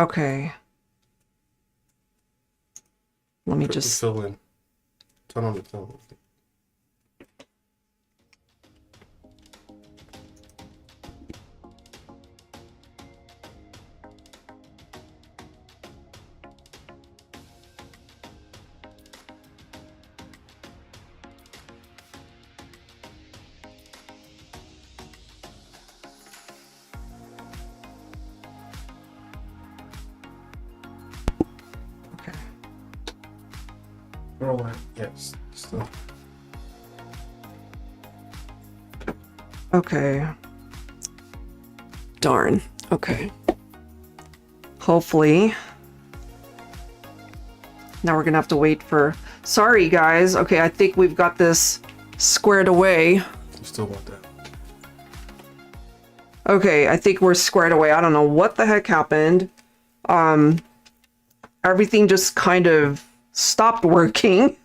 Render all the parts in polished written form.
Okay. Let me just fill in. Turn on the film. okay. Oh, yes. Still. Okay. Darn. Okay. Hopefully. Now we're gonna have to wait for... Sorry, guys. Okay, I think we've got this squared away. You still want that? Okay, I think we're squared away. I don't know what the heck happened. Everything just kind of stopped working.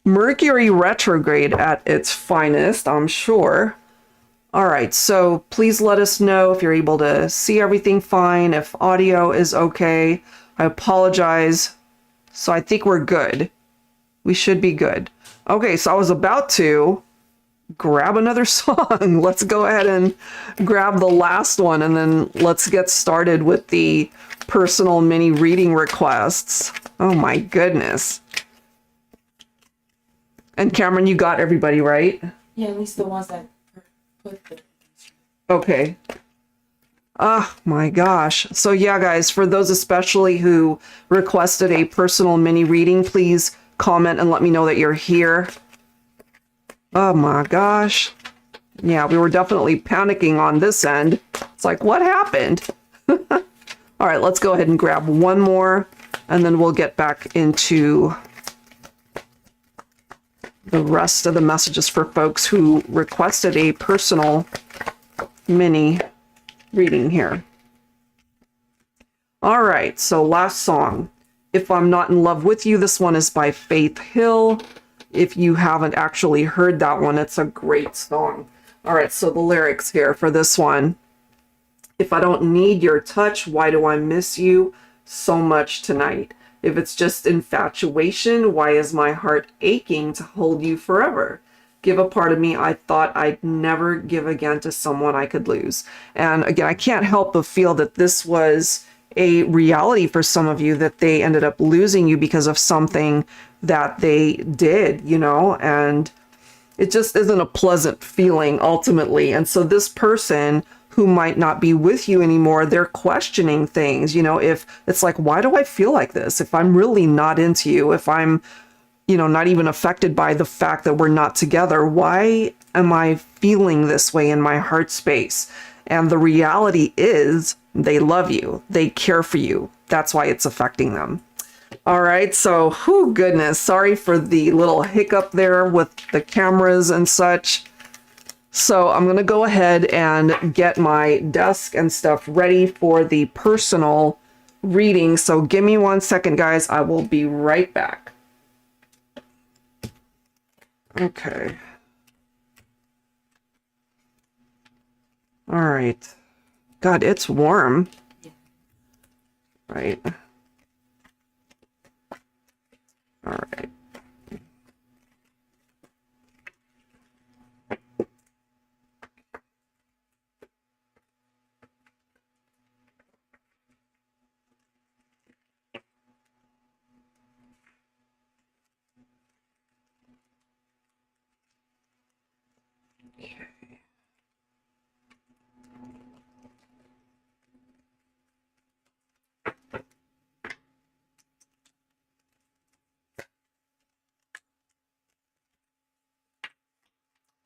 Mercury retrograde at its finest, I'm sure. All right, so please let us know if you're able to see everything fine, if audio is okay. I apologize. So I think we're good. We should be good. Okay, so I was about to grab another song. Let's go ahead and grab the last one, and then let's get started with the personal mini reading requests. Oh my goodness. And Cameron, you got everybody right? Yeah, at least the ones that put the... Okay. Oh my gosh. So yeah, guys, for those especially who requested a personal mini reading, please comment and let me know that you're here. Oh my gosh. Yeah, we were definitely panicking on this end. It's like, what happened? All right, let's go ahead and grab one more, and then we'll get back into the rest of the messages for folks who requested a personal mini reading here. All right, so last song. If I'm Not in Love with You, this one is by Faith Hill. If you haven't actually heard that one, it's a great song. All right, so the lyrics here for this one. If I don't need your touch, why do I miss you so much tonight? If it's just infatuation, why is my heart aching to hold you forever? Give a part of me I thought I'd never give again to someone I could lose. And again, I can't help but feel that this was a reality for some of you, that they ended up losing you because of something that they did, you know, and it just isn't a pleasant feeling ultimately. And so this person who might not be with you anymore, they're questioning things, you know, if it's like, why do I feel like this? If I'm really not into you, if I'm, you know, not even affected by the fact that we're not together, why am I feeling this way in my heart space? And the reality is they love you. They care for you. That's why it's affecting them. All right. So, whew, goodness. Sorry for the little hiccup there with the cameras and such. So I'm going to go ahead and get my desk and stuff ready for the personal reading. So give me 1 second, guys. I will be right back. Okay. All right. God, it's warm. Right. All right.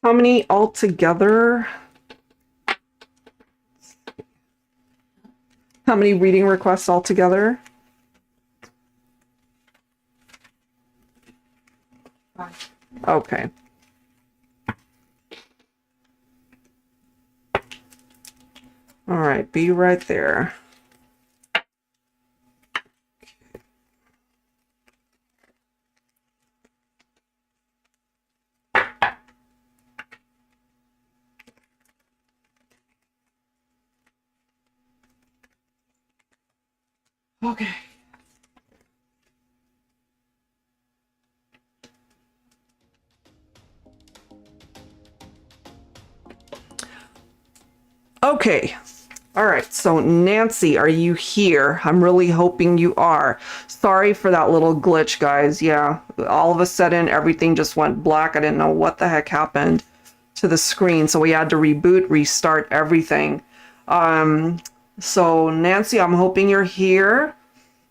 How many altogether? How many reading requests altogether? 5. Okay. All right, be right there. Okay. Okay. All right. So Nancy, are you here? I'm really hoping you are. Sorry for that little glitch, guys. Yeah. All of a sudden, everything just went black. I didn't know what the heck happened to the screen. So we had to reboot, restart everything. So Nancy, I'm hoping you're here.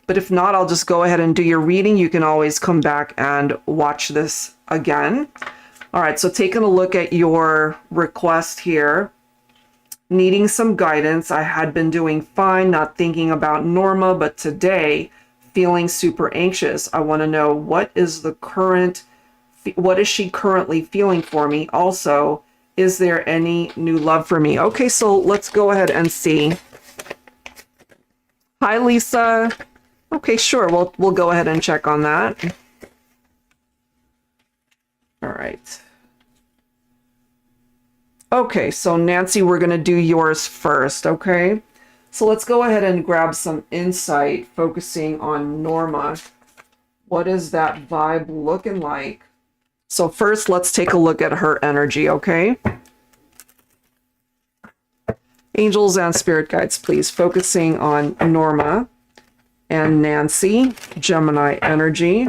But if not, I'll just go ahead and do your reading. You can always come back and watch this again. All right, so taking a look at your request here, needing some guidance. I had been doing fine, not thinking about Norma, but today, feeling super anxious. I want to know what is she currently feeling for me? Also, is there any new love for me? Okay, so let's go ahead and see. Hi, Lisa. Okay, sure. We'll go ahead and check on that. All right. Okay, so Nancy, we're going to do yours first, okay? So let's go ahead and grab some insight focusing on Norma. What is that vibe looking like? So first, let's take a look at her energy, okay? Angels and spirit guides, please, focusing on Norma and Nancy, Gemini energy.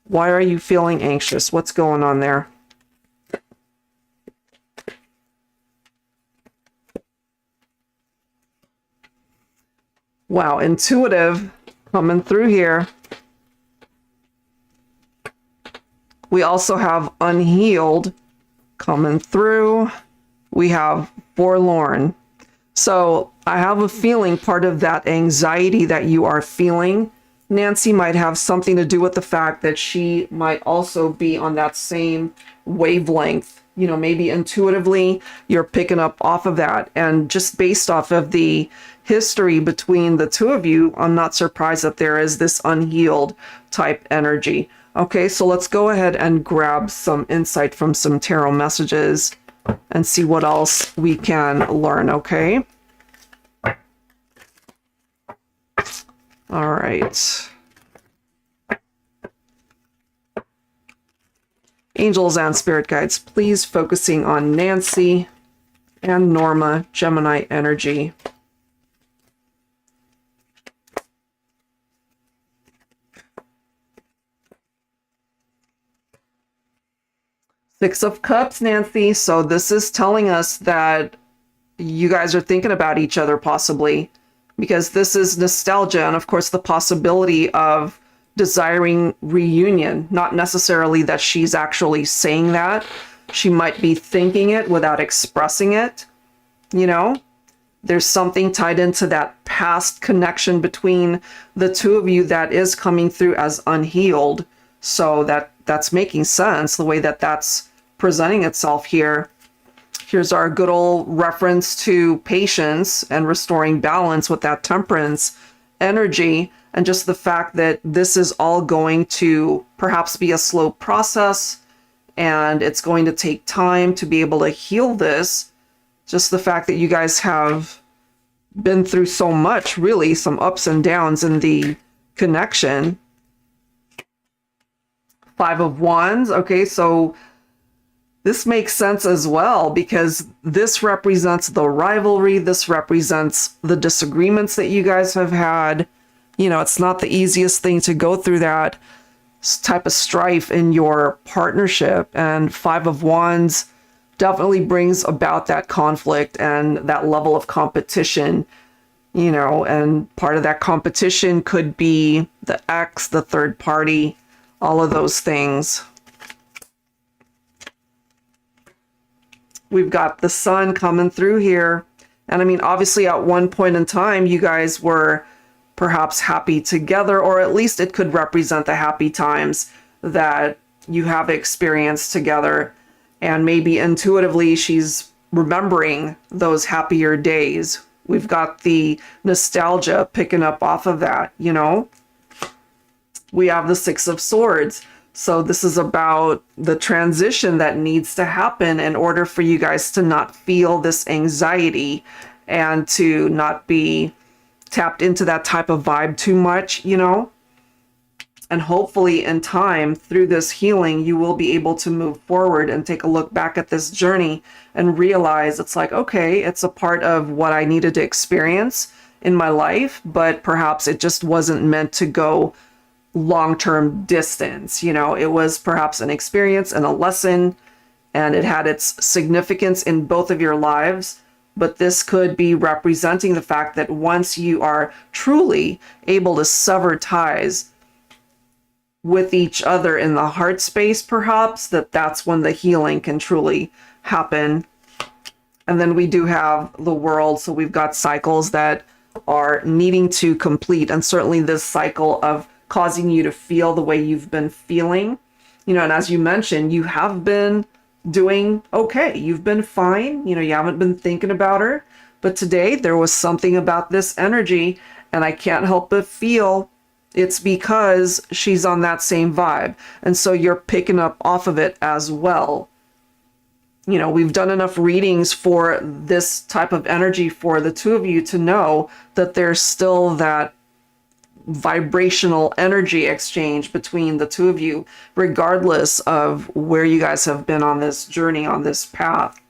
Why are you feeling anxious? What's going on there? Wow, intuitive coming through here. We also have unhealed coming through. We have forlorn. So I have a feeling part of that anxiety that you are feeling, Nancy, might have something to do with the fact that she might also be on that same wavelength. You know, maybe intuitively you're picking up off of that. And just based off of the history between the two of you, I'm not surprised that there is this unhealed type energy. Okay, so let's go ahead and grab some insight from some tarot messages and see what else we can learn, okay? All right. Angels and spirit guides, please focusing on Nancy and Norma, Gemini energy. Six of Cups, Nancy. So this is telling us that you guys are thinking about each other possibly, because this is nostalgia and of course the possibility of desiring reunion. Not necessarily that she's actually saying that. She might be thinking it without expressing it. You know, there's something tied into that past connection between the two of you that is coming through as unhealed. So that's making sense, the way that that's presenting itself here. Here's our good old reference to patience and restoring balance with that temperance energy, and just the fact that this is all going to perhaps be a slow process and it's going to take time to be able to heal this. Just the fact that you guys have been through so much, really, some ups and downs in the connection. Five of Wands. Okay, so this makes sense as well, because this represents the rivalry. This represents the disagreements that you guys have had. You know, it's not the easiest thing to go through that type of strife in your partnership. And Five of Wands definitely brings about that conflict and that level of competition, you know, and part of that competition could be the ex, the third party, all of those things. We've got the sun coming through here. And I mean, obviously at one point in time, you guys were perhaps happy together, or at least it could represent the happy times that you have experienced together. And maybe intuitively she's remembering those happier days. We've got the nostalgia picking up off of that, you know? We have the Six of Swords. So this is about the transition that needs to happen in order for you guys to not feel this anxiety and to not be tapped into that type of vibe too much, you know? And hopefully in time, through this healing, you will be able to move forward and take a look back at this journey and realize it's like, okay, it's a part of what I needed to experience in my life, but perhaps it just wasn't meant to go long-term distance. You know, it was perhaps an experience and a lesson, and it had its significance in both of your lives. But this could be representing the fact that once you are truly able to sever ties with each other in the heart space, perhaps, that's when the healing can truly happen. And then we do have the world. So we've got cycles that are needing to complete. And certainly this cycle of causing you to feel the way you've been feeling, you know, and as you mentioned, you have been doing okay. You've been fine. You know, you haven't been thinking about her. But today there was something about this energy, and I can't help but feel it's because she's on that same vibe. And so you're picking up off of it as well. You know, we've done enough readings for this type of energy for the two of you to know that there's still that vibrational energy exchange between the two of you, regardless of where you guys have been on this journey, on this path.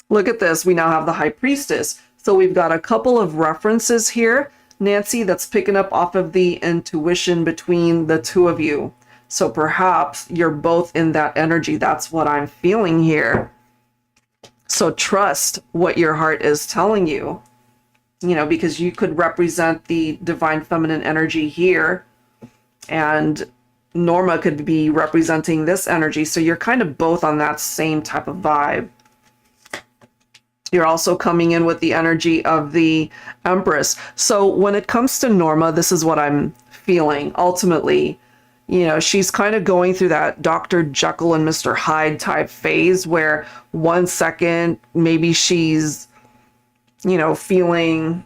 Look at this. We now have the High Priestess. So we've got a couple of references here, Nancy, that's picking up off of the intuition between the two of you. So perhaps you're both in that energy. That's what I'm feeling here. So trust what your heart is telling you, you know, because you could represent the divine feminine energy here, and Norma could be representing this energy. So you're kind of both on that same type of vibe. You're also coming in with the energy of the Empress. So when it comes to Norma, this is what I'm feeling. Ultimately, you know, she's kind of going through that Dr. Jekyll and Mr. Hyde type phase where one second maybe she's, you know, feeling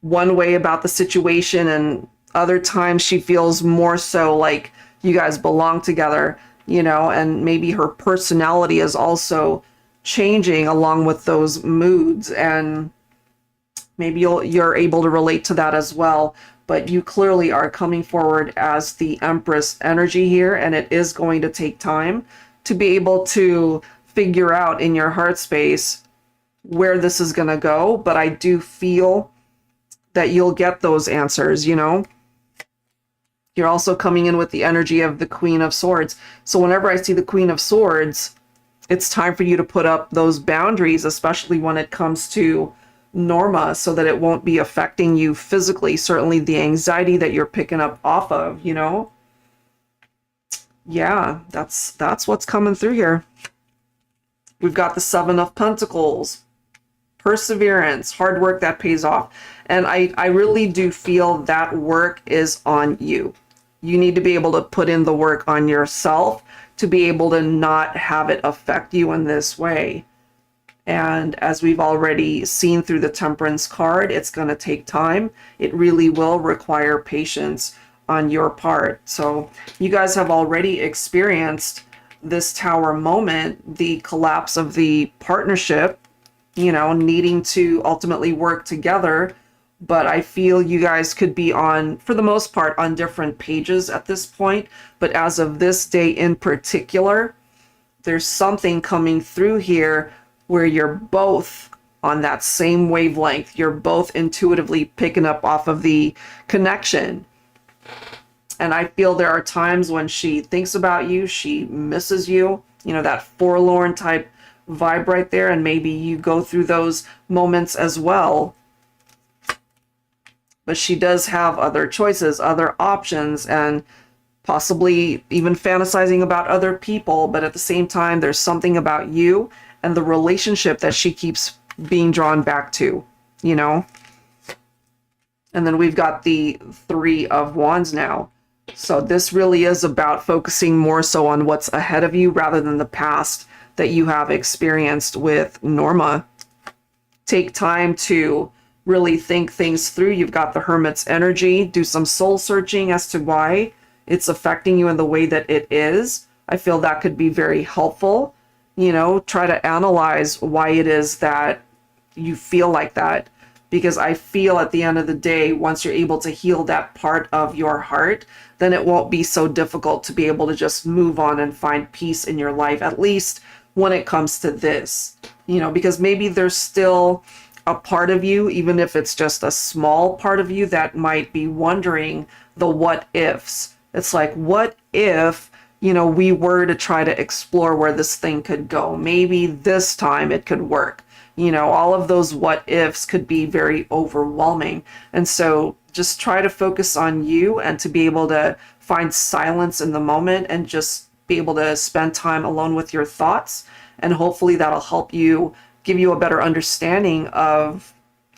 one way about the situation, and other times she feels more so like you guys belong together, you know, and maybe her personality is also changing along with those moods, and maybe you're able to relate to that as well. But you clearly are coming forward as the Empress energy here, and it is going to take time to be able to figure out in your heart space where this is going to go. But I do feel that you'll get those answers, you know. You're also coming in with the energy of the Queen of Swords. So whenever I see the Queen of Swords, it's time for you to put up those boundaries, especially when it comes to Norma, so that it won't be affecting you physically. Certainly the anxiety that you're picking up off of, you know. Yeah, that's what's coming through here. We've got the Seven of Pentacles. Perseverance, hard work that pays off. And I really do feel that work is on you. You need to be able to put in the work on yourself to be able to not have it affect you in this way. And as we've already seen through the Temperance card, it's going to take time. It really will require patience on your part. So you guys have already experienced this Tower moment, the collapse of the partnership, you know, needing to ultimately work together. But I feel you guys could be on, for the most part, on different pages at this point. But as of this day in particular, there's something coming through here where you're both on that same wavelength. You're both intuitively picking up off of the connection. And I feel there are times when she thinks about you, she misses you, you know, that forlorn type vibe right there. And maybe you go through those moments as well. But she does have other choices, other options, and possibly even fantasizing about other people. But at the same time, there's something about you and the relationship that she keeps being drawn back to, you know? And then we've got the Three of Wands now. So this really is about focusing more so on what's ahead of you rather than the past that you have experienced with Norma. Take time to really think things through. You've got the Hermit's energy. Do some soul searching as to why it's affecting you in the way that it is. I feel that could be very helpful. You know, try to analyze why it is that you feel like that, because I feel at the end of the day, once you're able to heal that part of your heart, then it won't be so difficult to be able to just move on and find peace in your life, at least when it comes to this, you know, because maybe there's still a part of you, even if it's just a small part of you, that might be wondering the what ifs. It's like, what if, you know, we were to try to explore where this thing could go? Maybe this time it could work. You know, all of those what ifs could be very overwhelming. And so just try to focus on you and to be able to find silence in the moment and just be able to spend time alone with your thoughts. And hopefully that'll help you, give you a better understanding of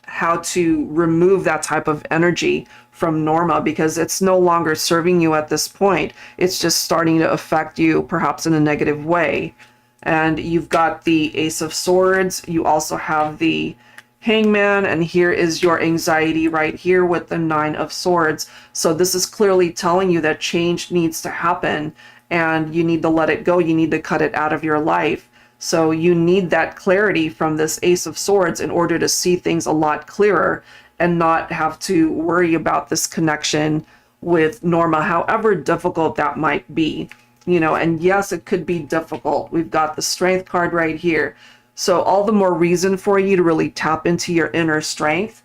how to remove that type of energy from Norma, because it's no longer serving you at this point. It's just starting to affect you perhaps in a negative way. And you've got the Ace of Swords. You also have the Hangman, and here is your anxiety right here with the Nine of Swords. So this is clearly telling you that change needs to happen and you need to let it go. You need to cut it out of your life. So you need that clarity from this Ace of Swords in order to see things a lot clearer and not have to worry about this connection with Norma, however difficult that might be. You know, and yes, it could be difficult. We've got the Strength card right here. So all the more reason for you to really tap into your inner strength.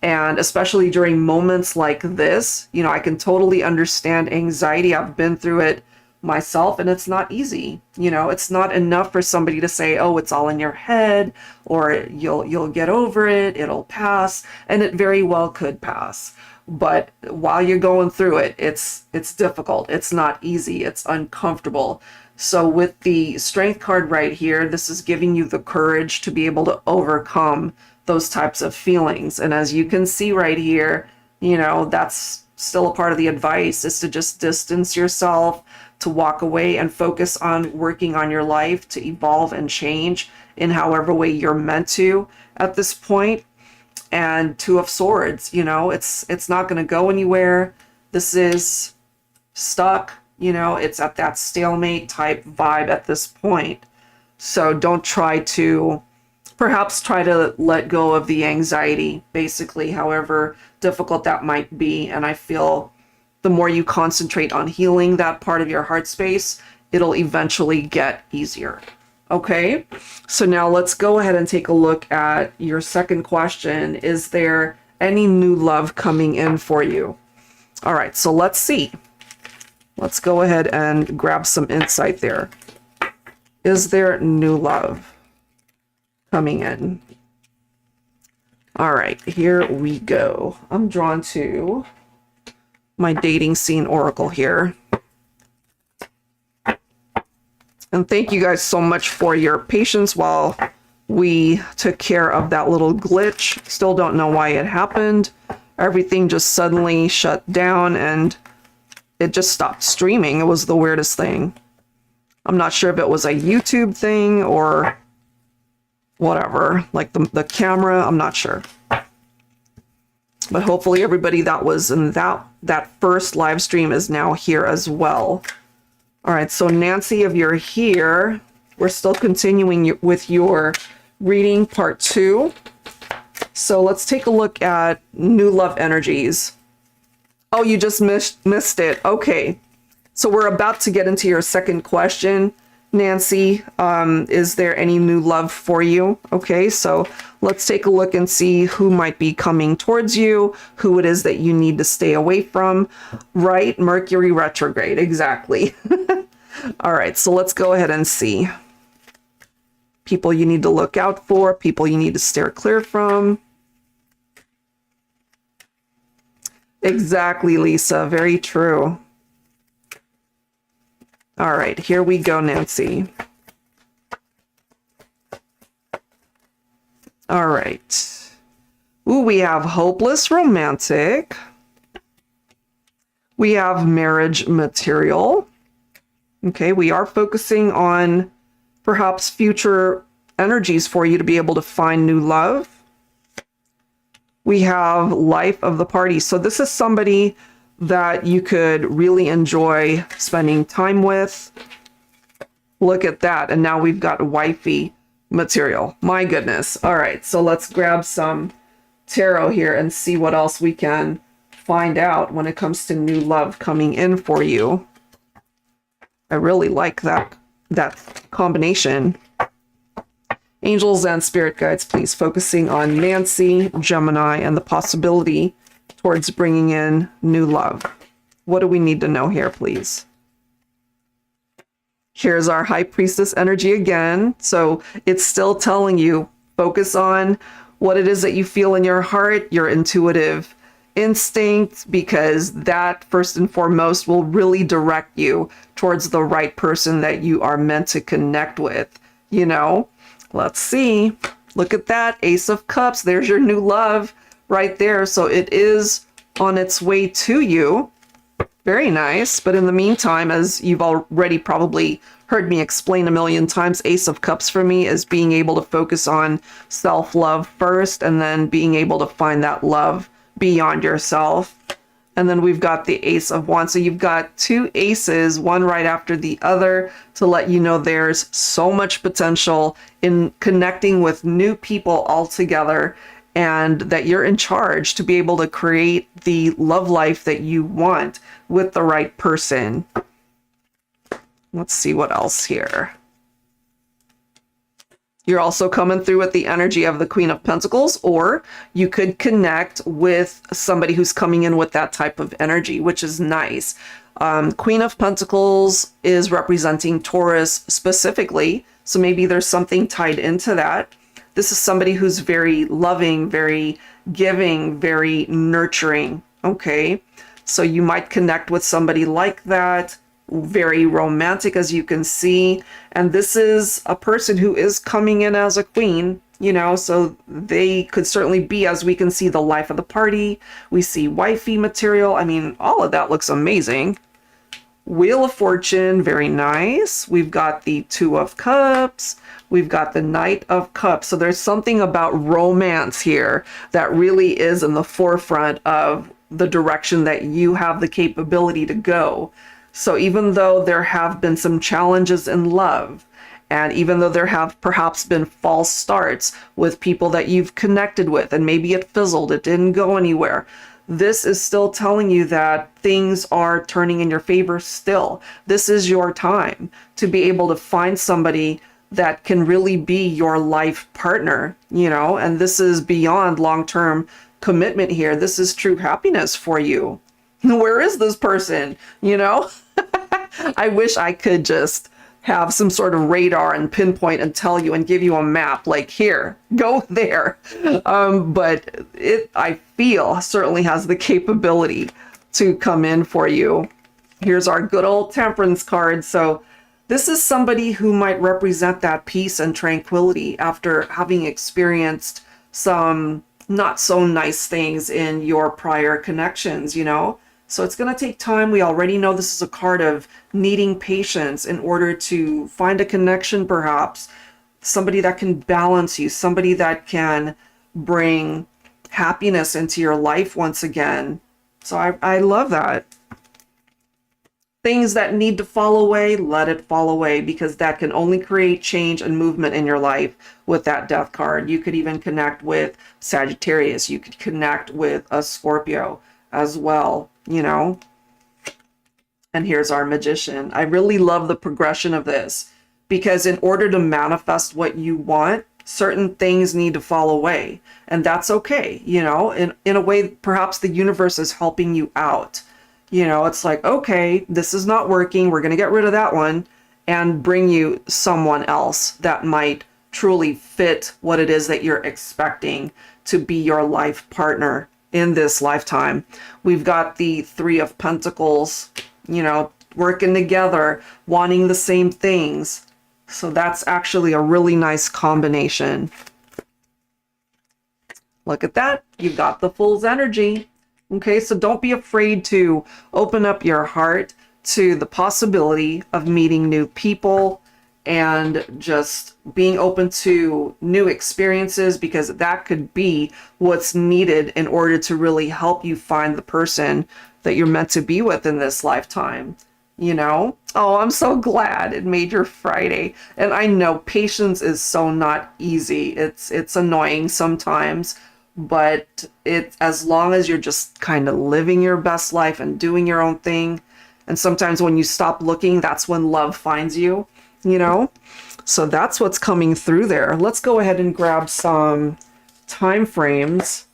And especially during moments like this, you know, I can totally understand anxiety. I've been through it myself, and it's not easy. You know, it's not enough for somebody to say, oh, it's all in your head, or you'll get over it, it'll pass, and it very well could pass. But while you're going through it, it's difficult. It's not easy. It's uncomfortable. So with the Strength card right here, this is giving you the courage to be able to overcome those types of feelings. And as you can see right here, you know, that's still a part of the advice, is to just distance yourself, to walk away and focus on working on your life, to evolve and change in however way you're meant to at this point. And Two of Swords, you know, it's not going to go anywhere. This is stuck, you know, it's at that stalemate type vibe at this point. So don't try to, perhaps try to let go of the anxiety, basically, however difficult that might be. And I feel the more you concentrate on healing that part of your heart space, it'll eventually get easier. Okay, so now let's go ahead and take a look at your second question. Is there any new love coming in for you? All right, so let's see. Let's go ahead and grab some insight there. Is there new love coming in? All right, here we go. I'm drawn to my dating scene oracle here. And thank you guys so much for your patience while we took care of that little glitch. Still don't know why it happened. Everything just suddenly shut down and it just stopped streaming. It was the weirdest thing. I'm not sure if it was a YouTube thing or whatever, like the camera, I'm not sure. But hopefully everybody that was in that first live stream is now here as well. All right, so Nancy, if you're here, we're still continuing with your reading part 2. So let's take a look at new love energies. Oh, you just missed it. Okay, so we're about to get into your second question, Nancy. Is there any new love for you? Okay, so let's take a look and see who might be coming towards you, who it is that you need to stay away from. Right, Mercury retrograde, exactly. All right, so let's go ahead and see. People you need to look out for, people you need to steer clear from. Exactly, Lisa, very true. All right, here we go, Nancy. All right. Ooh, we have hopeless romantic. We have marriage material. Okay, we are focusing on perhaps future energies for you to be able to find new love. We have life of the party. So this is somebody that you could really enjoy spending time with. Look at that. And now we've got wifey material. My goodness. All right, so let's grab some tarot here and see what else we can find out when it comes to new love coming in for you. I really like that combination. Angels and spirit guides, please, focusing on Nancy, Gemini, and the possibility towards bringing in new love. What do we need to know here, please? Here's our High Priestess energy again. So it's still telling you, focus on what it is that you feel in your heart, your intuitive instinct, because that first and foremost will really direct you towards the right person that you are meant to connect with, you know? Let's see. Look at that. Ace of Cups. There's your new love right there. So it is on its way to you. Very nice. But in the meantime, as you've already probably heard me explain a million times, Ace of Cups for me is being able to focus on self-love first and then being able to find that love beyond yourself. And then we've got the Ace of Wands. So you've got two aces, one right after the other, to let you know there's so much potential in connecting with new people altogether, and that you're in charge to be able to create the love life that you want with the right person. Let's see what else here. You're also coming through with the energy of the Queen of Pentacles, or you could connect with somebody who's coming in with that type of energy, which is nice. Queen of Pentacles is representing Taurus specifically, so maybe there's something tied into that. This is somebody who's very loving, very giving, very nurturing, okay? So you might connect with somebody like that. Very romantic, as you can see, and this is a person who is coming in as a queen, you know, so they could certainly be, as we can see, the life of the party. We see wifey material. I mean, all of that looks amazing. Wheel of Fortune, very nice. We've got the Two of Cups. We've got the Knight of Cups. So there's something about romance here that really is in the forefront of the direction that you have the capability to go. So even though there have been some challenges in love, and even though there have perhaps been false starts with people that you've connected with, and maybe it fizzled, it didn't go anywhere, this is still telling you that things are turning in your favor still. This is your time to be able to find somebody that can really be your life partner, you know, and this is beyond long-term commitment here. This is true happiness for you. Where is this person, you know? I wish I could just have some sort of radar and pinpoint and tell you and give you a map, like, here, go there. But it, I feel, certainly has the capability to come in for you. Here's our good old Temperance card. So this is somebody who might represent that peace and tranquility after having experienced some not so nice things in your prior connections, you know? So it's going to take time. We already know this is a card of needing patience in order to find a connection, perhaps. Somebody that can balance you, somebody that can bring happiness into your life once again. So I love that. Things that need to fall away, let it fall away, because that can only create change and movement in your life with that Death card. You could even connect with Sagittarius. You could connect with a Scorpio as well, you know. And here's our Magician. I really love the progression of this, because in order to manifest what you want, certain things need to fall away, and that's okay, you know. In a way, perhaps the universe is helping you out. You know, it's like, okay, this is not working, we're going to get rid of that one and bring you someone else that might truly fit what it is that you're expecting to be your life partner in this lifetime. We've got the Three of Pentacles, you know, working together, wanting the same things. So that's actually a really nice combination. Look at that. You've got the Fool's energy. Okay, so don't be afraid to open up your heart to the possibility of meeting new people and just being open to new experiences, because that could be what's needed in order to really help you find the person that you're meant to be with in this lifetime. you know? Oh, I'm so glad it made your Friday. And I know patience is so not easy. It's annoying sometimes, but it as long as you're just kind of living your best life and doing your own thing. And sometimes when you stop looking, that's when love finds you, you know? So that's what's coming through there. Let's go ahead and grab some time frames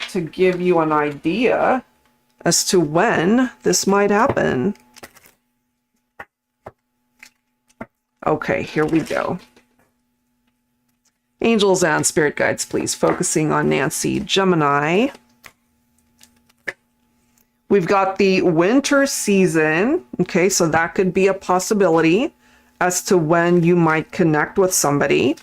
to give you an idea as to when this might happen. Okay, here we go. Angels and spirit guides, please, focusing on Nancy, Gemini. We've got the winter season. Okay, so that could be a possibility as to when you might connect with somebody.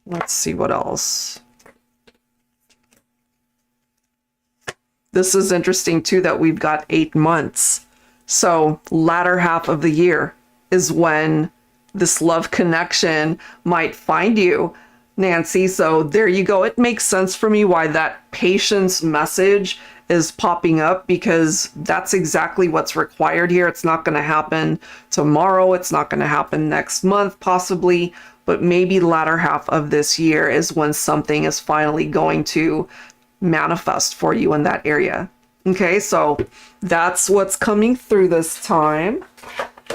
Let's see what else. This is interesting too that we've got 8 months. So latter half of the year is when this love connection might find you, Nancy. So there you go. It makes sense for me why that patience message is popping up, because that's exactly what's required here. It's not going to happen tomorrow. It's not going to happen next month, possibly, but maybe latter half of this year is when something is finally going to manifest for you in that area. Okay, so that's what's coming through this time.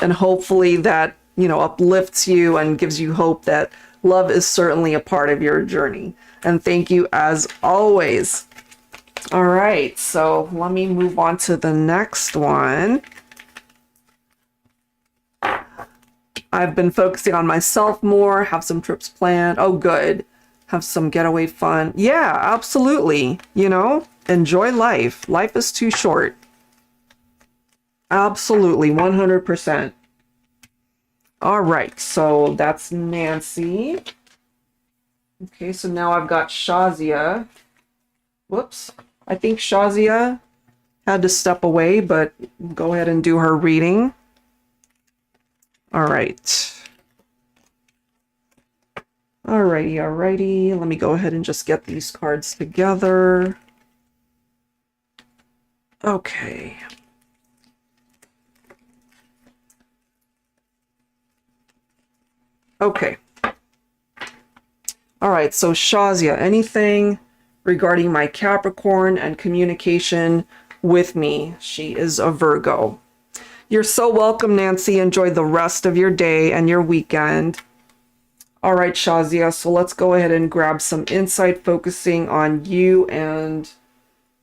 And hopefully that, you know, uplifts you and gives you hope that love is certainly a part of your journey. And thank you as always. All right, so let me move on to the next one. I've been focusing on myself more, have some trips planned. Oh, good. Have some getaway fun. Yeah, absolutely. You know, enjoy life. Life is too short. Absolutely, 100%. All right, so that's Nancy. Okay, so now I've got Shazia. Whoops. I think Shazia had to step away, but go ahead and do her reading. All right. Alrighty. Let me go ahead and just get these cards together. Okay. Okay. All right, so Shazia, anything regarding my Capricorn and communication with me? She is a Virgo. You're so welcome, Nancy. Enjoy the rest of your day and your weekend. All right, Shazia, so let's go ahead and grab some insight focusing on you and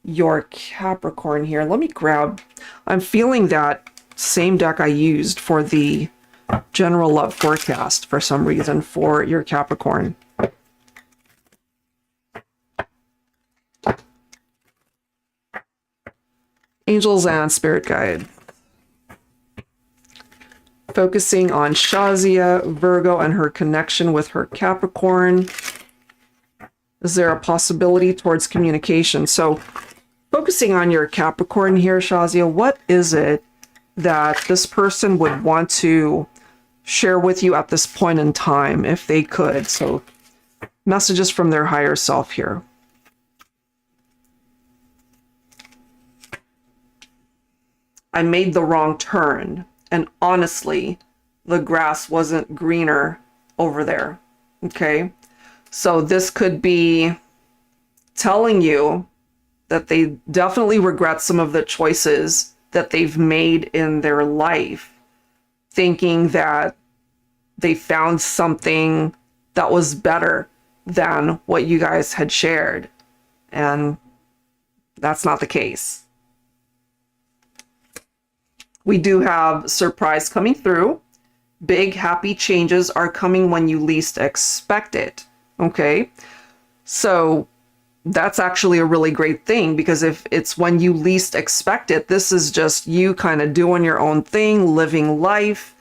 your Capricorn here. Let me grab, I'm feeling that same deck I used for the general love forecast for some reason for your Capricorn. Angels and spirit guide. Focusing on Shazia, Virgo, and her connection with her Capricorn. Is there a possibility towards communication? So focusing on your Capricorn here, Shazia, what is it that this person would want to share with you at this point in time if they could? So messages from their higher self here. I made the wrong turn. And honestly, the grass wasn't greener over there. Okay. So this could be telling you that they definitely regret some of the choices that they've made in their life, thinking that they found something that was better than what you guys had shared. And that's not the case. We do have surprise coming through. Big happy changes are coming when you least expect it. Okay. So that's actually a really great thing, because if it's when you least expect it, this is just you kind of doing your own thing, living life,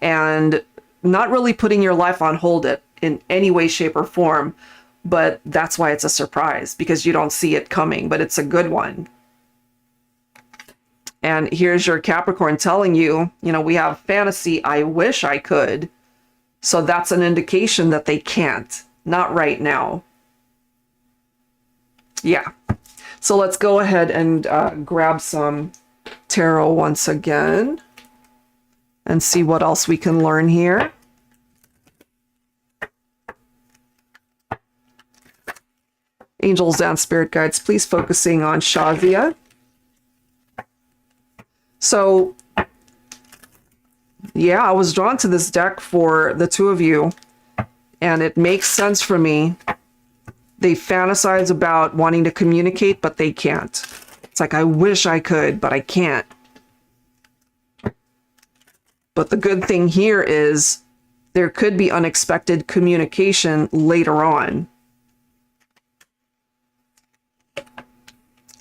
and not really putting your life on hold in any way, shape, or form. But that's why it's a surprise, because you don't see it coming, but it's a good one. And here's your Capricorn telling you, you know, we have fantasy, I wish I could. So that's an indication that they can't. Not right now. Yeah. So let's go ahead and grab some tarot once again and see what else we can learn here. Angels and spirit guides, please focusing on Shazia. So, yeah, I was drawn to this deck for the two of you, and it makes sense for me. They fantasize about wanting to communicate, but they can't. It's like, I wish I could, but I can't. But the good thing here is there could be unexpected communication later on.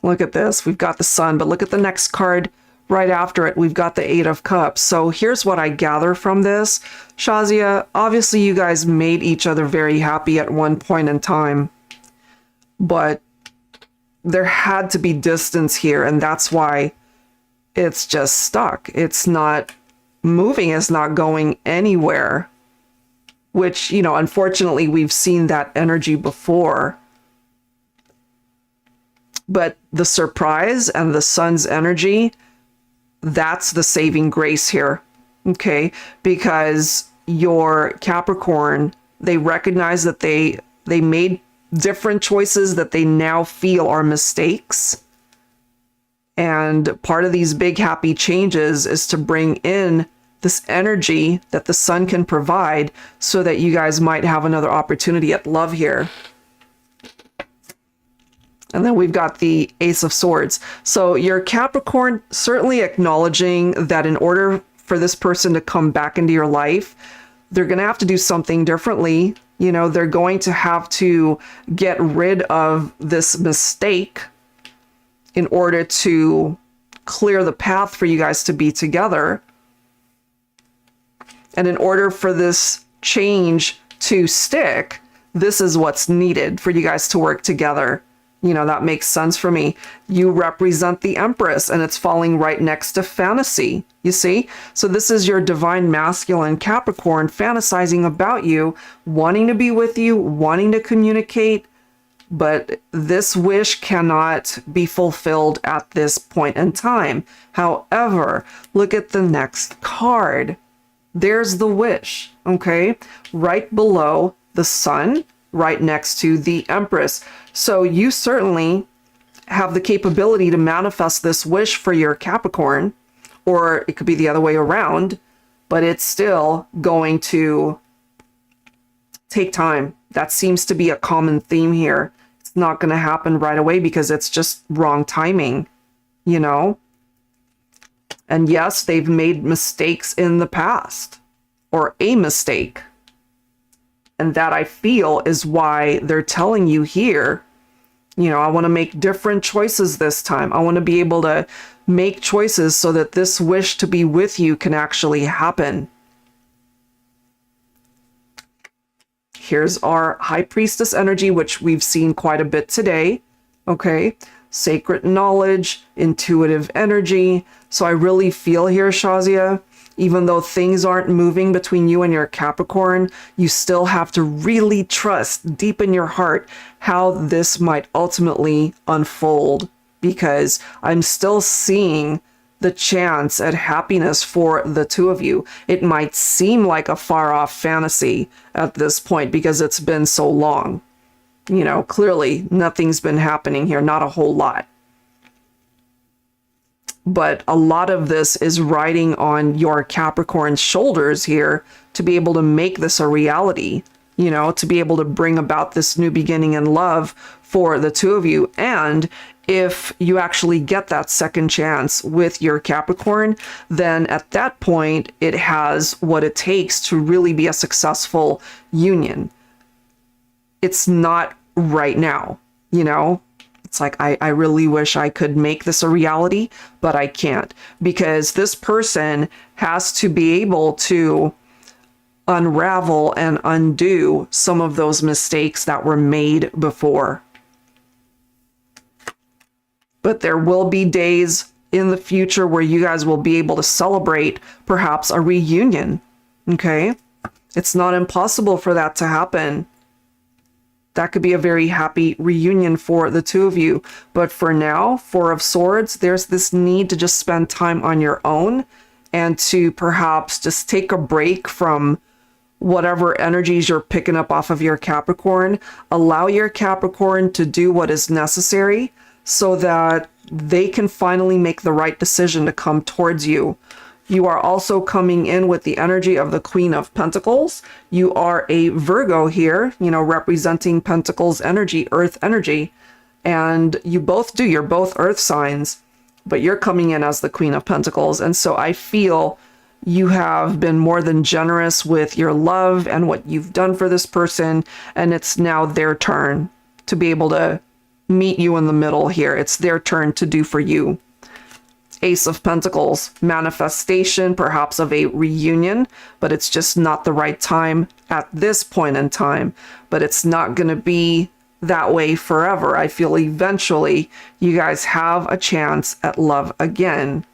Look at this. We've got the Sun, but look at the next card right after it. We've got the Eight of Cups. So here's what I gather from this. Shazia, obviously you guys made each other very happy at one point in time, but there had to be distance here, and that's why it's just stuck. It's not moving, it's not going anywhere, which, you know, unfortunately we've seen that energy before. But the surprise and the Sun's energy, that's the saving grace here, okay? Because your Capricorn, they recognize that they made different choices that they now feel are mistakes. And part of these big happy changes is to bring in this energy that the Sun can provide so that you guys might have another opportunity at love here. And then we've got the Ace of Swords. So your Capricorn certainly acknowledging that in order for this person to come back into your life, they're going to have to do something differently. You know, they're going to have to get rid of this mistake in order to clear the path for you guys to be together. And in order for this change to stick, this is what's needed for you guys to work together. You know, that makes sense for me. You represent the Empress, and it's falling right next to fantasy, you see? So this is your divine masculine Capricorn fantasizing about you, wanting to be with you, wanting to communicate, but this wish cannot be fulfilled at this point in time. However, look at the next card. There's the wish, okay? Right below the Sun, right next to the Empress. So you certainly have the capability to manifest this wish for your Capricorn, or it could be the other way around, but it's still going to take time. That seems to be a common theme here. It's not going to happen right away because it's just wrong timing, you know? And yes, they've made mistakes in the past, or a mistake. And that, I feel, is why they're telling you here, you know, I want to make different choices this time. I want to be able to make choices so that this wish to be with you can actually happen. Here's our High Priestess energy, which we've seen quite a bit today. Okay. Sacred knowledge, intuitive energy. So I really feel here, Shazia, even though things aren't moving between you and your Capricorn, you still have to really trust deep in your heart how this might ultimately unfold, because I'm still seeing the chance at happiness for the two of you. It might seem like a far-off fantasy at this point because it's been so long. You know, clearly nothing's been happening here, not a whole lot. But a lot of this is riding on your Capricorn's shoulders here to be able to make this a reality, you know, to be able to bring about this new beginning in love for the two of you. And if you actually get that second chance with your Capricorn, then at that point, it has what it takes to really be a successful union. It's not right now, you know? It's like, I really wish I could make this a reality, but I can't, because this person has to be able to unravel and undo some of those mistakes that were made before. But there will be days in the future where you guys will be able to celebrate perhaps a reunion, okay? It's not impossible for that to happen. That could be a very happy reunion for the two of you. But for now, Four of Swords, there's this need to just spend time on your own and to perhaps just take a break from whatever energies you're picking up off of your Capricorn. Allow your Capricorn to do what is necessary so that they can finally make the right decision to come towards you. You are also coming in with the energy of the Queen of Pentacles. You are a Virgo here, you know, representing Pentacles energy, Earth energy. And you both do, you're both Earth signs, but you're coming in as the Queen of Pentacles. And so I feel you have been more than generous with your love and what you've done for this person. And it's now their turn to be able to meet you in the middle here. It's their turn to do for you. Ace of Pentacles, manifestation perhaps of a reunion, but it's just not the right time at this point in time. But it's not going to be that way forever. I feel eventually you guys have a chance at love again.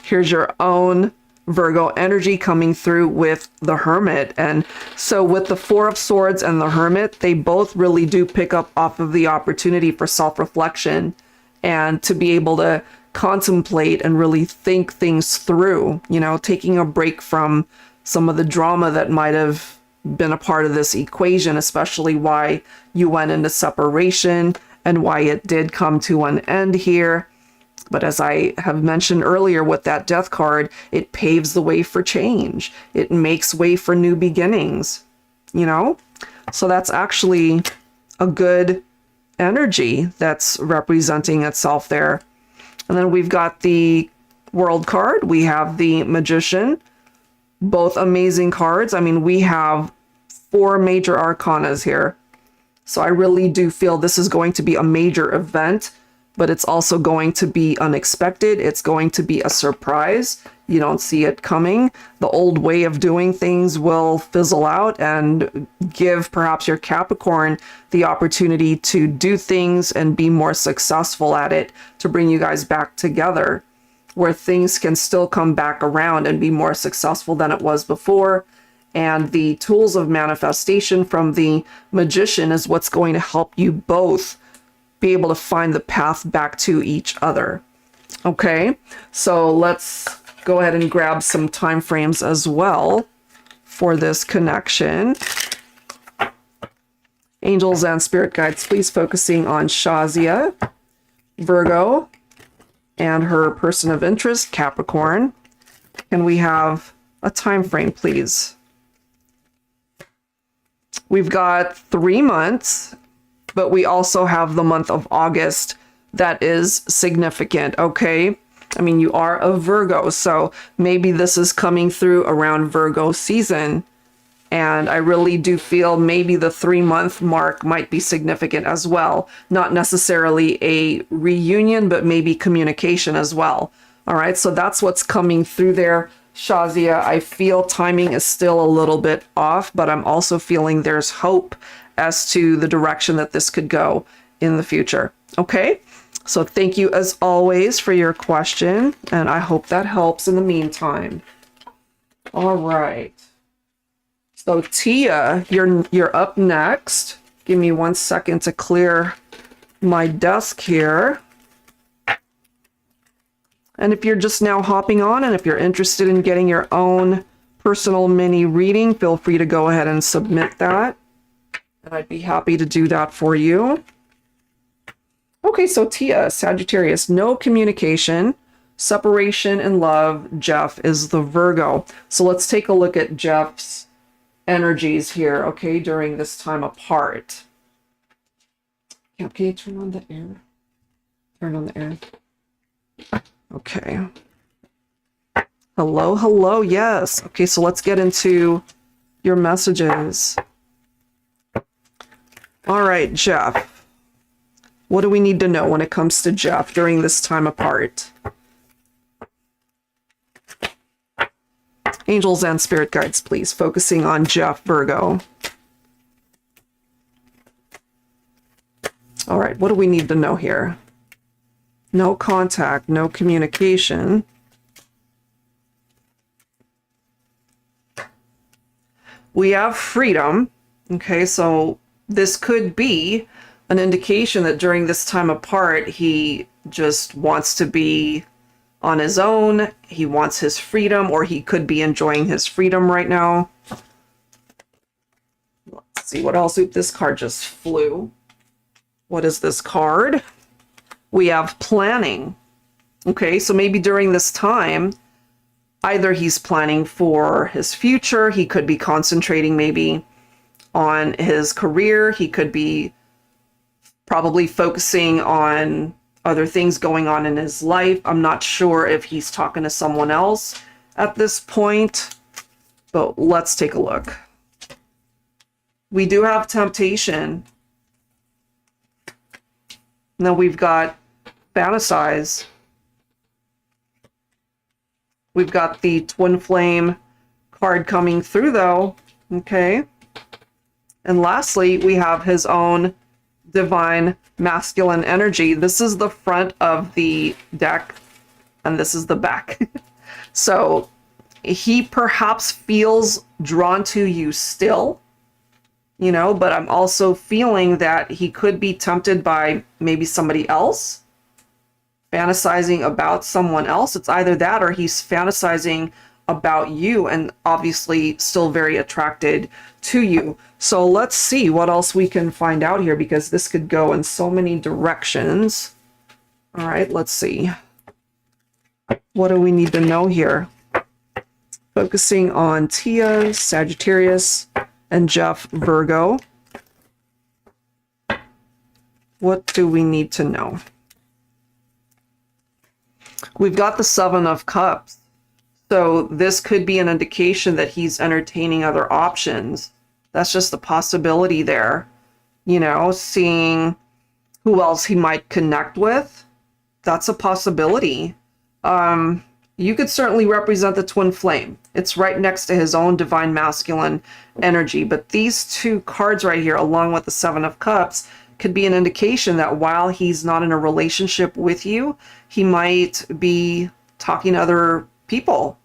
Here's your own Virgo energy coming through with the Hermit. And so with the Four of Swords and the Hermit, they both really do pick up off of the opportunity for self-reflection and to be able to contemplate and really think things through, you know, taking a break from some of the drama that might have been a part of this equation, especially why you went into separation and why it did come to an end here. But as I have mentioned earlier with that Death card, it paves the way for change. It makes way for new beginnings, you know? So that's actually a good energy that's representing itself there. And then we've got the World card. We have the Magician. Both amazing cards. I mean, we have 4 major arcanas here. So I really do feel this is going to be a major event, but it's also going to be unexpected. It's going to be a surprise. You don't see it coming. The old way of doing things will fizzle out and give perhaps your Capricorn the opportunity to do things and be more successful at it, to bring you guys back together, where things can still come back around and be more successful than it was before. And the tools of manifestation from the Magician is what's going to help you both be able to find the path back to each other. Okay, so let's go ahead and grab some time frames as well for this connection. Angels and spirit guides, please, focusing on Shazia, Virgo, and her person of interest, Capricorn. Can we have a time frame, please? We've got 3 months, but we also have the month of August that is significant, okay? I mean, you are a Virgo, so maybe this is coming through around Virgo season. And I really do feel maybe the 3-month mark might be significant as well. Not necessarily a reunion, but maybe communication as well. All right, so that's what's coming through there. Shazia, I feel timing is still a little bit off, but I'm also feeling there's hope as to the direction that this could go in the future. Okay, so thank you as always for your question, and I hope that helps in the meantime. All right. So Tia, you're up next. Give me 1 second to clear my desk here. And if you're just now hopping on, and if you're interested in getting your own personal mini reading, feel free to go ahead and submit that. And I'd be happy to do that for you. Okay, so Tia, Sagittarius, no communication, separation in love. Jeff is the Virgo. So let's take a look at Jeff's energies here, okay, during this time apart. Okay, turn on the air. Turn on the air. Okay. Hello, hello, yes. Okay, so let's get into your messages. All right, Jeff. What do we need to know when it comes to Jeff during this time apart? Angels and spirit guides, please, focusing on Jeff, Virgo. All right, what do we need to know here? No contact, no communication. We have freedom. Okay, so this could be an indication that during this time apart, he just wants to be on his own. He wants his freedom, or he could be enjoying his freedom right now. Let's see what else. Oop, this card just flew. What is this card? We have planning. Okay, so maybe during this time, either he's planning for his future, he could be concentrating maybe on his career, he could be probably focusing on other things going on in his life. I'm not sure if he's talking to someone else at this point, but let's take a look. We do have temptation. Now we've got fantasize. We've got the twin flame card coming through though. Okay. And lastly, we have his own divine masculine energy. This is the front of the deck and this is the back. So he perhaps feels drawn to you still, you know, but I'm also feeling that he could be tempted by maybe somebody else, fantasizing about someone else. It's either that or he's fantasizing about you and obviously still very attracted to you. So let's see what else we can find out here, because this could go in so many directions. All right, let's see. What do we need to know here? Focusing on Tia, Sagittarius, and Jeff, Virgo. What do we need to know? We've got the Seven of Cups. So this could be an indication that he's entertaining other options. That's just a possibility there. You know, seeing who else he might connect with. That's a possibility. You could certainly represent the twin flame. It's right next to his own divine masculine energy. But these two cards right here, along with the Seven of Cups, could be an indication that while he's not in a relationship with you, he might be talking to other people.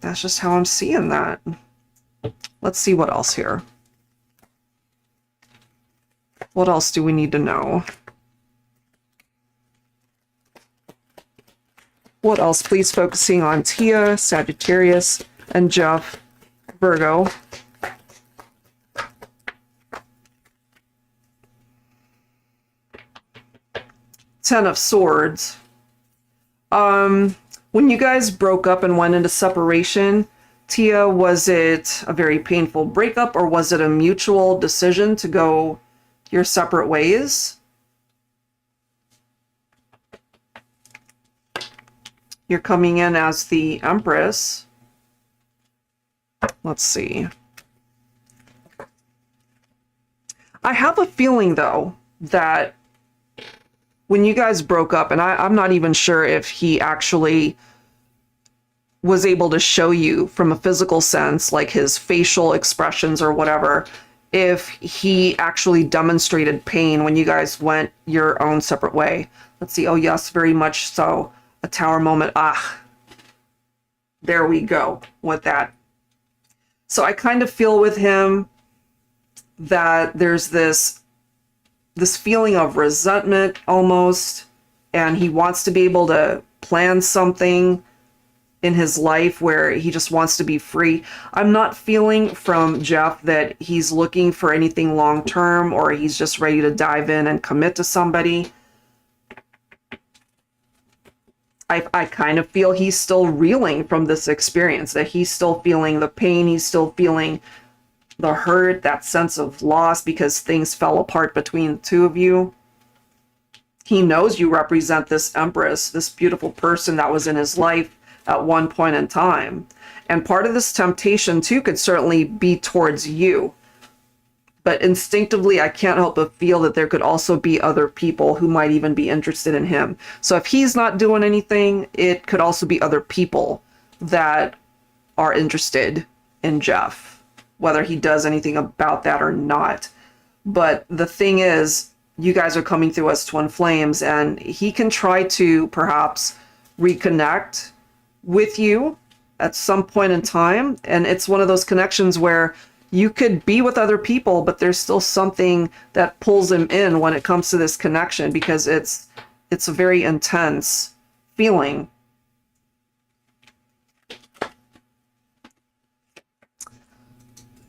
That's just how I'm seeing that. Let's see what else here. What else do we need to know? What else? Please focusing on Tia, Sagittarius, and Jeff, Virgo. Ten of Swords. When you guys broke up and went into separation, Tia, was it a very painful breakup or was it a mutual decision to go your separate ways? You're coming in as the Empress. Let's see. I have a feeling, though, that when you guys broke up, and I'm not even sure if he actually was able to show you from a physical sense, like his facial expressions or whatever, if he actually demonstrated pain when you guys went your own separate way. Let's see. Oh, yes, very much so. A Tower moment. Ah, there we go with that. So I kind of feel with him that there's this feeling of resentment almost, and he wants to be able to plan something in his life where he just wants to be free. I'm not feeling from Jeff that he's looking for anything long term or he's just ready to dive in and commit to somebody. I kind of feel he's still reeling from this experience, that he's still feeling the pain, he's still feeling the hurt, that sense of loss because things fell apart between the two of you. He knows you represent this Empress, this beautiful person that was in his life at one point in time. And part of this temptation too could certainly be towards you. But instinctively, I can't help but feel that there could also be other people who might even be interested in him. So if he's not doing anything, it could also be other people that are interested in Jeff, whether he does anything about that or not. But the thing is, you guys are coming through as twin flames, and he can try to perhaps reconnect with you at some point in time. And it's one of those connections where You could be with other people, but there's still something that pulls him in when it comes to this connection, because it's a very intense feeling.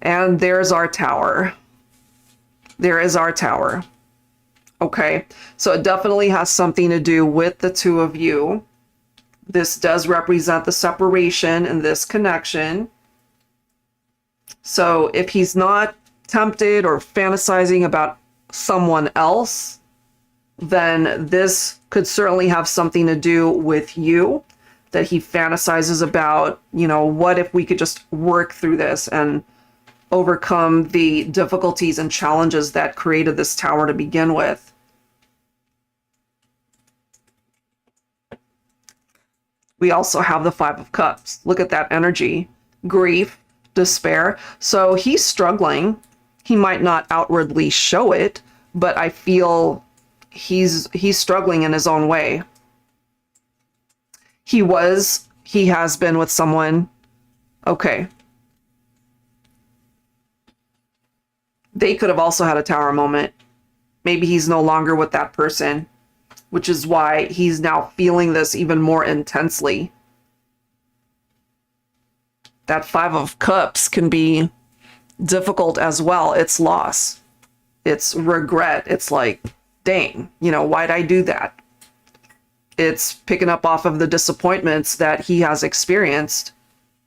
And there's our tower. There is our tower. Okay, so it definitely has something to do with the two of you. This does represent the separation in this connection. So if he's not tempted or fantasizing about someone else, then this could certainly have something to do with you, that he fantasizes about, you know, what if we could just work through this and overcome the difficulties and challenges that created this tower to begin with. We also have the Five of Cups. Look at that energy. Grief, despair. So he's struggling. He might not outwardly show it, but I feel he's struggling in his own way. He has been with someone. Okay. They could have also had a tower moment. Maybe he's no longer with that person, which is why he's now feeling this even more intensely. That Five of Cups can be difficult as well. It's loss. It's regret. It's like, dang, you know, why'd I do that? It's picking up off of the disappointments that he has experienced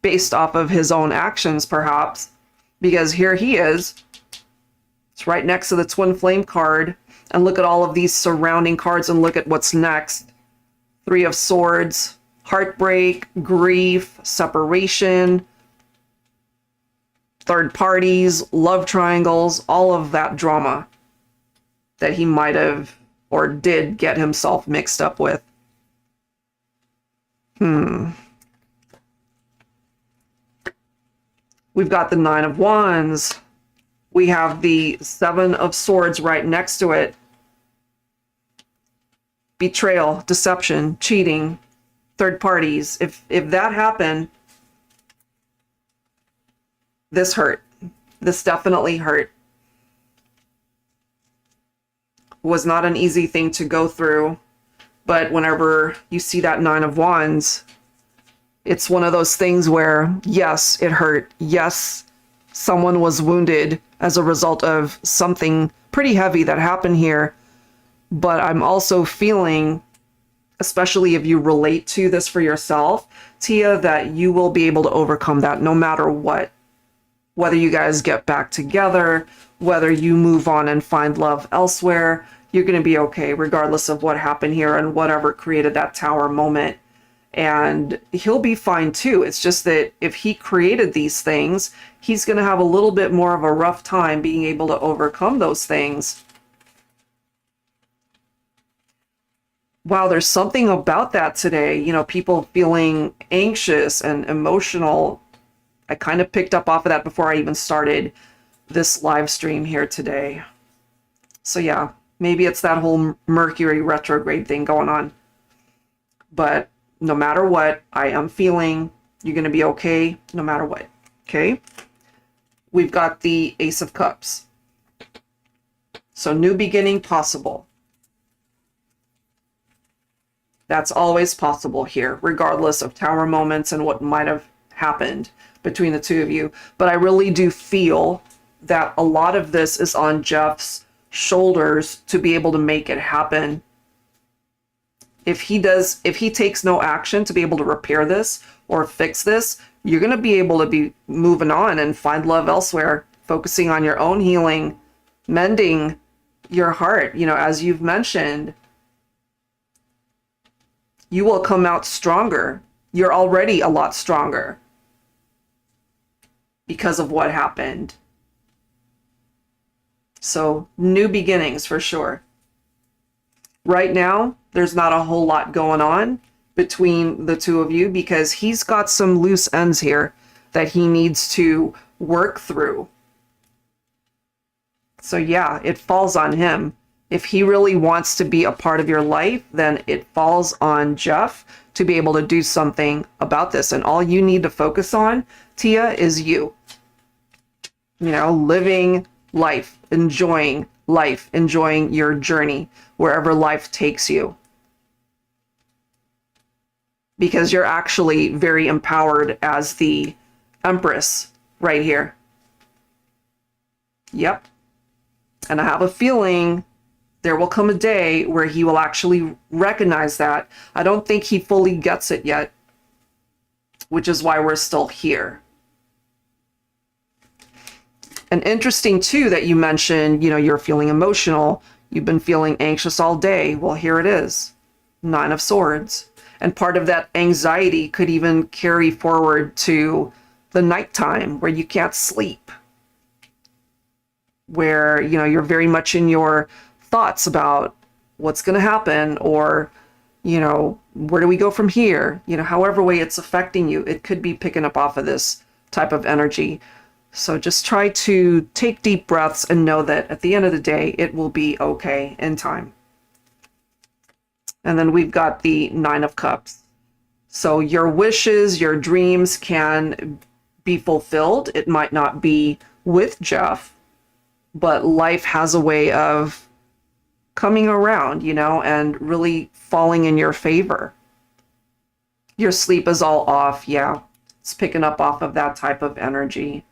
based off of his own actions, perhaps, because here he is. It's right next to the Twin Flame card. And look at all of these surrounding cards and look at what's next. Three of Swords, heartbreak, grief, separation, third parties, love triangles, all of that drama that he might have or did get himself mixed up with. We've got the Nine of Wands. We have the Seven of Swords right next to it. Betrayal, deception, cheating, third parties. If that happened, this hurt. This definitely hurt. Was not an easy thing to go through. But whenever you see that Nine of Wands, it's one of those things where, yes, it hurt. Yes, someone was wounded as a result of something pretty heavy that happened here. But I'm also feeling, especially if you relate to this for yourself, Tia, that you will be able to overcome that no matter what. Whether you guys get back together, whether you move on and find love elsewhere, you're going to be okay regardless of what happened here and whatever created that tower moment. And he'll be fine too. It's just that if he created these things, he's going to have a little bit more of a rough time being able to overcome those things. Wow, there's something about that today. You know, people feeling anxious and emotional. I kind of picked up off of that before I even started this live stream here today. So yeah, maybe it's that whole Mercury retrograde thing going on. But no matter what, I am feeling you're going to be okay no matter what. Okay? We've got the Ace of Cups. So new beginning possible. That's always possible here, regardless of tower moments and what might have happened between the two of you. But I really do feel that a lot of this is on Jeff's shoulders to be able to make it happen. If he takes no action to be able to repair this or fix this, you're going to be able to be moving on and find love elsewhere, focusing on your own healing, mending your heart. You know, as you've mentioned, you will come out stronger. You're already a lot stronger because of what happened. So, new beginnings for sure. Right now, there's not a whole lot going on between the two of you because he's got some loose ends here that he needs to work through. So yeah, it falls on him. If he really wants to be a part of your life, then it falls on Jeff to be able to do something about this. And all you need to focus on, Tia, is you. You know, living life, enjoying your journey, wherever life takes you. Because you're actually very empowered as the Empress right here. Yep. And I have a feeling there will come a day where he will actually recognize that. I don't think he fully gets it yet, which is why we're still here. And interesting too that you mentioned, you know, you're feeling emotional. You've been feeling anxious all day. Well, here it is. 9 of Swords. And part of that anxiety could even carry forward to the nighttime where you can't sleep. Where, you know, you're very much in your thoughts about what's going to happen, or, you know, where do we go from here? You know, however way it's affecting you, it could be picking up off of this type of energy. So just try to take deep breaths and know that at the end of the day, it will be okay in time. And then we've got the 9 of Cups. So your wishes, your dreams can be fulfilled. It might not be with Jeff, but life has a way of coming around, you know, and really falling in your favor. Your sleep is all off. Yeah, it's picking up off of that type of energy.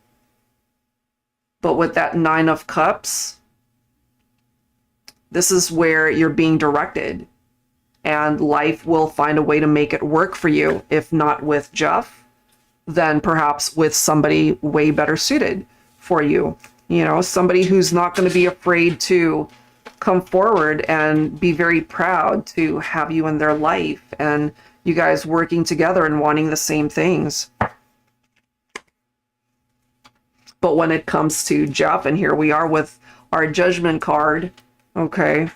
But with that 9 of Cups, this is where you're being directed. And life will find a way to make it work for you. If not with Jeff, then perhaps with somebody way better suited for you. You know, somebody who's not going to be afraid to come forward and be very proud to have you in their life, and you guys working together and wanting the same things. But when it comes to Jeff, and here we are with our Judgment card, okay,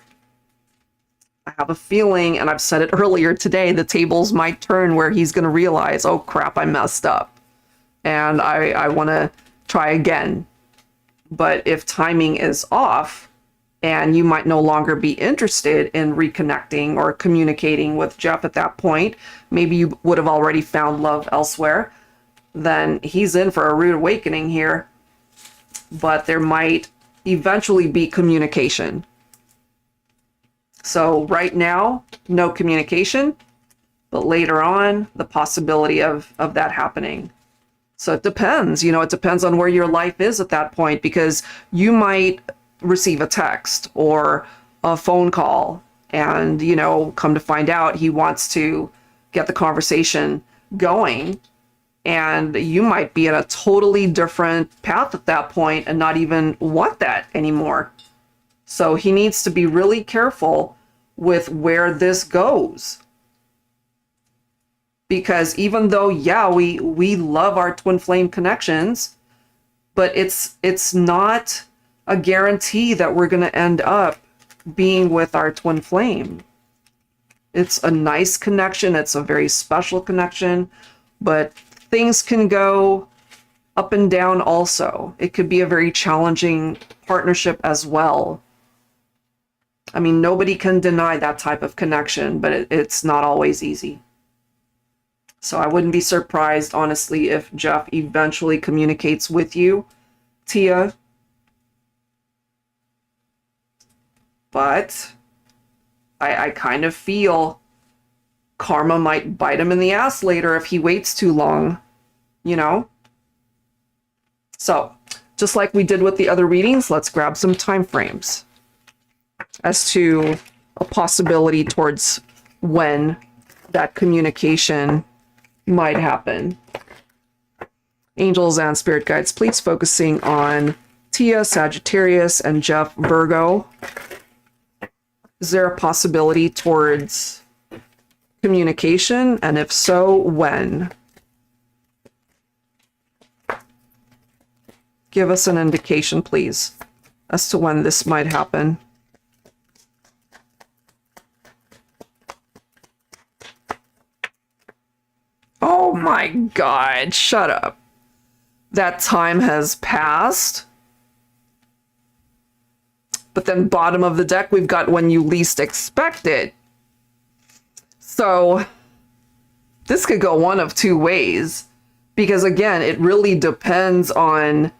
I have a feeling, and I've said it earlier today, the tables might turn where he's going to realize, oh crap, I messed up, and I want to try again. But if timing is off, and you might no longer be interested in reconnecting or communicating with Jeff at that point, maybe you would have already found love elsewhere, then he's in for a rude awakening here. But there might eventually be communication. So right now, no communication, but later on, the possibility of that happening. So it depends, you know, it depends on where your life is at that point, because you might receive a text or a phone call and, you know, come to find out he wants to get the conversation going, and you might be in a totally different path at that point and not even want that anymore. So he needs to be really careful with where this goes. Because even though, yeah, we love our twin flame connections, but it's not a guarantee that we're going to end up being with our twin flame. It's a nice connection. It's a very special connection, but things can go up and down also. It could be a very challenging partnership as well. I mean, nobody can deny that type of connection, but it's not always easy. So I wouldn't be surprised, honestly, if Jeff eventually communicates with you, Tia. But I kind of feel karma might bite him in the ass later if he waits too long, you know? So, just like we did with the other readings, let's grab some time frames as to a possibility towards when that communication might happen. Angels and spirit guides, please focusing on Tia, Sagittarius, and Jeff, Virgo. Is there a possibility towards communication? And if so, when? Give us an indication, please, as to when this might happen. Oh my God, shut up. That time has passed. But then bottom of the deck, we've got when you least expect it. So this could go one of two ways. Because again, it really depends on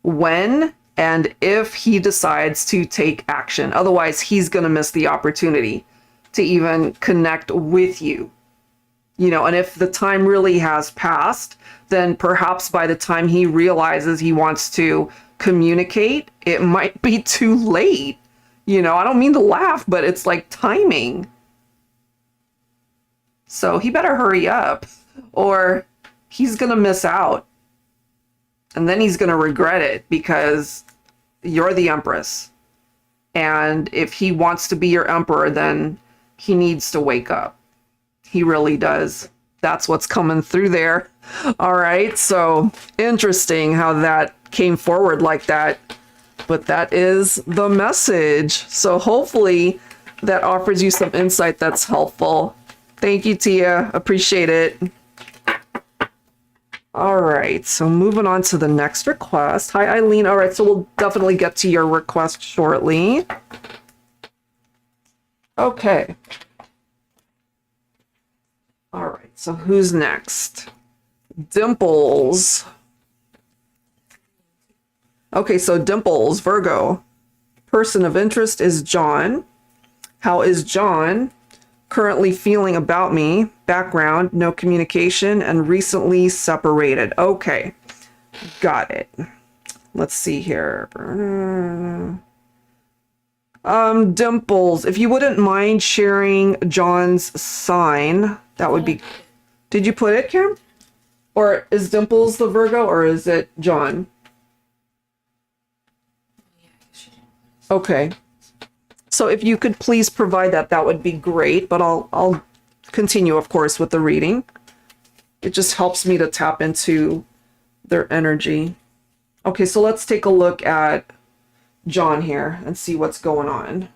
when and if he decides to take action. Otherwise, he's going to miss the opportunity to even connect with you. You know, and if the time really has passed, then perhaps by the time he realizes he wants to communicate, it might be too late. You know, I don't mean to laugh, but it's like timing. So he better hurry up or he's going to miss out. And then he's going to regret it because you're the Empress. And if he wants to be your Emperor, then he needs to wake up. He really does. That's what's coming through there. All right. So interesting how that came forward like that. But that is the message. So hopefully that offers you some insight that's helpful. Thank you, Tia. Appreciate it. All right. So moving on to the next request. Hi, Eileen. All right. So we'll definitely get to your request shortly. Okay. All right, so who's next? Dimples. Okay, so Dimples, Virgo. Person of interest is John. How is John currently feeling about me? Background, no communication, and recently separated. Okay, got it. Let's see here. Dimples, if you wouldn't mind sharing John's sign, that would be... Did you put it, Kim? Or is Dimples the Virgo, or is it John? Okay. So if you could please provide that, that would be great. But I'll continue, of course, with the reading. It just helps me to tap into their energy. Okay, so let's take a look at John here and see what's going on.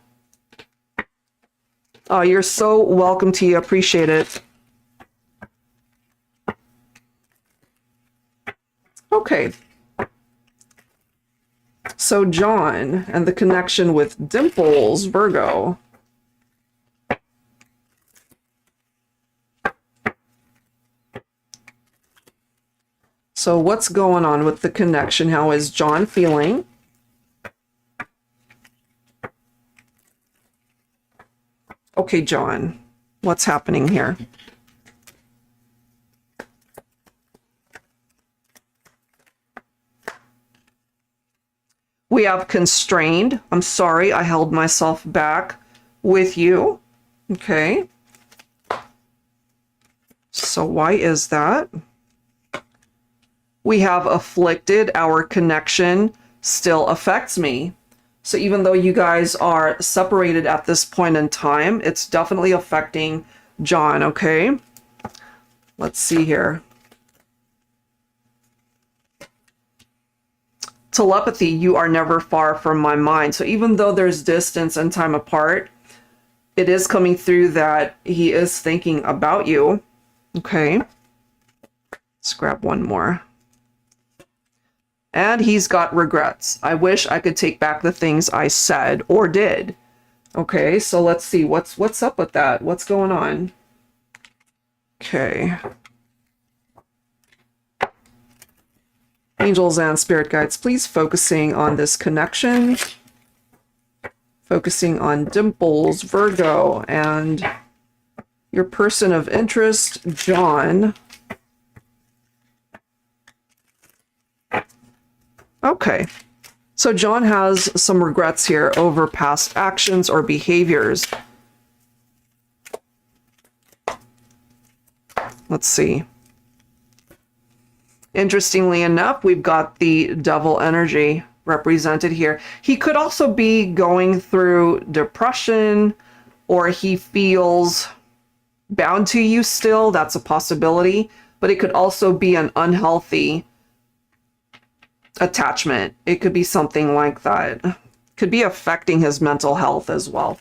Oh, you're so welcome, Tia. Appreciate it. Okay. So John and the connection with Dimples, Virgo. So what's going on with the connection? How is John feeling? Okay, John, what's happening here? We have constrained. I'm sorry, I held myself back with you. Okay. So why is that? We have afflicted. Our connection still affects me. So even though you guys are separated at this point in time, it's definitely affecting John, okay? Let's see here. Telepathy, you are never far from my mind. So even though there's distance and time apart, it is coming through that he is thinking about you. Okay. Let's grab one more. And he's got regrets. I wish I could take back the things I said or did. Okay, so let's see. What's up with that? What's going on? Okay. Angels and spirit guides, please focusing on this connection. Focusing on Dimples, Virgo, and your person of interest, John. Okay, so John has some regrets here over past actions or behaviors. Let's see. Interestingly enough, we've got the devil energy represented here. He could also be going through depression, or he feels bound to you still. That's a possibility. But it could also be an unhealthy attachment. It could be something like that. Could be affecting his mental health as well.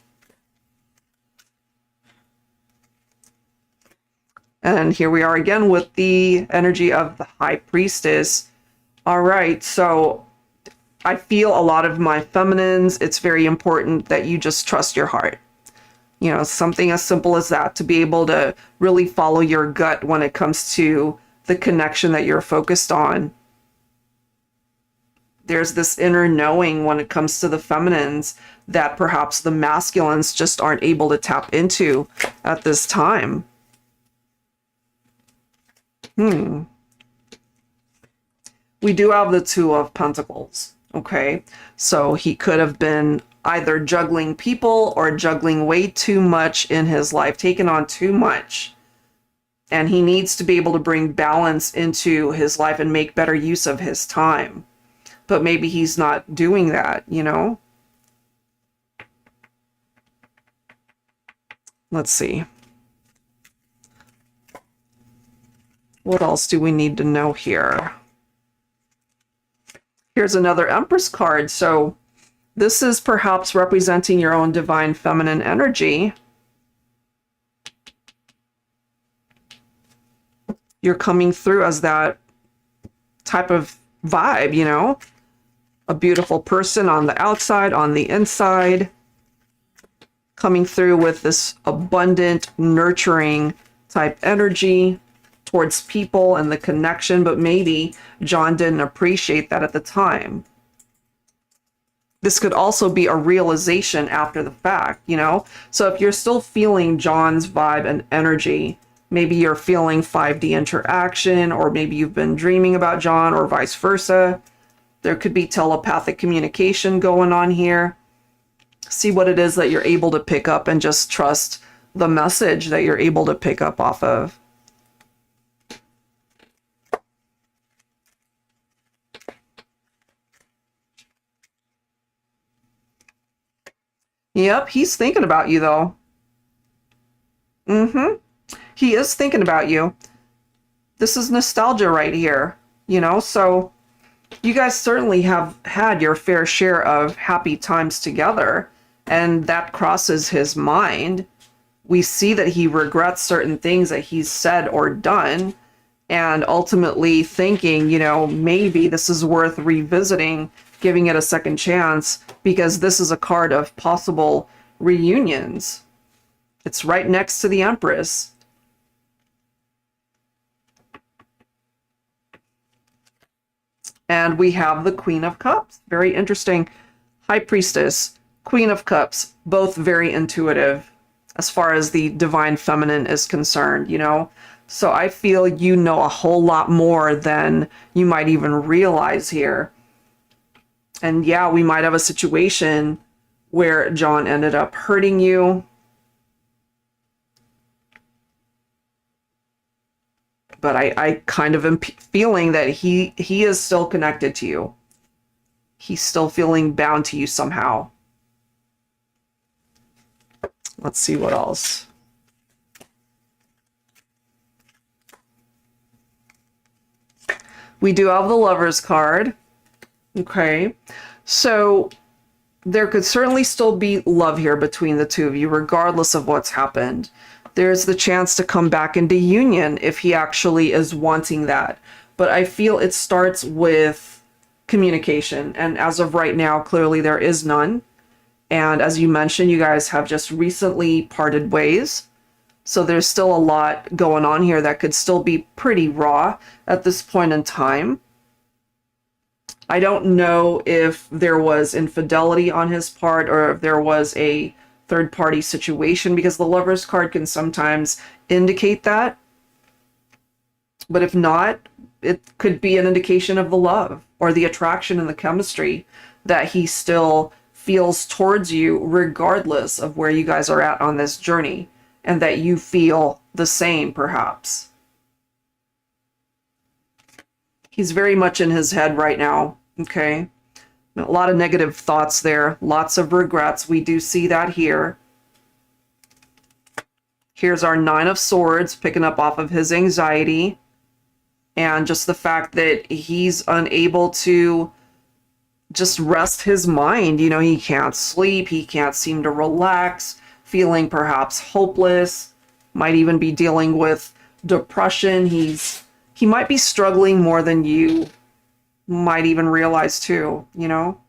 And here we are again with the energy of the High Priestess. All right, so I feel a lot of my feminines, it's very important that you just trust your heart. You know, something as simple as that, to be able to really follow your gut when it comes to the connection that you're focused on. There's this inner knowing when it comes to the feminines that perhaps the masculines just aren't able to tap into at this time. We do have the Two of Pentacles, okay? So he could have been either juggling people or juggling way too much in his life, taking on too much. And he needs to be able to bring balance into his life and make better use of his time. But maybe he's not doing that, you know? Let's see. What else do we need to know here? Here's another Empress card. So this is perhaps representing your own divine feminine energy. You're coming through as that type of vibe, you know? A beautiful person on the outside, on the inside. Coming through with this abundant, nurturing type energy towards people and the connection, but maybe John didn't appreciate that at the time. This could also be a realization after the fact, you know? So if you're still feeling John's vibe and energy, maybe you're feeling 5D interaction, or maybe you've been dreaming about John, or vice versa. There could be telepathic communication going on here. See what it is that you're able to pick up and just trust the message that you're able to pick up off of. Yep, he's thinking about you, though. He is thinking about you. This is nostalgia right here, you know? So you guys certainly have had your fair share of happy times together, and that crosses his mind. We see that he regrets certain things that he's said or done, and ultimately thinking, you know, maybe this is worth revisiting, giving it a second chance, because this is a card of possible reunions. It's right next to the Empress. And we have the Queen of Cups. Very interesting. High Priestess, Queen of Cups, both very intuitive as far as the divine feminine is concerned, you know? So I feel you know a whole lot more than you might even realize here. And yeah, we might have a situation where John ended up hurting you. But I kind of am feeling that he is still connected to you. He's still feeling bound to you somehow. Let's see what else. We do have the Lovers card. Okay. So there could certainly still be love here between the two of you, regardless of what's happened. There's the chance to come back into union if he actually is wanting that. But I feel it starts with communication. And as of right now, clearly there is none. And as you mentioned, you guys have just recently parted ways. So there's still a lot going on here that could still be pretty raw at this point in time. I don't know if there was infidelity on his part or if there was a third-party situation, because the Lover's card can sometimes indicate that. But if not, it could be an indication of the love or the attraction and the chemistry that he still feels towards you, regardless of where you guys are at on this journey, and that you feel the same, perhaps. He's very much in his head right now, okay? A lot of negative thoughts there, lots of regrets. We do see that here. Here's our Nine of Swords, picking up off of his anxiety. And just the fact that he's unable to just rest his mind. You know, he can't sleep, he can't seem to relax, feeling perhaps hopeless, might even be dealing with depression. He might be struggling more than you might even realize too, you know?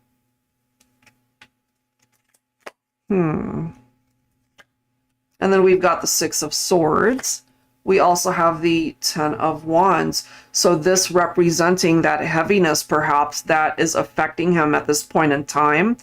And then we've got the Six of Swords, We also have the Ten of Wands. So this representing that heaviness perhaps that is affecting him at this point in time.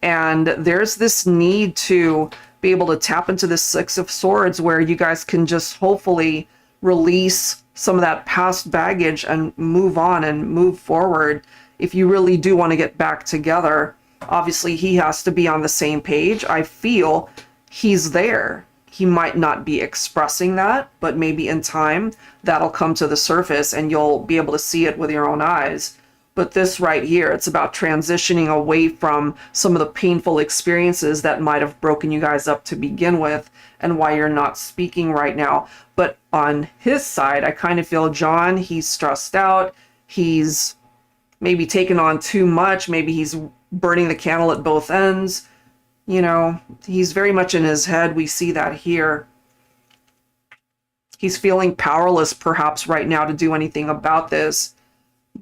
And there's this need to be able to tap into the Six of Swords where you guys can just hopefully release some of that past baggage and move on and move forward. If you really do want to get back together, obviously he has to be on the same page. I feel he's there. He might not be expressing that, but maybe in time that'll come to the surface and you'll be able to see it with your own eyes. But this right here, it's about transitioning away from some of the painful experiences that might have broken you guys up to begin with and why you're not speaking right now. But on his side, I kind of feel John, he's stressed out. He's maybe taken on too much. Maybe he's burning the candle at both ends. You know, he's very much in his head. We see that here. He's feeling powerless perhaps right now to do anything about this.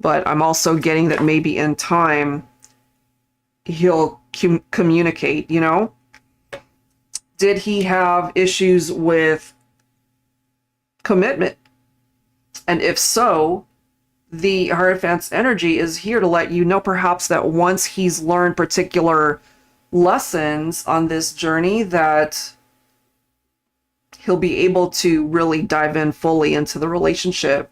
But I'm also getting that maybe in time he'll communicate, you know? Did he have issues with commitment? And if so, the Hierophant's energy is here to let you know perhaps that once he's learned particular lessons on this journey that he'll be able to really dive in fully into the relationship.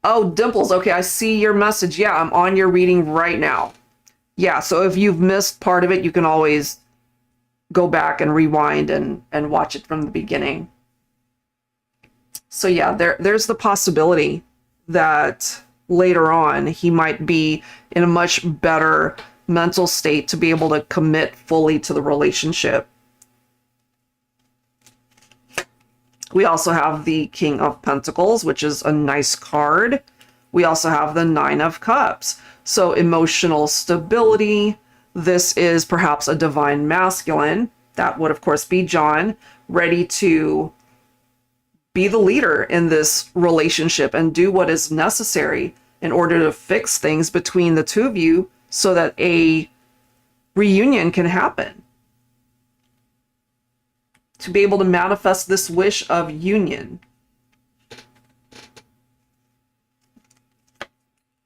Oh, Dimples. Okay, I see your message. Yeah, I'm on your reading right now. Yeah, so if you've missed part of it, you can always go back and rewind and watch it from the beginning. So yeah, there's the possibility that later on he might be in a much better mental state to be able to commit fully to the relationship. We also have the King of Pentacles, which is a nice card. We also have the Nine of Cups. So emotional stability. This is perhaps a divine masculine. That would, of course, be John, ready to be the leader in this relationship and do what is necessary in order to fix things between the two of you so that a reunion can happen. To be able to manifest this wish of union.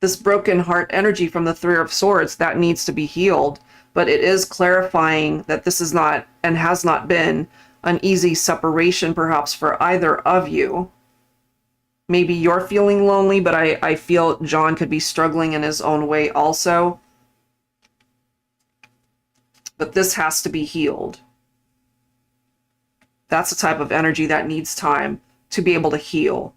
This broken heart energy from the Three of Swords, that needs to be healed. But it is clarifying that this is not and has not been an easy separation perhaps for either of you. Maybe you're feeling lonely, but I feel John could be struggling in his own way also. But this has to be healed. That's a type of energy that needs time to be able to heal.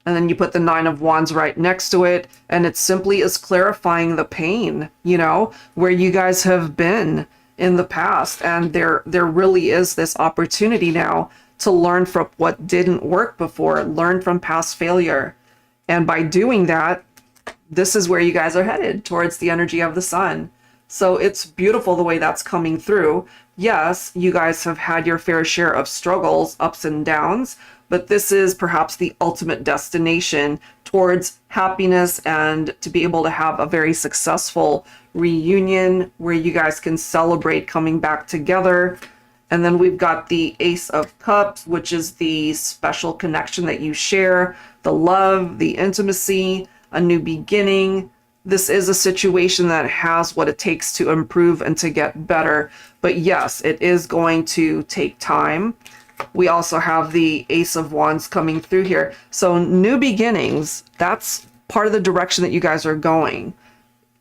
And then you put the Nine of Wands right next to it, and it simply is clarifying the pain, you know, where you guys have been in the past. And there really is this opportunity now to learn from what didn't work before, learn from past failure. And by doing that, this is where you guys are headed, towards the energy of the sun. So it's beautiful the way that's coming through. Yes, you guys have had your fair share of struggles, ups and downs, but this is perhaps the ultimate destination towards happiness and to be able to have a very successful reunion where you guys can celebrate coming back together. And then we've got the Ace of Cups, which is the special connection that you share, the love, the intimacy, a new beginning. This is a situation that has what it takes to improve and to get better. But yes, it is going to take time. We also have the Ace of Wands coming through here. So new beginnings, that's part of the direction that you guys are going.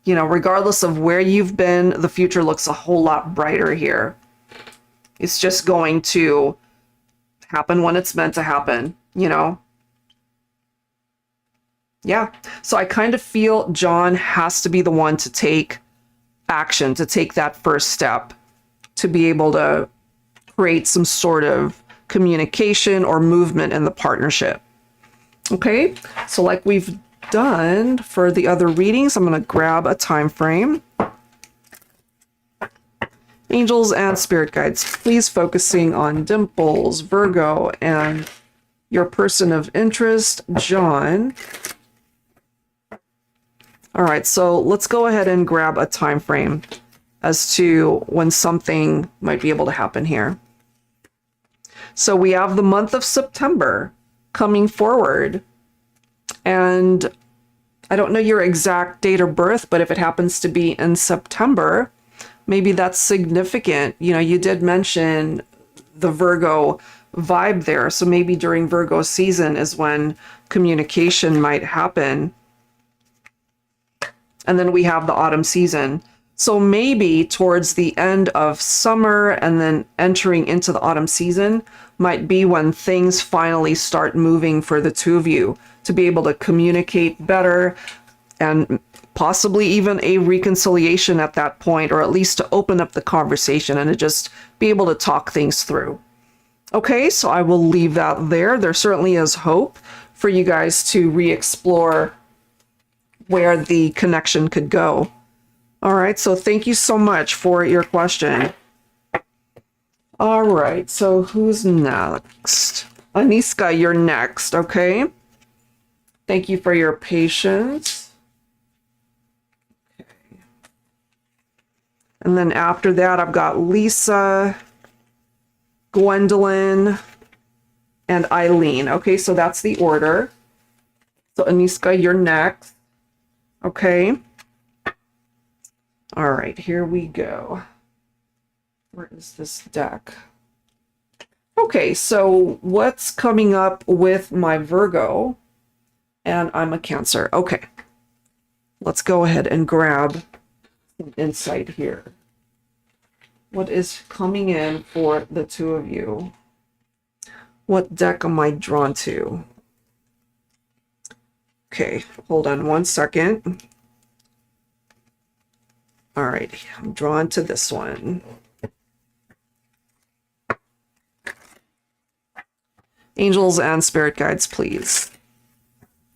You know, regardless of where you've been, the future looks a whole lot brighter here. It's just going to happen when it's meant to happen, you know? Yeah. So I kind of feel John has to be the one to take action, to take that first step, to be able to create some sort of communication or movement in the partnership. Okay. So like we've done for the other readings, I'm going to grab a time frame. Angels and spirit guides, please focusing on Dimples, Virgo, and your person of interest, John. All right, so let's go ahead and grab a time frame. as to when something might be able to happen here. So we have the month of September coming forward. And I don't know your exact date of birth, but if it happens to be in September, maybe that's significant. You know, you did mention the Virgo vibe there. So maybe during Virgo season is when communication might happen. And then we have the autumn season. So maybe towards the end of summer and then entering into the autumn season might be when things finally start moving for the two of you to be able to communicate better, and possibly even a reconciliation at that point, or at least to open up the conversation and to just be able to talk things through. Okay, so I will leave that there. There certainly is hope for you guys to re-explore where the connection could go. All right, so thank you so much for your question. All right, so who's next? Aniska, you're next, okay? Thank you for your patience. Okay. And then after that, I've got Lisa, Gwendolyn, and Eileen. Okay, so that's the order. So Aniska, you're next. Okay. All right, here we go. Where is this deck? Okay, so what's coming up with my Virgo? And I'm a Cancer. Okay. Let's go ahead and grab some insight here. What is coming in for the two of you? What deck am I drawn to? Okay, hold on one second. All right, I'm drawn to this one. Angels and spirit guides, please.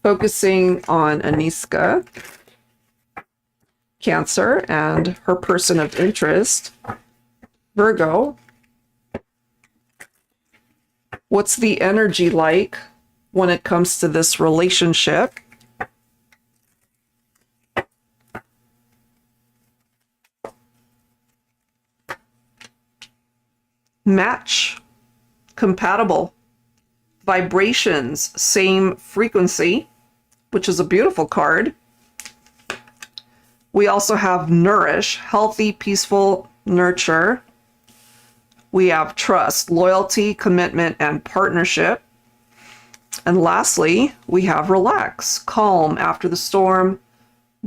Focusing on Aniska, Cancer, and her person of interest, Virgo. What's the energy like when it comes to this relationship? Match, compatible, vibrations, same frequency, which is a beautiful card. We also have nourish, healthy, peaceful, nurture. We have trust, loyalty, commitment, and partnership. And lastly, we have relax, calm after the storm,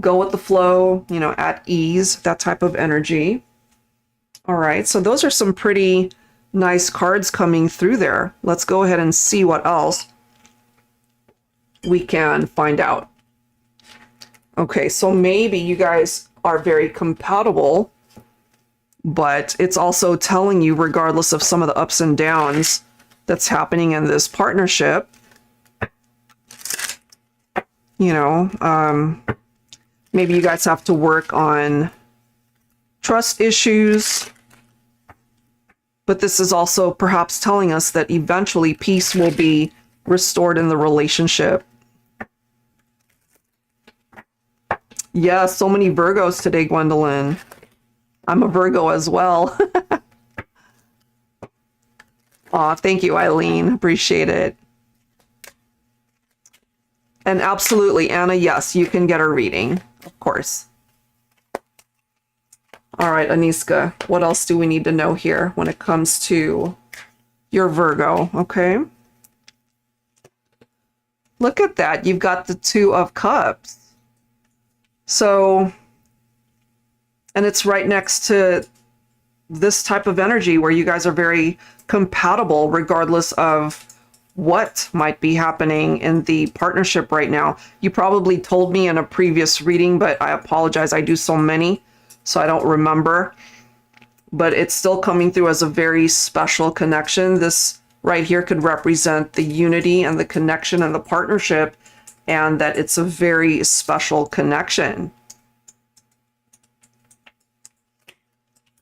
go with the flow, you know, at ease, that type of energy. All right, so those are some pretty nice cards coming through there. Let's go ahead and see what else we can find out. Okay, so maybe you guys are very compatible, but it's also telling you, regardless of some of the ups and downs that's happening in this partnership, you know, maybe you guys have to work on trust issues. But this is also perhaps telling us that eventually peace will be restored in the relationship. Yeah, so many Virgos today, Gwendolyn. I'm a Virgo as well. Aw, thank you, Eileen. Appreciate it. And absolutely, Anna, yes, you can get a reading, of course. All right, Aniska, what else do we need to know here when it comes to your Virgo? Okay. Look at that. You've got the Two of Cups. So, and it's right next to this type of energy where you guys are very compatible regardless of what might be happening in the partnership right now. You probably told me in a previous reading, but I apologize. I do so many, so I don't remember. But it's still coming through as a very special connection. This right here could represent the unity and the connection and the partnership, and that it's a very special connection.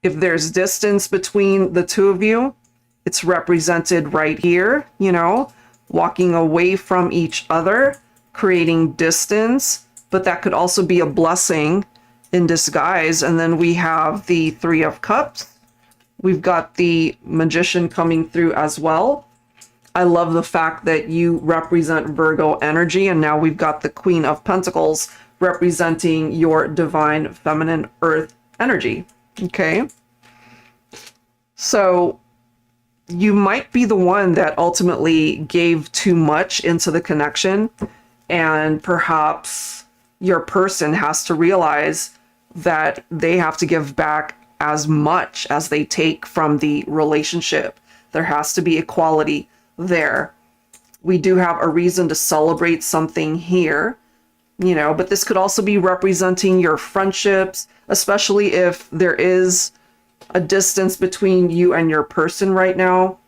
If there's distance between the two of you, it's represented right here, you know, walking away from each other, creating distance, but that could also be a blessing in disguise. And then we have the Three of Cups. We've got the Magician coming through as well. I love the fact that you represent Virgo energy, and now we've got the Queen of Pentacles representing your divine feminine earth energy. Okay. So you might be the one that ultimately gave too much into the connection, and perhaps your person has to realize that they have to give back as much as they take from the relationship. There has to be equality there. We do have a reason to celebrate something here, you know, but this could also be representing your friendships, especially if there is a distance between you and your person right now.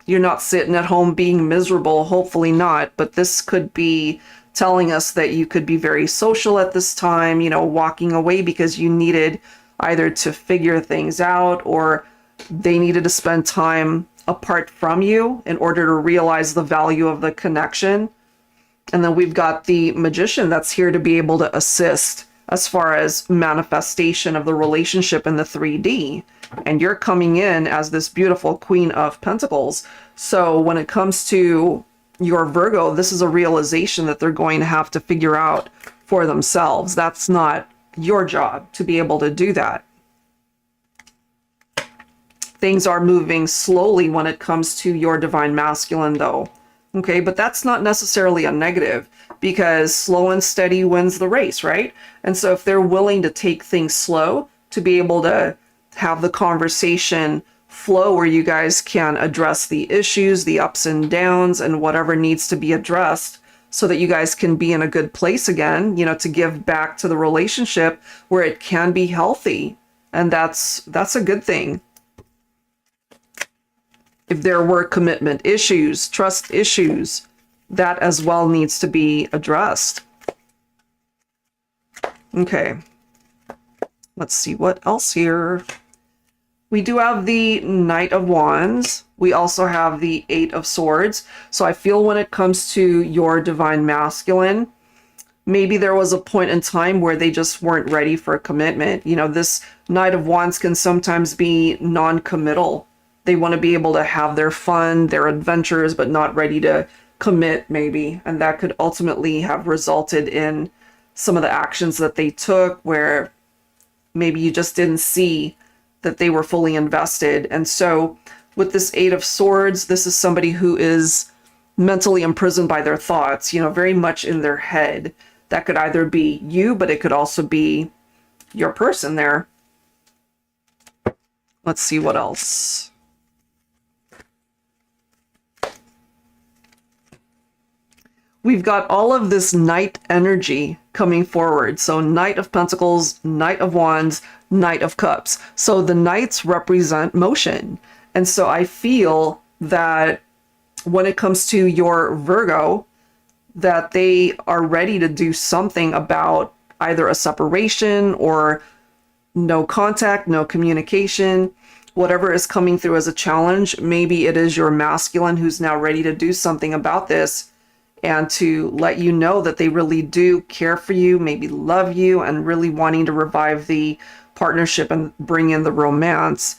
You're not sitting at home being miserable, hopefully not, but this could be telling us that you could be very social at this time, you know, walking away because you needed either to figure things out or they needed to spend time apart from you in order to realize the value of the connection. And then we've got the Magician that's here to be able to assist as far as manifestation of the relationship in the 3D. And you're coming in as this beautiful Queen of Pentacles. So when it comes to your Virgo, this is a realization that they're going to have to figure out for themselves. That's not your job to be able to do that. Things are moving slowly when it comes to your divine masculine though. Okay, but that's not necessarily a negative, because slow and steady wins the race, right? And so if they're willing to take things slow to be able to have the conversation flow where you guys can address the issues, the ups and downs, and whatever needs to be addressed so that you guys can be in a good place again, you know, to give back to the relationship where it can be healthy. And that's a good thing. If there were commitment issues, trust issues, that as well needs to be addressed. Okay. Let's see what else here. We do have the Knight of Wands. We also have the Eight of Swords. So I feel when it comes to your divine masculine, maybe there was a point in time where they just weren't ready for a commitment. You know, this Knight of Wands can sometimes be non-committal. They want to be able to have their fun, their adventures, but not ready to commit maybe. And that could ultimately have resulted in some of the actions that they took where maybe you just didn't see that they were fully invested. And so with this Eight of Swords, this is somebody who is mentally imprisoned by their thoughts, you know, very much in their head. That could either be you, but it could also be your person there. Let's see what else. We've got all of this Knight energy coming forward. So Knight of Pentacles, Knight of Wands, Knight of Cups. So the Knights represent motion. And so I feel that when it comes to your Virgo, that they are ready to do something about either a separation or no contact, no communication, whatever is coming through as a challenge. Maybe it is your masculine who's now ready to do something about this and to let you know that they really do care for you, maybe love you, and really wanting to revive the partnership and bring in the romance.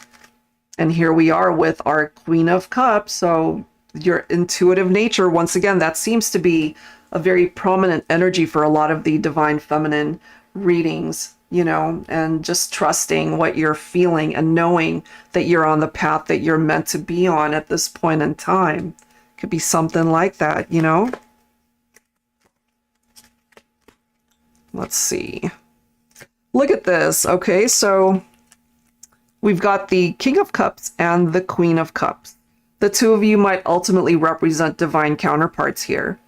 And here we are with our Queen of Cups. So your intuitive nature, once again, that seems to be a very prominent energy for a lot of the divine feminine readings, you know, and just trusting what you're feeling and knowing that you're on the path that you're meant to be on at this point in time. Could be something like that, you know? Let's see. Look at this. Okay, so we've got the King of Cups and the Queen of Cups. The two of you might ultimately represent divine counterparts here.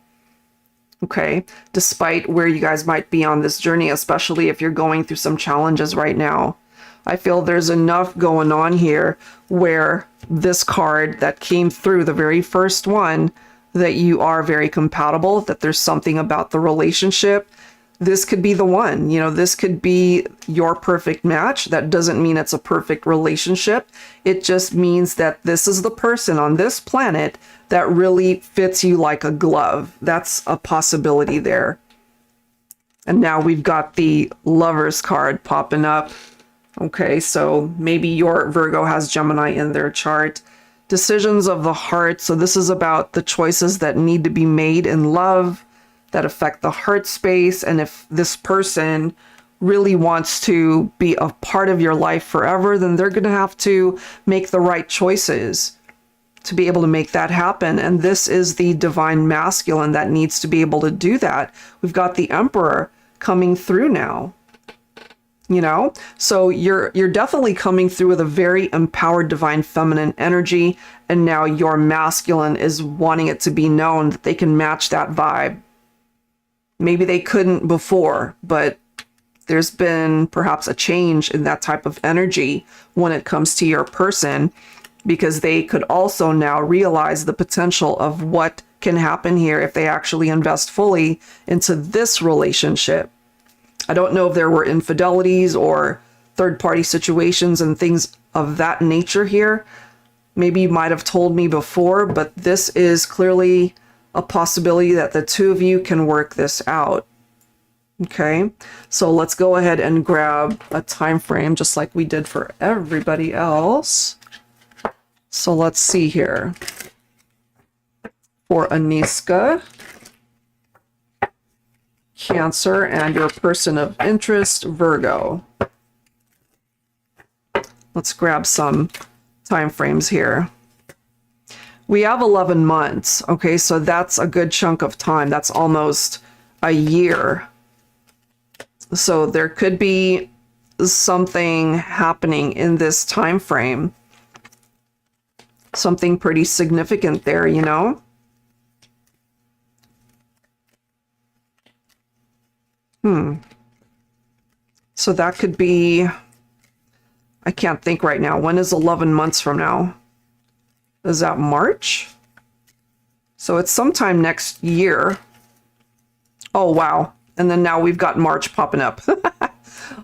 Okay, despite where you guys might be on this journey, especially if you're going through some challenges right now. I feel there's enough going on here where this card that came through, the very first one, that you are very compatible, that there's something about the relationship. This could be the one, you know, this could be your perfect match. That doesn't mean it's a perfect relationship. It just means that this is the person on this planet that really fits you like a glove. That's a possibility there. And now we've got the Lovers card popping up. Okay, so maybe your Virgo has Gemini in their chart. Decisions of the heart. So this is about the choices that need to be made in love that affect the heart space. And if this person really wants to be a part of your life forever, then they're going to have to make the right choices to be able to make that happen. And this is the divine masculine that needs to be able to do that. We've got the Emperor coming through now. You know, so you're definitely coming through with a very empowered divine feminine energy, and now your masculine is wanting it to be known that they can match that vibe. Maybe they couldn't before, but there's been perhaps a change in that type of energy when it comes to your person, because they could also now realize the potential of what can happen here if they actually invest fully into this relationship. I don't know if there were infidelities or third-party situations and things of that nature here. Maybe you might have told me before, but this is clearly a possibility that the two of you can work this out. Okay, so let's go ahead and grab a time frame just like we did for everybody else. So let's see here. For Aniska, Cancer, and your person of interest, Virgo. Let's grab some time frames here. We have 11 months. Okay, so that's a good chunk of time. That's almost a year. So there could be something happening in this time frame. Something pretty significant there, you know? So that could be, I can't think right now. When is 11 months from now? Is that March? So it's sometime next year. Oh, wow. And then now we've got March popping up.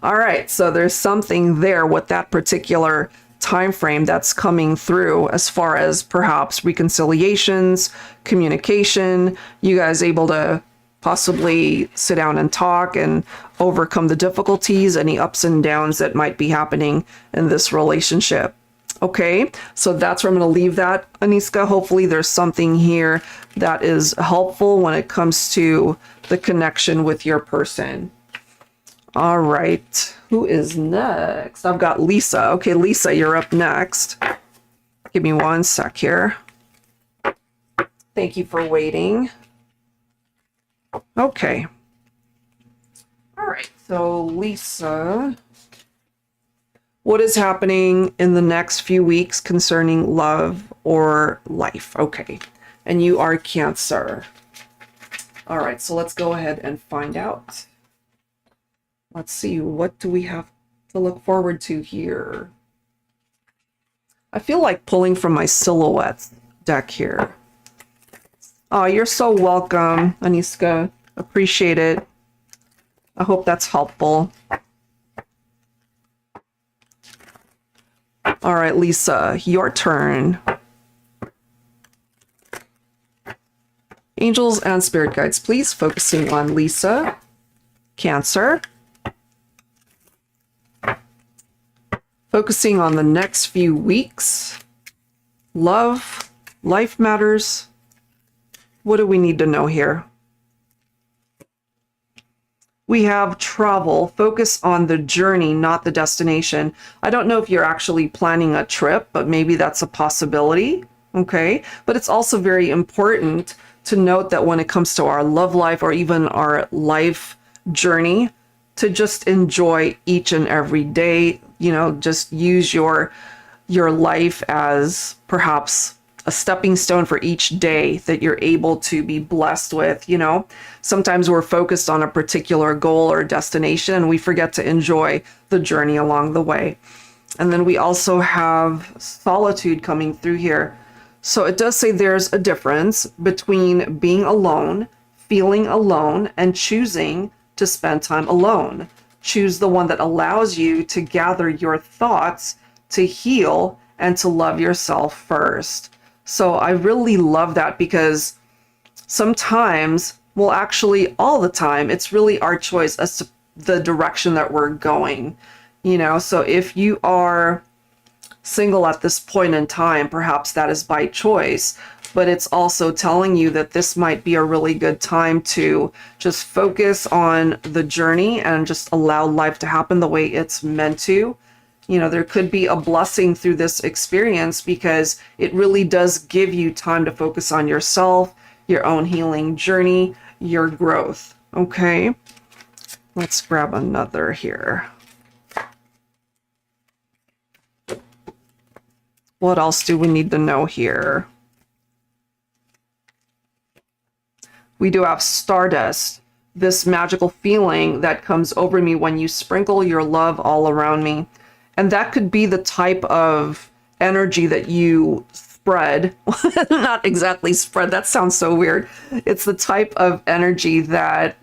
All right. So there's something there with that particular time frame that's coming through as far as perhaps reconciliations, communication, you guys able to possibly sit down and talk and overcome the difficulties, any ups and downs that might be happening in this relationship. Okay, so that's where I'm going to leave that, Aniska. Hopefully there's something here that is helpful when it comes to the connection with your person. All right, who is next? I've got Lisa. Okay, Lisa, you're up next. Give me one sec here. Thank you for waiting. Okay. All right, so Lisa, what is happening in the next few weeks concerning love or life? Okay, and you are Cancer. All right, so let's go ahead and find out. Let's see, what do we have to look forward to here? I feel like pulling from my silhouette deck here. Oh, you're so welcome, Aniska. Appreciate it. I hope that's helpful. All right, Lisa, your turn. Angels and spirit guides, please, focusing on Lisa, Cancer. Focusing on the next few weeks. Love, life matters. What do we need to know here? We have travel. Focus on the journey, not the destination. I don't know if you're actually planning a trip, but maybe that's a possibility. Okay. But it's also very important to note that when it comes to our love life or even our life journey, to just enjoy each and every day, you know, just use your life as perhaps a stepping stone for each day that you're able to be blessed with. You know, sometimes we're focused on a particular goal or destination and we forget to enjoy the journey along the way. And then we also have solitude coming through here. So it does say there's a difference between being alone, feeling alone, and choosing to spend time alone. Choose the one that allows you to gather your thoughts, to heal, and to love yourself first. So I really love that, because sometimes Well, actually, all the time. It's really our choice as to the direction that we're going. So if you are single at this point in time, perhaps that is by choice, but it's also telling you that this might be a really good time to just focus on the journey and just allow life to happen the way it's meant to. There could be a blessing through this experience because it really does give you time to focus on yourself, your own healing journey, your growth. Okay, let's grab another here. What else do we need to know here? We do have stardust, this magical feeling that comes over me when you sprinkle your love all around me. And that could be the type of energy that you spread. Not exactly spread, that sounds so weird. It's the type of energy that,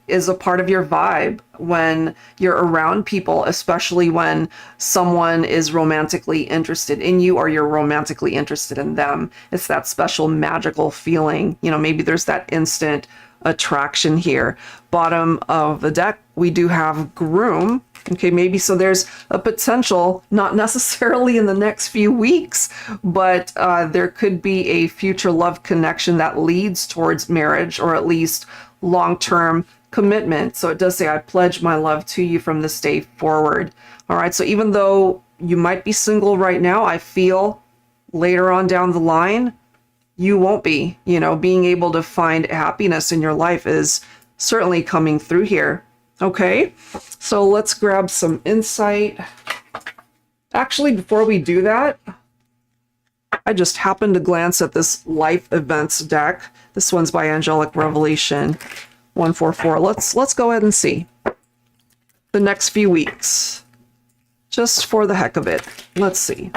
is a part of your vibe when you're around people, especially when someone is romantically interested in you or you're romantically interested in them. It's that special magical feeling. Maybe there's that instant attraction here. Bottom of the deck, we do have groom. Okay, maybe so there's a potential, not necessarily in the next few weeks, but there could be a future love connection that leads towards marriage or at least long-term commitment. So it does say, I pledge my love to you from this day forward. All right, so even though you might be single right now, I feel later on down the line, you won't be. Being able to find happiness in your life is certainly coming through here. Okay, so let's grab some insight. Actually, before we do that, I just happened to glance at this life events deck. This one's by Angelic Revelation 144. Let's go ahead and see the next few weeks, just for the heck of it. Let's see.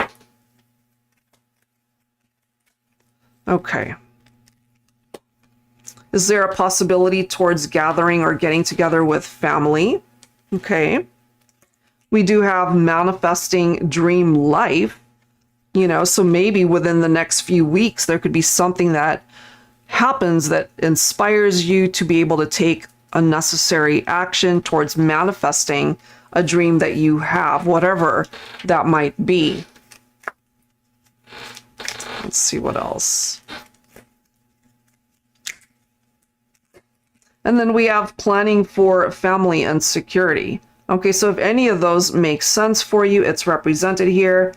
Okay. Is there a possibility towards gathering or getting together with family? Okay. We do have manifesting dream life, so maybe within the next few weeks, there could be something that happens that inspires you to be able to take a necessary action towards manifesting a dream that you have, whatever that might be. Let's see what else. And then we have planning for family and security. Okay, so if any of those make sense for you, it's represented here.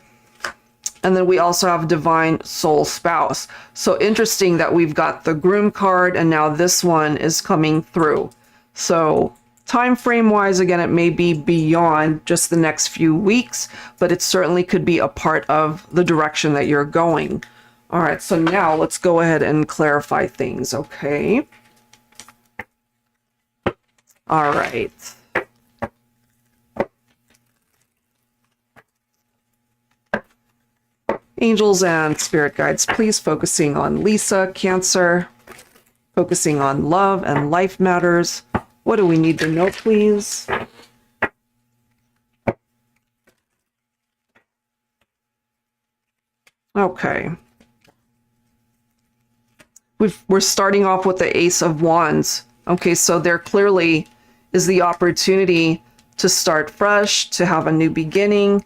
And then we also have divine soul spouse. So interesting that we've got the groom card and now this one is coming through. So time frame wise, again, it may be beyond just the next few weeks, but it certainly could be a part of the direction that you're going. All right, so now let's go ahead and clarify things, okay? All right. Angels and spirit guides, please focusing on Lisa, Cancer, focusing on love and life matters. What do we need to know, please? Okay. We're starting off with the Ace of Wands. Okay, so there clearly is the opportunity to start fresh, to have a new beginning,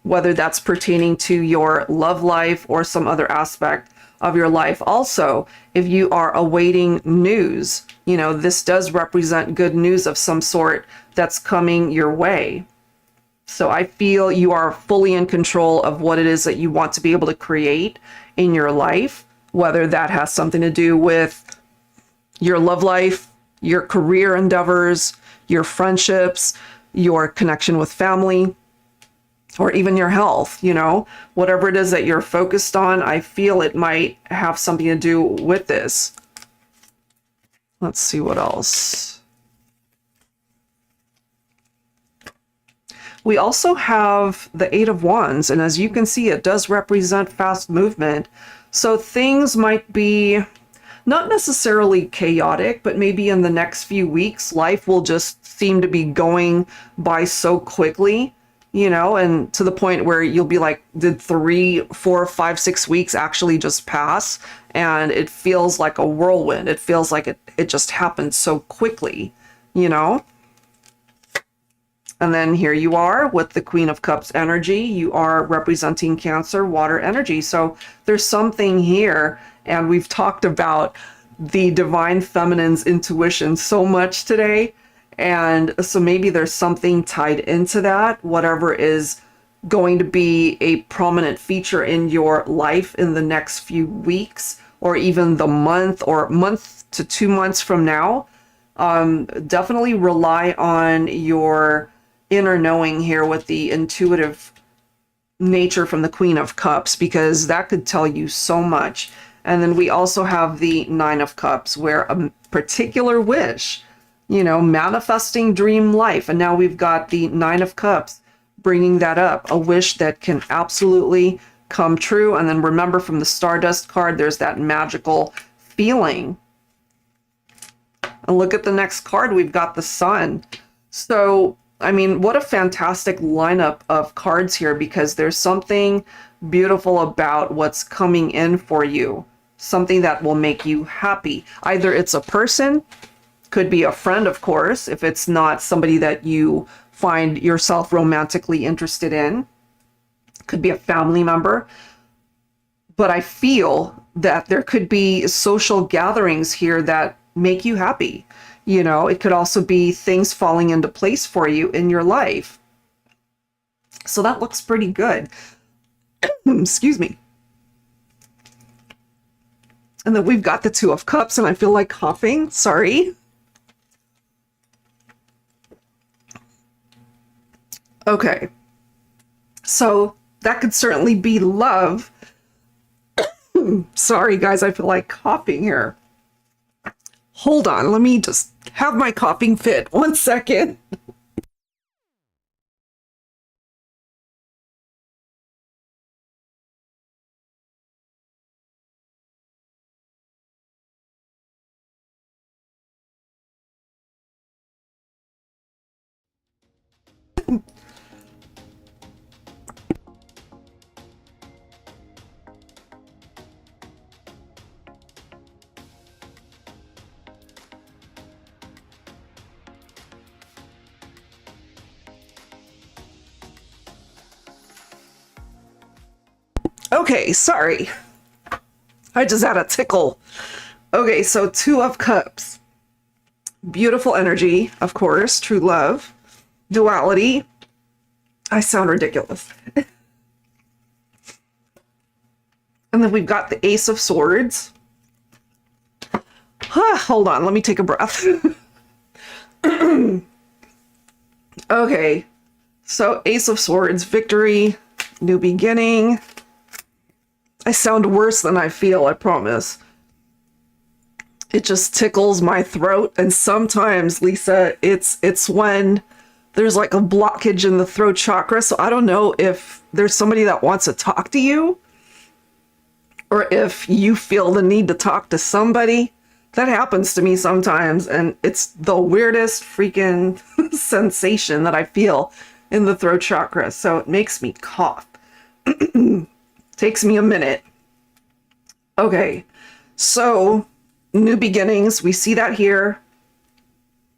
whether that's pertaining to your love life or some other aspect of your life. Also, if you are awaiting news, this does represent good news of some sort that's coming your way. So I feel you are fully in control of what it is that you want to be able to create in your life, whether that has something to do with your love life, your career endeavors, your friendships, your connection with family, or even your health, whatever it is that you're focused on, I feel it might have something to do with this. Let's see what else. We also have the Eight of Wands, and as you can see, it does represent fast movement. So things might be not necessarily chaotic, but maybe in the next few weeks, life will just seem to be going by so quickly and to the point where you'll be like, did 3, 4, 5, 6 weeks actually just pass? And it feels like a whirlwind. It feels like it just happened so quickly, And then here you are with the Queen of Cups energy. You are representing Cancer, water energy. So there's something here, and we've talked about the divine feminine's intuition so much today. And so maybe there's something tied into that, whatever is going to be a prominent feature in your life in the next few weeks, or even the month or month to 2 months from now. Definitely rely on your inner knowing here with the intuitive nature from the Queen of Cups, because that could tell you so much. And then we also have the Nine of Cups, where a particular wish, manifesting dream life. And now we've got the Nine of Cups bringing that up, a wish that can absolutely come true. And then remember, from the Stardust card, there's that magical feeling. And look at the next card, we've got the Sun. So, I mean, what a fantastic lineup of cards here, because there's something beautiful about what's coming in for you, something that will make you happy. Either it's a person, could be a friend, of course, if it's not somebody that you find yourself romantically interested in. Could be a family member. But I feel that there could be social gatherings here that make you happy. It could also be things falling into place for you in your life. So that looks pretty good. Excuse me. And then we've got the Two of Cups, and I feel like coughing. Sorry. Okay. So that could certainly be love. Sorry, guys, I feel like coughing here. Hold on, let me just have my coughing fit. 1 second. Okay, sorry. I just had a tickle. Okay, so Two of Cups. Beautiful energy, of course, true love, duality. I sound ridiculous. And then we've got the Ace of Swords. Hold on, let me take a breath. Okay, so Ace of Swords, victory, new beginning. I sound worse than I feel, I promise. It just tickles my throat, and sometimes, Lisa, it's when there's like a blockage in the throat chakra. So I don't know if there's somebody that wants to talk to you, or if you feel the need to talk to somebody. That happens to me sometimes, and it's the weirdest freaking sensation that I feel in the throat chakra. So it makes me cough. Takes me a minute. Okay, so new beginnings, we see that here.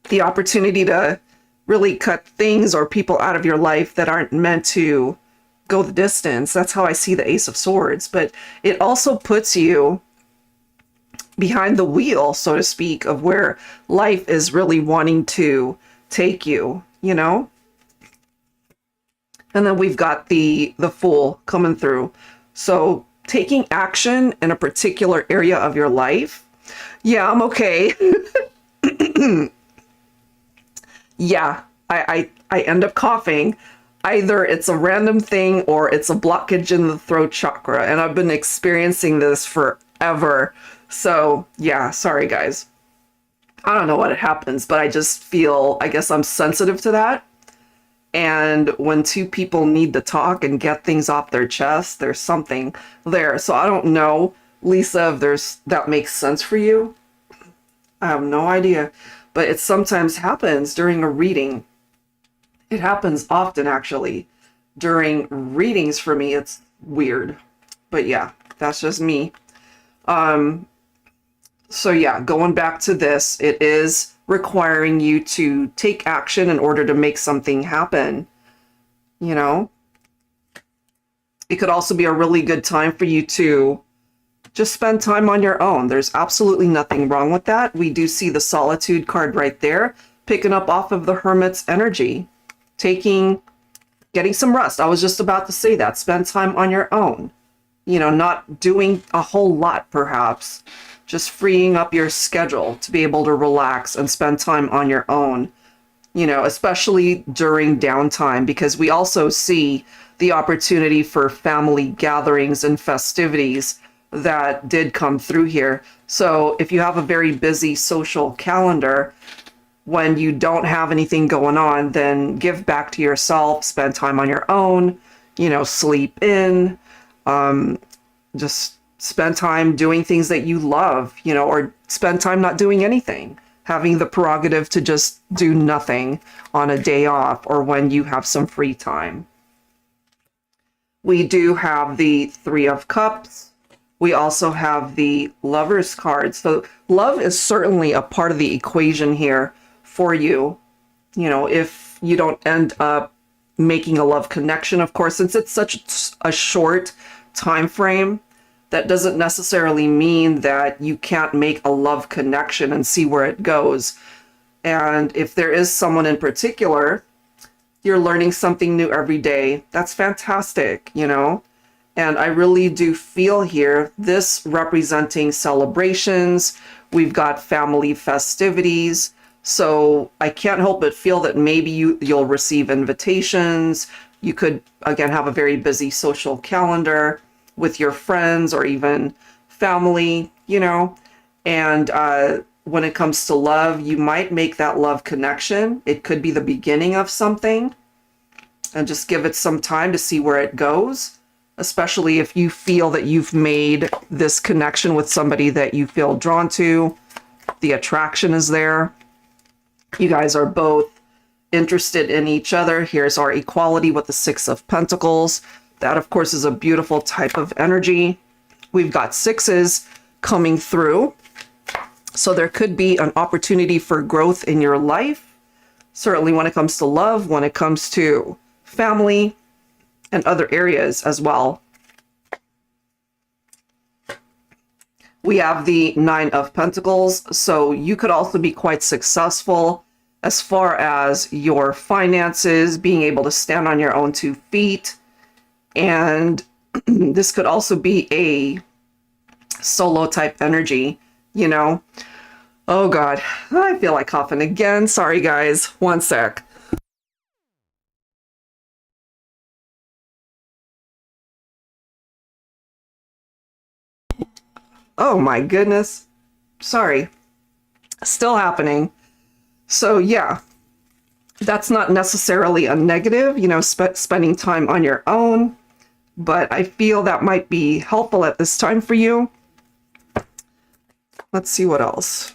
The opportunity to really cut things or people out of your life that aren't meant to go the distance. That's how I see the Ace of Swords. But it also puts you behind the wheel, so to speak, of where life is really wanting to take you, And then we've got the Fool coming through. So taking action in a particular area of your life. Yeah, I'm okay. Yeah, I end up coughing. Either it's a random thing or it's a blockage in the throat chakra. And I've been experiencing this forever. So yeah, sorry guys. I don't know what happens, but I just feel, I guess I'm sensitive to that. And when two people need to talk and get things off their chest, there's something there. So I don't know, Lisa, if that makes sense for you. I have no idea. But it sometimes happens during a reading. It happens often, actually. during readings for me, it's weird. But yeah, that's just me. So yeah, going back to this, it is requiring you to take action in order to make something happen. You know, it could also be a really good time for you to just spend time on your own. There's absolutely nothing wrong with that. We do see the solitude card right there, picking up off of the Hermit's energy, getting some rest. I was just about to say that. Spend time on your own. You know, not doing a whole lot, perhaps. Just freeing up your schedule to be able to relax and spend time on your own. You know, especially during downtime, because we also see the opportunity for family gatherings and festivities that did come through here. So if you have a very busy social calendar, when you don't have anything going on, then give back to yourself, spend time on your own, you know, sleep in, just spend time doing things that you love, you know, or spend time not doing anything, having the prerogative to just do nothing on a day off or when you have some free time. We do have the Three of Cups. We also have the Lover's card. So love is certainly a part of the equation here for you. You know, if you don't end up making a love connection, of course, since it's such a short time frame, that doesn't necessarily mean that you can't make a love connection and see where it goes. And if there is someone in particular, you're learning something new every day. That's fantastic, you know? And I really do feel here this representing celebrations. We've got family festivities. So I can't help but feel that maybe you'll receive invitations. You could, again, have a very busy social calendar with your friends or even family, you know? And when it comes to love, you might make that love connection. It could be the beginning of something, and just give it some time to see where it goes, especially if you feel that you've made this connection with somebody that you feel drawn to. The attraction is there. You guys are both interested in each other. Here's our equality with the Six of Pentacles. That, of course, is a beautiful type of energy. We've got sixes coming through. So there could be an opportunity for growth in your life. Certainly when it comes to love, when it comes to family, and other areas as well. We have the Nine of Pentacles. So you could also be quite successful as far as your finances, being able to stand on your own 2 feet. And this could also be a solo type energy, you know? Oh God, I feel like coughing again. Sorry guys, one sec. Oh my goodness. Sorry. Still happening. So yeah, that's not necessarily a negative, you know, spending time on your own, but I feel that might be helpful at this time for you. Let's see what else.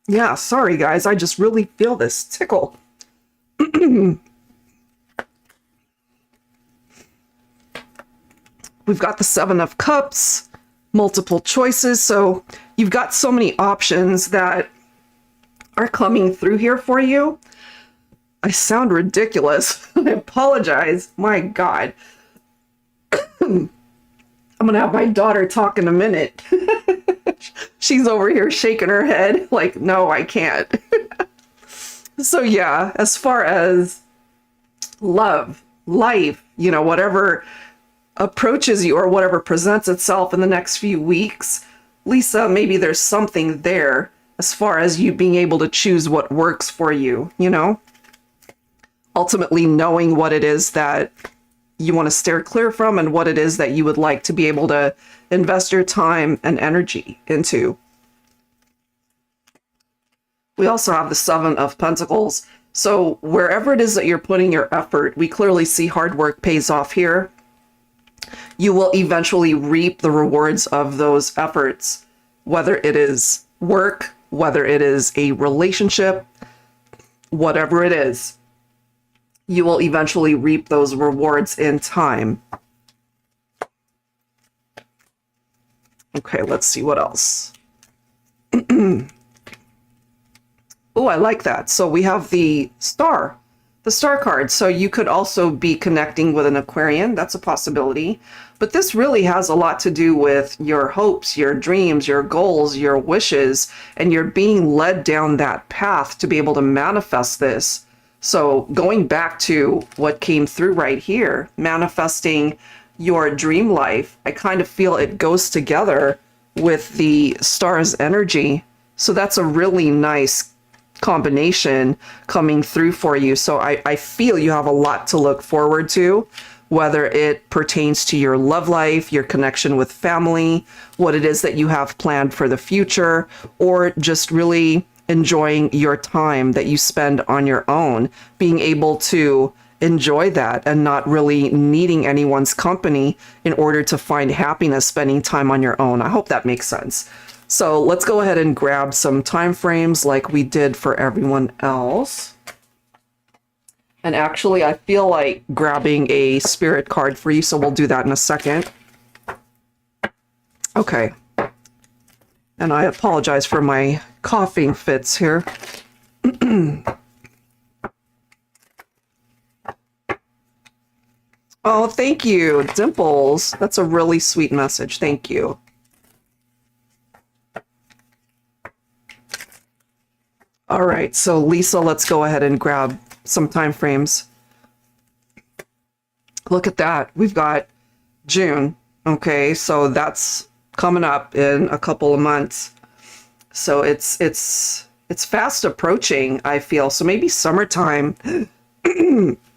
Yeah, sorry guys, I just really feel this tickle. We've got the Seven of Cups, multiple choices. So you've got so many options that are coming through here for you. I sound ridiculous. I apologize. My God. I'm going to have my daughter talk in a minute. She's over here shaking her head like, no, I can't. So yeah, as far as love, life, you know, whatever approaches you or whatever presents itself in the next few weeks, Lisa, maybe there's something there as far as you being able to choose what works for you, you know? Ultimately knowing what it is that you want to steer clear from and what it is that you would like to be able to invest your time and energy into. We also have the Seven of Pentacles. So wherever it is that you're putting your effort, we clearly see hard work pays off here. You will eventually reap the rewards of those efforts, whether it is work, whether it is a relationship, whatever it is. you will eventually reap those rewards in time. Okay, let's see what else. Oh, I like that. So we have the star card. So you could also be connecting with an Aquarian. That's a possibility. But this really has a lot to do with your hopes, your dreams, your goals, your wishes, and you're being led down that path to be able to manifest this. So going back to what came through right here, manifesting your dream life, I kind of feel it goes together with the star's energy. So that's a really nice combination coming through for you. So I feel you have a lot to look forward to, whether it pertains to your love life, your connection with family, what it is that you have planned for the future, or just really enjoying your time that you spend on your own, being able to enjoy that and not really needing anyone's company in order to find happiness spending time on your own. I hope that makes sense. So let's go ahead and grab some time frames like we did for everyone else. And actually, I feel like grabbing a spirit card for you, so we'll do that in a second. Okay. And I apologize for my coughing fits here. Oh, thank you, Dimples. That's a really sweet message. Thank you. All right, so Lisa, let's go ahead and grab some time frames. Look at that. We've got June. Okay, so that's coming up in a couple of months. So it's fast approaching, I feel. So maybe summertime.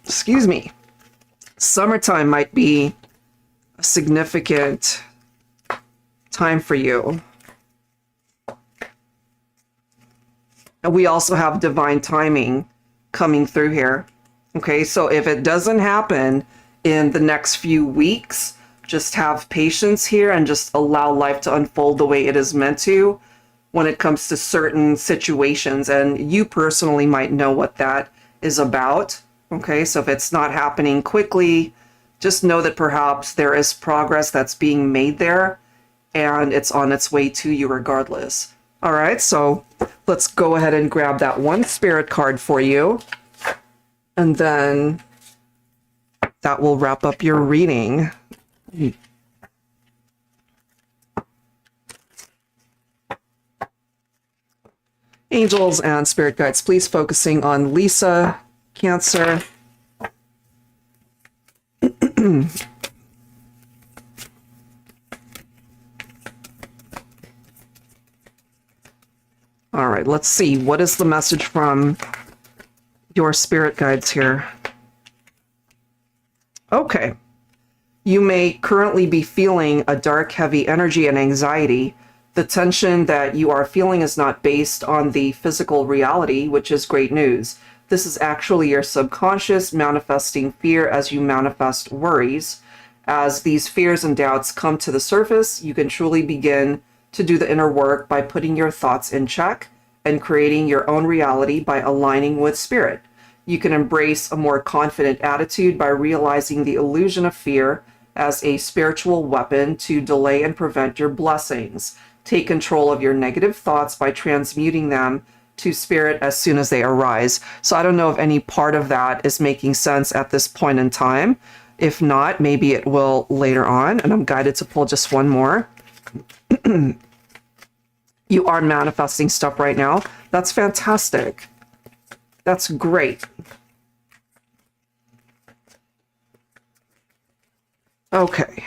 Excuse me. Summertime might be a significant time for you. And we also have divine timing coming through here. Okay, so if it doesn't happen in the next few weeks, just have patience here and just allow life to unfold the way it is meant to when it comes to certain situations. And you personally might know what that is about. Okay, so if it's not happening quickly, just know that perhaps there is progress that's being made there and it's on its way to you regardless. All right, so let's go ahead and grab that one spirit card for you. And then that will wrap up your reading. Angels and spirit guides, please focusing on Lisa, Cancer. All right, let's see. What is the message from your spirit guides here? Okay. You may currently be feeling a dark, heavy energy and anxiety. The tension that you are feeling is not based on the physical reality, which is great news. This is actually your subconscious manifesting fear as you manifest worries. As these fears and doubts come to the surface, you can truly begin to do the inner work by putting your thoughts in check and creating your own reality by aligning with spirit. You can embrace a more confident attitude by realizing the illusion of fear as a spiritual weapon to delay and prevent your blessings. Take control of your negative thoughts by transmuting them to spirit as soon as they arise. So I don't know if any part of that is making sense at this point in time. If not, maybe it will later on, and I'm guided to pull just one more. You are manifesting stuff right now. That's fantastic. That's great. Okay.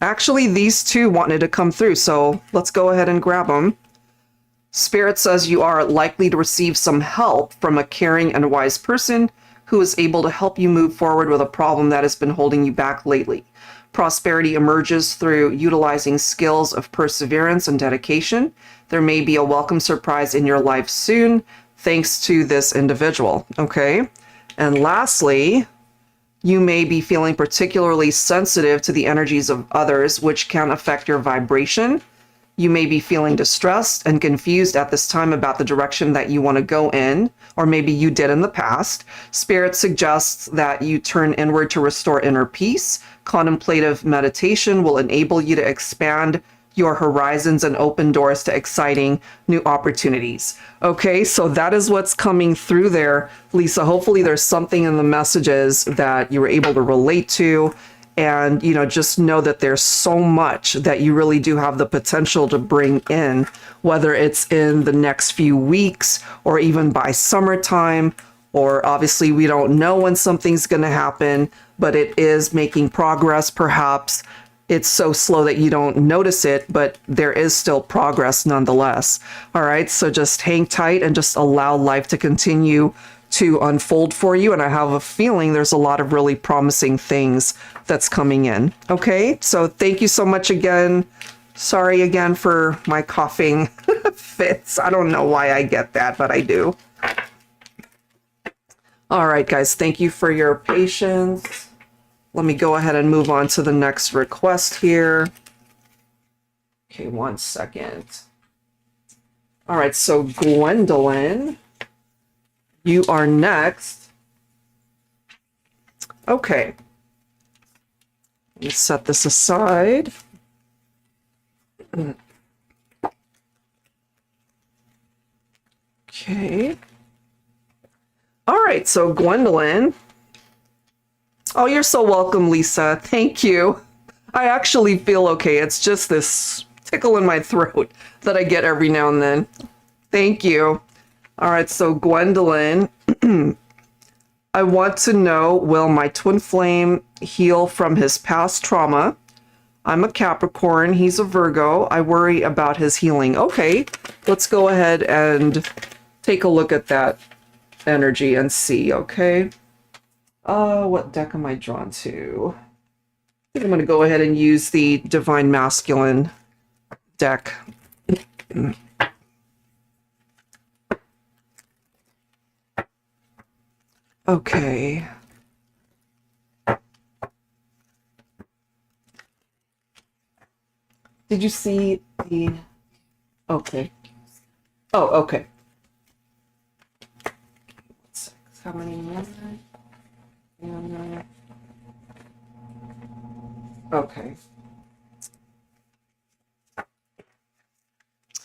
Actually, these two wanted to come through, so let's go ahead and grab them. Spirit says you are likely to receive some help from a caring and wise person who is able to help you move forward with a problem that has been holding you back lately. Prosperity emerges through utilizing skills of perseverance and dedication. There may be a welcome surprise in your life soon, thanks to this individual, okay? And lastly, you may be feeling particularly sensitive to the energies of others, which can affect your vibration. You may be feeling distressed and confused at this time about the direction that you want to go in, or maybe you did in the past. Spirit suggests that you turn inward to restore inner peace. Contemplative meditation will enable you to expand your horizons and open doors to exciting new opportunities. Okay, so that is what's coming through there, Lisa. Hopefully there's something in the messages that you were able to relate to. And, you know, just know that there's so much that you really do have the potential to bring in, whether it's in the next few weeks or even by summertime, or obviously we don't know when something's going to happen, but it is making progress. Perhaps it's so slow that you don't notice it, but there is still progress nonetheless. All right, so just hang tight and just allow life to continue to unfold for you. And I have a feeling there's a lot of really promising things that's coming in. Okay, so thank you so much again. Sorry again for my coughing fits. I don't know why I get that, but I do. All right, guys, thank you for your patience. Let me go ahead and move on to the next request here. Okay, 1 second. All right, so Gwendolyn, you are next. Okay. Let me set this aside. Okay. All right, so Gwendolyn. Oh, you're so welcome, Lisa. Thank you. I actually feel okay. It's just this tickle in my throat that I get every now and then. Thank you. All right, so Gwendolyn, I want to know, will my twin flame heal from his past trauma? I'm a Capricorn. He's a Virgo. I worry about his healing. Okay, let's go ahead and take a look at that energy and see, okay? What deck am I drawn to? I think I'm going to go ahead and use the Divine Masculine deck. Okay. Did you see the... Okay. Oh, okay. How many more? Okay.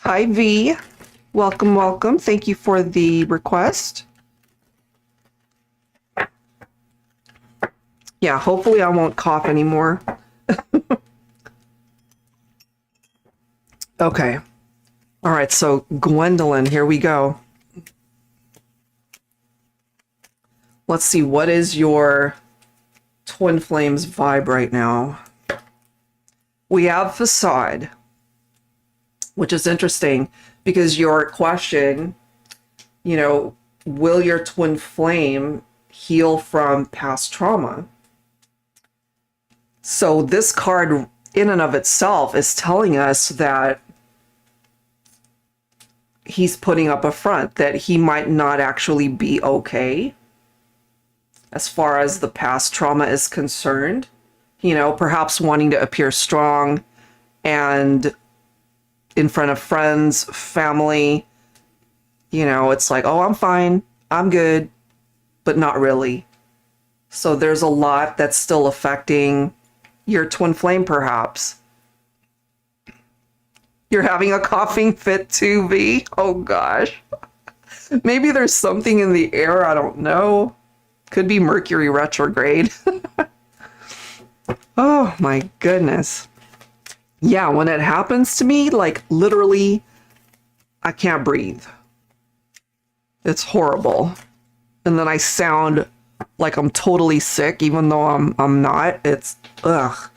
Hi, V. Welcome, welcome. Thank you for the request. Yeah, hopefully I won't cough anymore. Okay. All right, so Gwendolyn, here we go. Let's see, what is your twin flames vibe right now? We have facade, which is interesting because your question, you know, will your twin flame heal from past trauma? So this card in and of itself is telling us that he's putting up a front, that he might not actually be okay as far as the past trauma is concerned. You know, perhaps wanting to appear strong and in front of friends, family, you know, it's like, oh, I'm fine, I'm good, but not really. So there's a lot that's still affecting your twin flame, perhaps. You're having a coughing fit too, V? Oh gosh. Maybe there's something in the air, I don't know. Could be Mercury retrograde. Oh my goodness. Yeah, when it happens to me, like literally, I can't breathe. It's horrible. And then I sound like I'm totally sick, even though I'm not. It's ugh.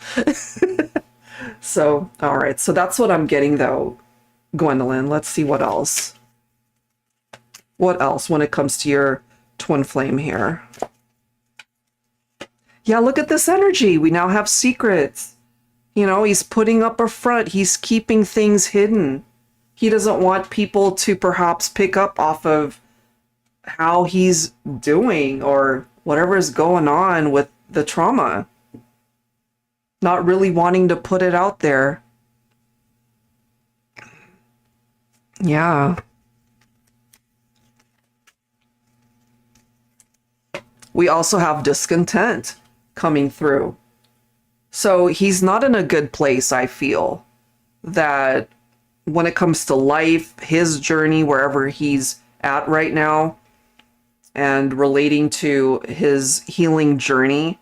So, all right. So that's what I'm getting though, Gwendolyn. Let's see what else. What else when it comes to your twin flame here? Yeah, look at this energy. We now have secrets. You know, he's putting up a front. He's keeping things hidden. He doesn't want people to perhaps pick up off of how he's doing or whatever is going on with the trauma. Not really wanting to put it out there. Yeah. We also have discontent coming through. So he's not in a good place, I feel. That when it comes to life, his journey, wherever he's at right now, and relating to his healing journey,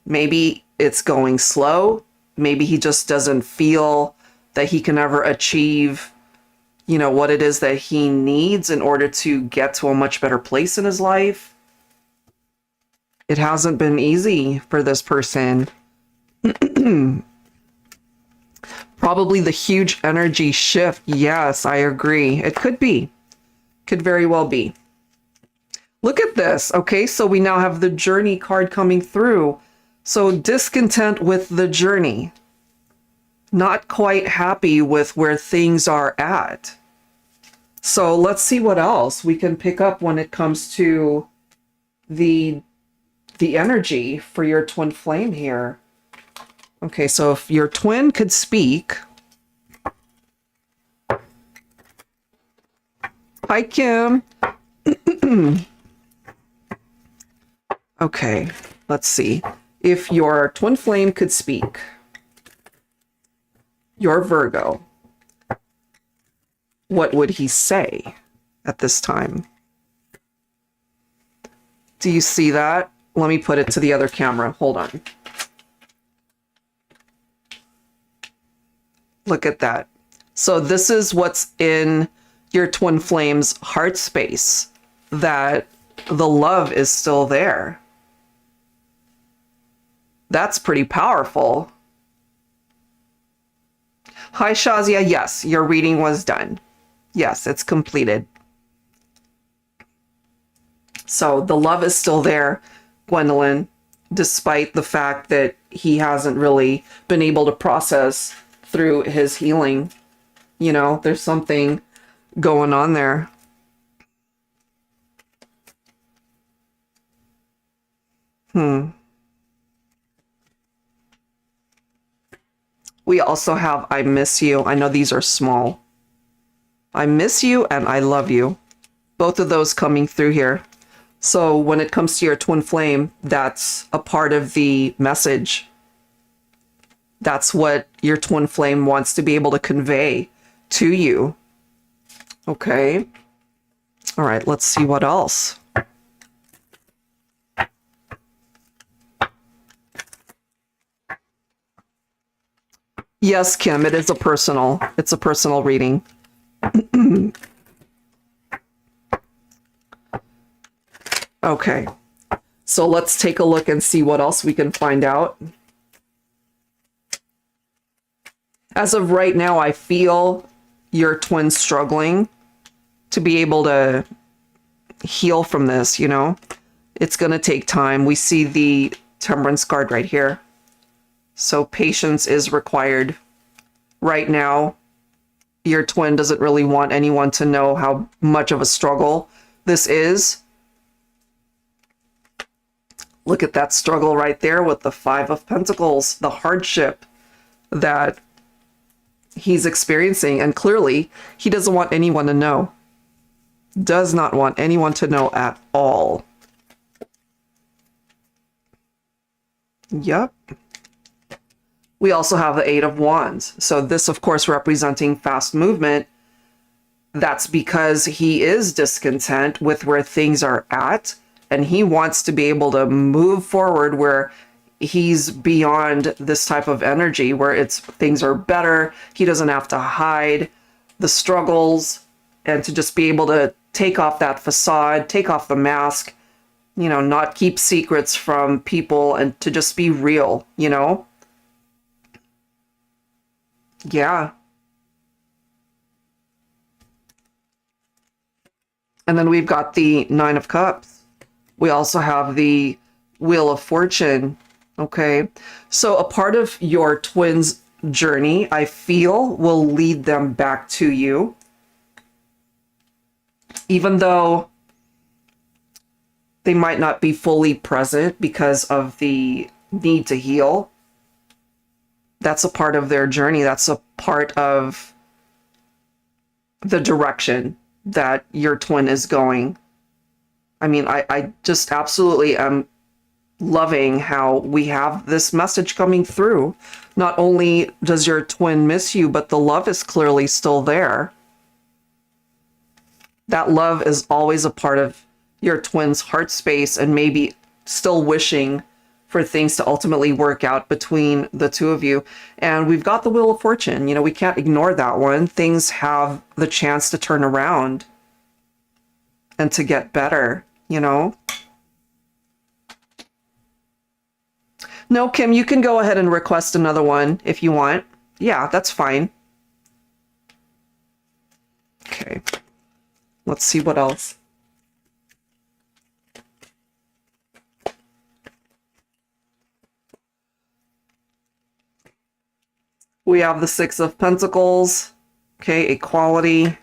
maybe it's going slow. Maybe he just doesn't feel that he can ever achieve, what it is that he needs in order to get to a much better place in his life. It hasn't been easy for this person. Probably the huge energy shift. Yes, I agree. It could be. Could very well be. Look at this. Okay, so we now have the journey card coming through. So discontent with the journey. Not quite happy with where things are at. So let's see what else we can pick up when it comes to the energy for your twin flame here. Okay, so if your twin could speak. Hi, Kim. Okay, let's see. If your twin flame could speak, your Virgo, what would he say at this time? Do you see that? Let me put it to the other camera. Hold on. Look at that. So this is what's in your twin flame's heart space, that the love is still there. That's pretty powerful. Hi, Shazia. Yes, your reading was done. Yes, it's completed. So the love is still there, Gwendolyn, despite the fact that he hasn't really been able to process through his healing. There's something going on there. We also have I miss you. I know these are small. I miss you and I love you. Both of those coming through here. So when it comes to your twin flame, that's a part of the message. That's what your twin flame wants to be able to convey to you. Okay. All right, let's see what else. Yes, Kim, it's a personal reading. Okay. So let's take a look and see what else we can find out. As of right now, I feel your twin struggling to be able to heal from this, It's going to take time. We see the Temperance card right here. So patience is required. Right now, your twin doesn't really want anyone to know how much of a struggle this is. Look at that struggle right there with the Five of Pentacles, the hardship that he's experiencing. And clearly, he doesn't want anyone to know. Does not want anyone to know at all. Yep. We also have the Eight of Wands. So this, of course, representing fast movement. That's because he is discontent with where things are at. And he wants to be able to move forward where he's beyond this type of energy, where things are better. He doesn't have to hide the struggles and to just be able to take off that facade, take off the mask, not keep secrets from people and to just be real, Yeah. And then we've got the Nine of Cups. We also have the Wheel of Fortune. Okay. So a part of your twins' journey, I feel, will lead them back to you. Even though they might not be fully present because of the need to heal. That's a part of their journey. That's a part of the direction that your twin is going. I mean, I just absolutely am loving how we have this message coming through. Not only does your twin miss you, but the love is clearly still there. That love is always a part of your twin's heart space, and maybe still wishing for things to ultimately work out between the two of you. And we've got the Wheel of Fortune. You know, we can't ignore that one. Things have the chance to turn around and to get better, you know? No, Kim, you can go ahead and request another one if you want. Yeah, that's fine. Okay. Let's see what else. We have the Six of Pentacles. Okay, equality.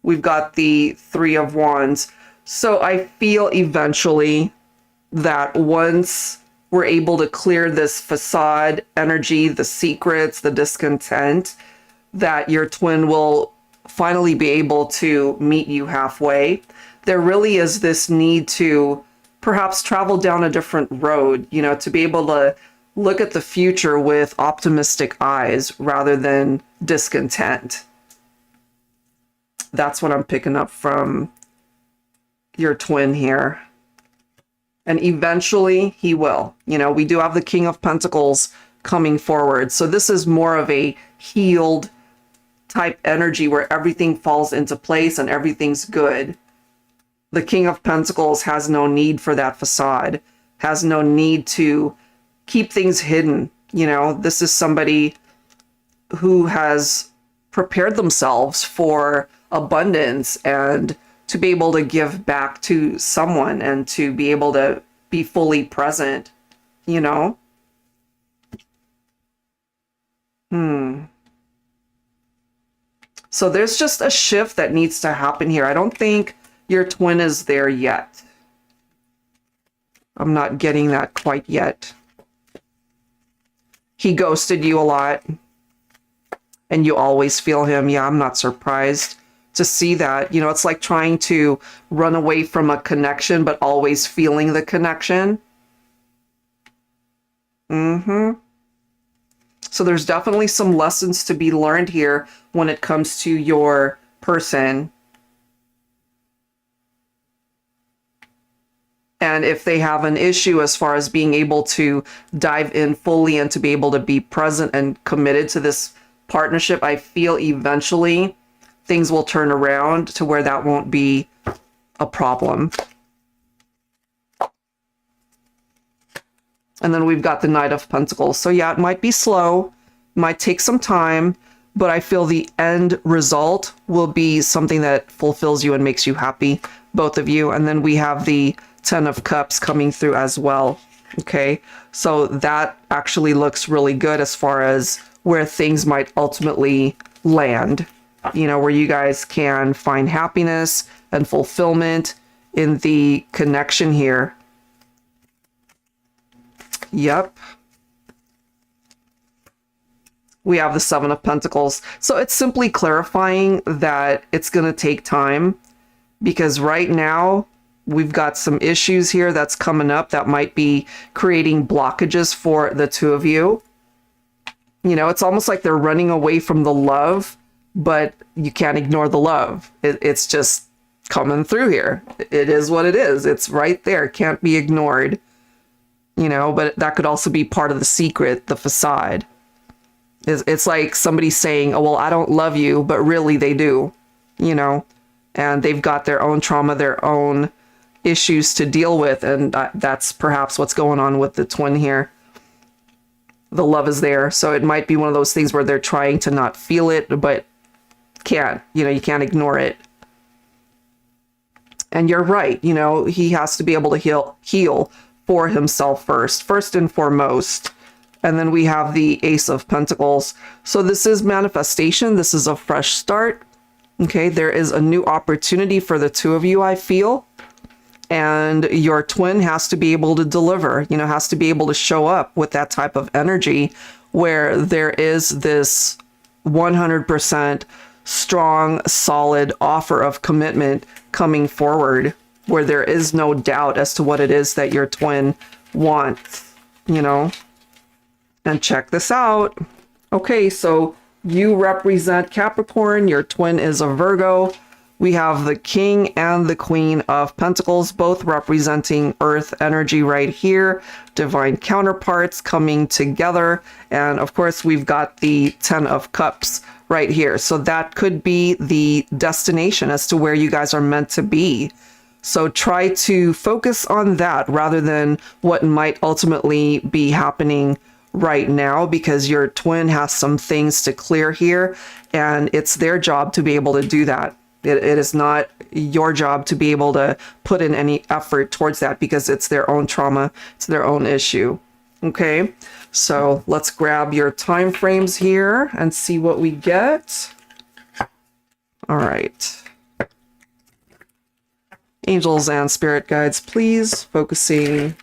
We've got the Three of Wands. So I feel eventually that once we're able to clear this facade energy, the secrets, the discontent, that your twin will finally be able to meet you halfway. There really is this need to perhaps travel down a different road, you know, to be able to look at the future with optimistic eyes rather than discontent. That's what I'm picking up from your twin here. And eventually he will. You know, we do have the King of Pentacles coming forward. So this is more of a healed type energy where everything falls into place and everything's good. The King of Pentacles has no need for that facade, has no need to keep things hidden. You know, this is somebody who has prepared themselves for abundance and to be able to give back to someone and to be able to be fully present, you know? So there's just a shift that needs to happen here. I don't think your twin is there yet. I'm not getting that quite yet. He ghosted you a lot and you always feel him. Yeah, I'm not surprised to see that. You know, it's like trying to run away from a connection, but always feeling the connection. So there's definitely some lessons to be learned here when it comes to your person. And if they have an issue as far as being able to dive in fully and to be able to be present and committed to this partnership, I feel eventually things will turn around to where that won't be a problem. And then we've got the Knight of Pentacles. So yeah, it might be slow, might take some time, but I feel the end result will be something that fulfills you and makes you happy, both of you. And then we have the Ten of Cups coming through as well. Okay, so that actually looks really good as far as where things might ultimately land. You know, where you guys can find happiness and fulfillment in the connection here. Yep. We have the Seven of Pentacles. So it's simply clarifying that it's going to take time, because right now we've got some issues here that's coming up that might be creating blockages for the two of you. You know, it's almost like they're running away from the love, but you can't ignore the love. It's just coming through here. It is what it is. It's right there. Can't be ignored. You know, but that could also be part of the secret, the facade. It's like somebody saying, oh, well, I don't love you, but really they do, you know, and they've got their own trauma, their own issues to deal with. And that's perhaps what's going on with the twin here. The love is there. So it might be one of those things where they're trying to not feel it, but can't, you know, you can't ignore it. And you're right. You know, he has to be able to heal for himself first and foremost. And then we have the Ace of Pentacles. So this is manifestation. This is a fresh start. Okay, there is a new opportunity for the two of you, I feel. And your twin has to be able to deliver, you know, has to be able to show up with that type of energy where there is this 100% strong, solid offer of commitment coming forward where there is no doubt as to what it is that your twin wants, you know? And check this out. Okay, so you represent Capricorn, your twin is a Virgo. We have the King and the Queen of Pentacles, both representing Earth energy right here. Divine counterparts coming together. And of course, we've got the Ten of Cups right here. So that could be the destination as to where you guys are meant to be. So try to focus on that rather than what might ultimately be happening right now, because your twin has some things to clear here, and it's their job to be able to do that. It is not your job to be able to put in any effort towards that, because it's their own trauma, it's their own issue. Okay, so let's grab your time frames here and see what we get. All right. Angels and spirit guides, please, focusing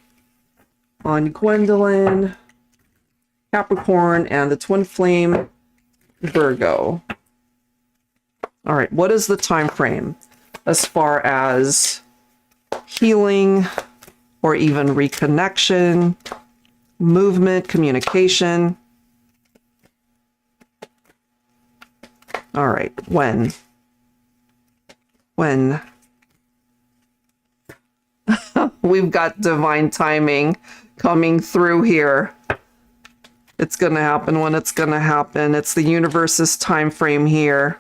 on Gwendolyn, Capricorn, and the twin flame, Virgo. All right, what is the time frame as far as healing or even reconnection, movement, communication? All right, when? We've got divine timing coming through here. It's going to happen when it's going to happen. It's the universe's time frame here.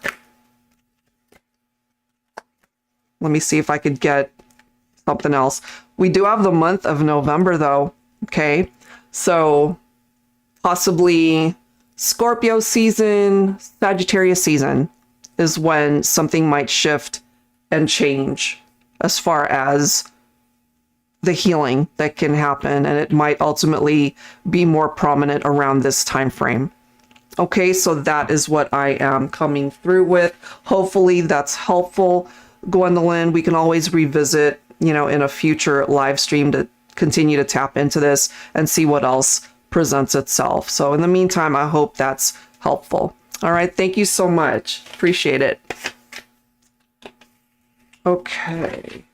Let me see if I could get something else. We do have the month of November, though. Okay, so possibly Scorpio season, Sagittarius season is when something might shift and change as far as the healing that can happen, and it might ultimately be more prominent around this time frame. Okay, so that is what I am coming through with. Hopefully that's helpful, Gwendolyn. We can always revisit, you know, in a future live stream to continue to tap into this and see what else presents itself. So in the meantime, I hope that's helpful. All right, thank you so much. Appreciate it. Okay.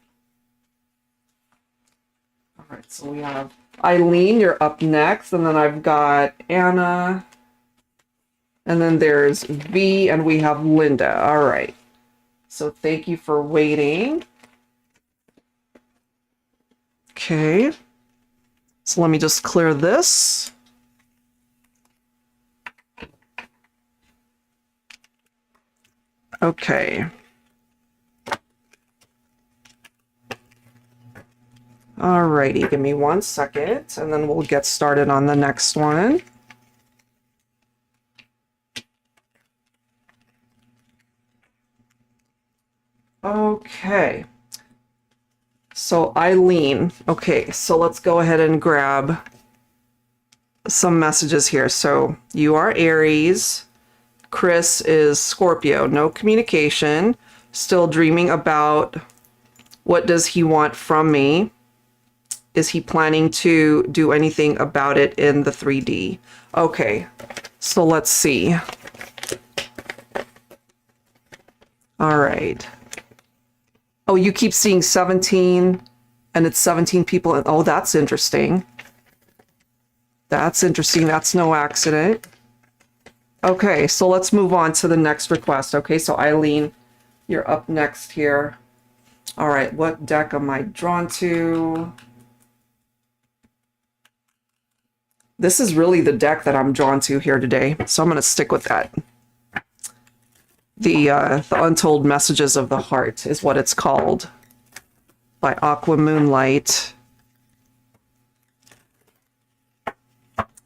All right, so we have Eileen, you're up next, and then I've got Anna, and then there's V, and we have Linda. All right, so thank you for waiting. Okay, so let me just clear this. Okay. Alrighty, give me 1 second, and then we'll get started on the next one. Okay. So Eileen, okay, so let's go ahead and grab some messages here. So you are Aries, Chris is Scorpio, no communication, still dreaming about what does he want from me. Is he planning to do anything about it in the 3D? Okay, so let's see. All right. Oh, you keep seeing 17, and it's 17 people. Oh, that's interesting. That's interesting. That's no accident. Okay, so let's move on to the next request. Okay, so Eileen, you're up next here. All right, what deck am I drawn to? This is really the deck that I'm drawn to here today, so I'm going to stick with that. The Untold Messages of the Heart is what it's called, by Aqua Moonlight.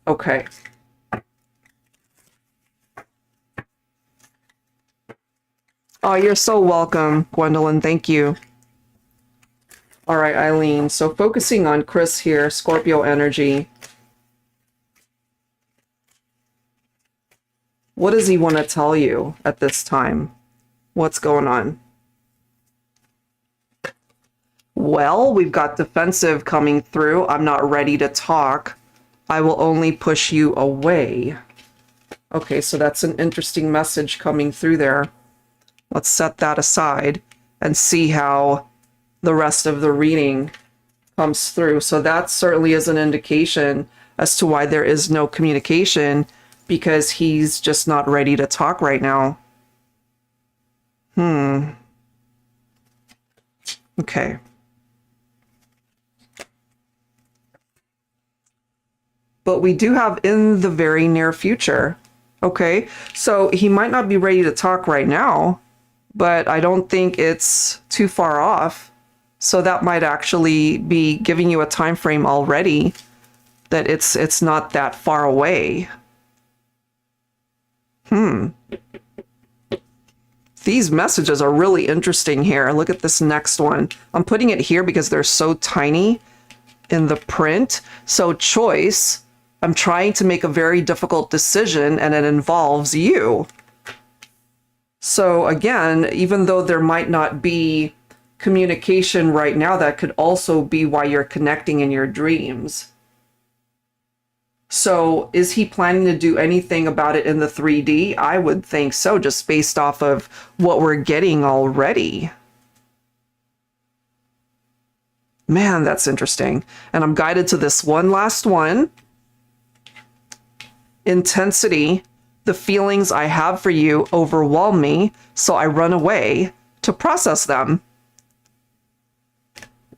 Okay. Oh, you're so welcome, Gwendolyn. Thank you. All right, Eileen. So focusing on Chris here, Scorpio energy. What does he want to tell you at this time? What's going on? Well, we've got defensive coming through. I'm not ready to talk. I will only push you away. Okay, so that's an interesting message coming through there. Let's set that aside and see how the rest of the reading comes through. So that certainly is an indication as to why there is no communication, because he's just not ready to talk right now. Okay. But we do have in the very near future. Okay, so he might not be ready to talk right now, but I don't think it's too far off. So that might actually be giving you a time frame already, that it's not that far away. These messages are really interesting here. Look at this next one. I'm putting it here because they're so tiny in the print. So choice, I'm trying to make a very difficult decision and it involves you. So again, even though there might not be communication right now, that could also be why you're connecting in your dreams. So is he planning to do anything about it in the 3D? I would think so, just based off of what we're getting already. Man, that's interesting. And I'm guided to this one last one. Intensity. The feelings I have for you overwhelm me, so I run away to process them.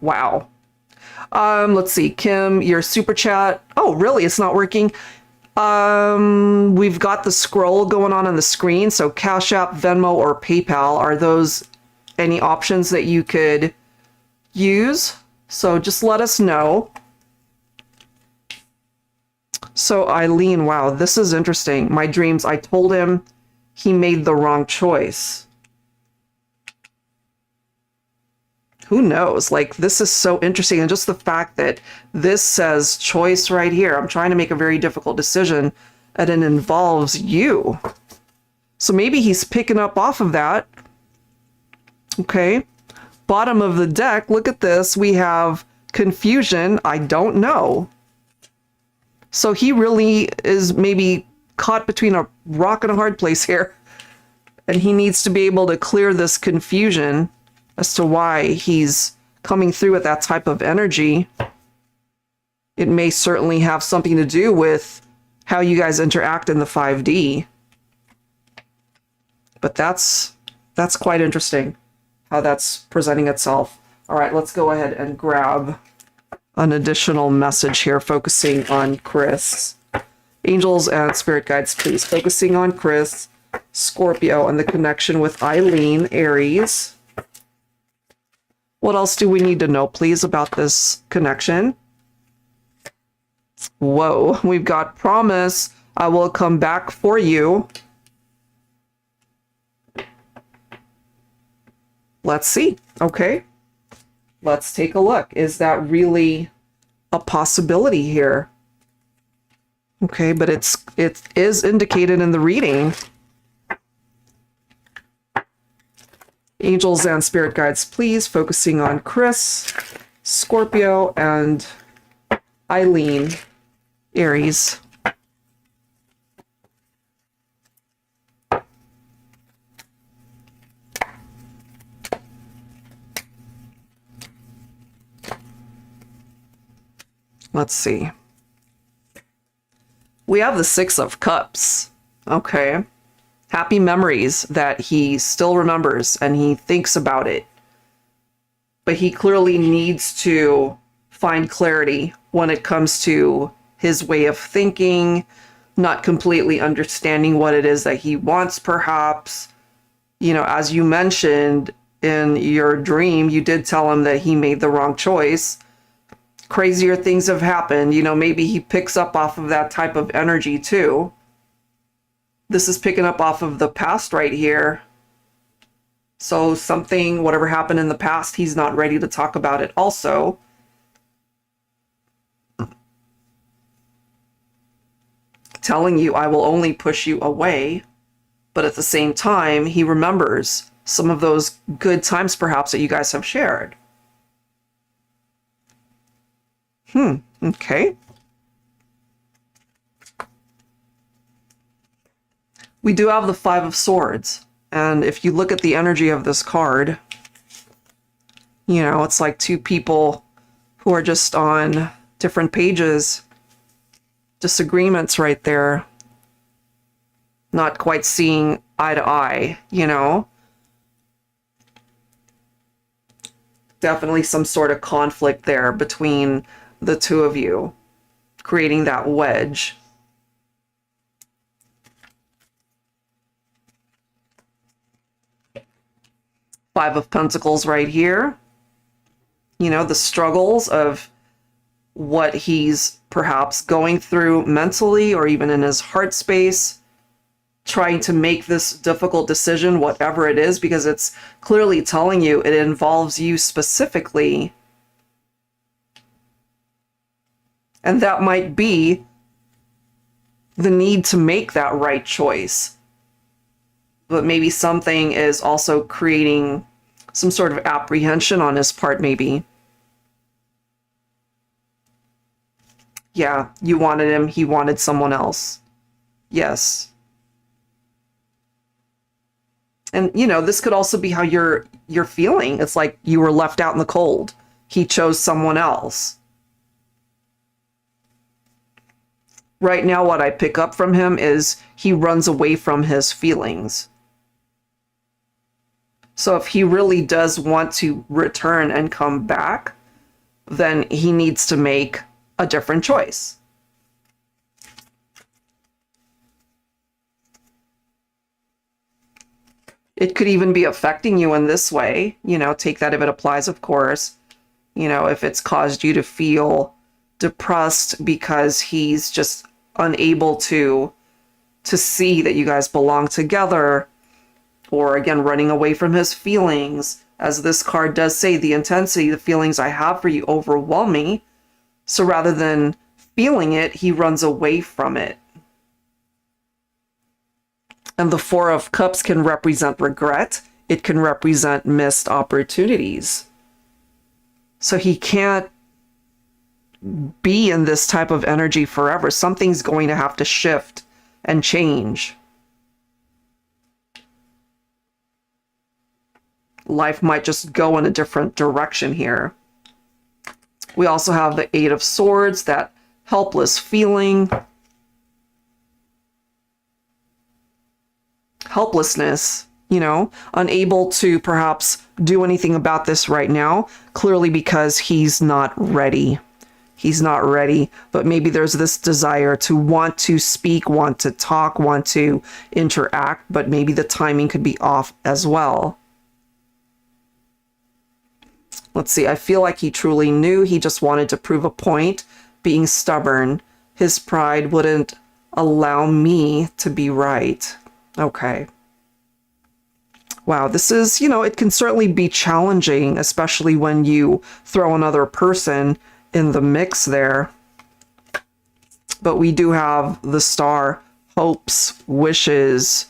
Wow. Let's see, Kim, your super chat. Oh, really? It's not working. We've got the scroll going on the screen. So Cash App, Venmo, or PayPal. Are those any options that you could use? So just let us know. So Eileen, wow, this is interesting. My dreams, I told him he made the wrong choice. Who knows? Like, this is so interesting. And just the fact that this says choice right here. I'm trying to make a very difficult decision and it involves you. So maybe he's picking up off of that. Okay. Bottom of the deck, look at this. We have confusion. I don't know. So he really is maybe caught between a rock and a hard place here. And he needs to be able to clear this confusion as to why he's coming through with that type of energy. It may certainly have something to do with how you guys interact in the 5D. But that's quite interesting how that's presenting itself. All right, let's go ahead and grab an additional message here focusing on Chris. Angels and spirit guides, please. Focusing on Chris, Scorpio, and the connection with Eileen, Aries. What else do we need to know, please, about this connection? Whoa, we've got promise. I will come back for you. Let's see. Okay. Let's take a look. Is that really a possibility here? Okay, but it is indicated in the reading. Angels and spirit guides, please, focusing on Chris, Scorpio, and Eileen, Aries. Let's see. We have the Six of Cups. Okay. Happy memories that he still remembers and he thinks about it. But he clearly needs to find clarity when it comes to his way of thinking, not completely understanding what it is that he wants, perhaps. You know, as you mentioned in your dream, you did tell him that he made the wrong choice. Crazier things have happened. You know, maybe he picks up off of that type of energy too. This is picking up off of the past right here. So something, whatever happened in the past, he's not ready to talk about it also. Telling you, I will only push you away. But at the same time, he remembers some of those good times perhaps that you guys have shared. Okay. We do have the Five of Swords. And if you look at the energy of this card, you know, it's like two people who are just on different pages. Disagreements right there. Not quite seeing eye to eye, you know? Definitely some sort of conflict there between the two of you, creating that wedge. Five of Pentacles right here. You know, the struggles of what he's perhaps going through mentally or even in his heart space, trying to make this difficult decision, whatever it is, because it's clearly telling you it involves you specifically. And that might be the need to make that right choice. But maybe something is also creating some sort of apprehension on his part, maybe. Yeah, you wanted him, he wanted someone else. Yes. And, you know, this could also be how you're feeling. It's like you were left out in the cold. He chose someone else. Right now, what I pick up from him is he runs away from his feelings. So if he really does want to return and come back, then he needs to make a different choice. It could even be affecting you in this way. You know, take that if it applies, of course. You know, if it's caused you to feel depressed because he's just unable to see that you guys belong together, or again, running away from his feelings. As this card does say, the intensity, the feelings I have for you overwhelm me. So rather than feeling it, he runs away from it. And the Four of Cups can represent regret. It can represent missed opportunities. So he can't be in this type of energy forever. Something's going to have to shift and change. Life might just go in a different direction here. We also have the Eight of Swords, that helpless feeling. Helplessness, you know, unable to perhaps do anything about this right now, clearly because he's not ready. He's not ready, but maybe there's this desire to want to speak, want to talk, want to interact, but maybe the timing could be off as well. Let's see, I feel like he truly knew. He just wanted to prove a point, being stubborn. His pride wouldn't allow me to be right. Okay. Wow, this is, you know, it can certainly be challenging, especially when you throw another person in the mix there. But we do have the Star, hopes, wishes,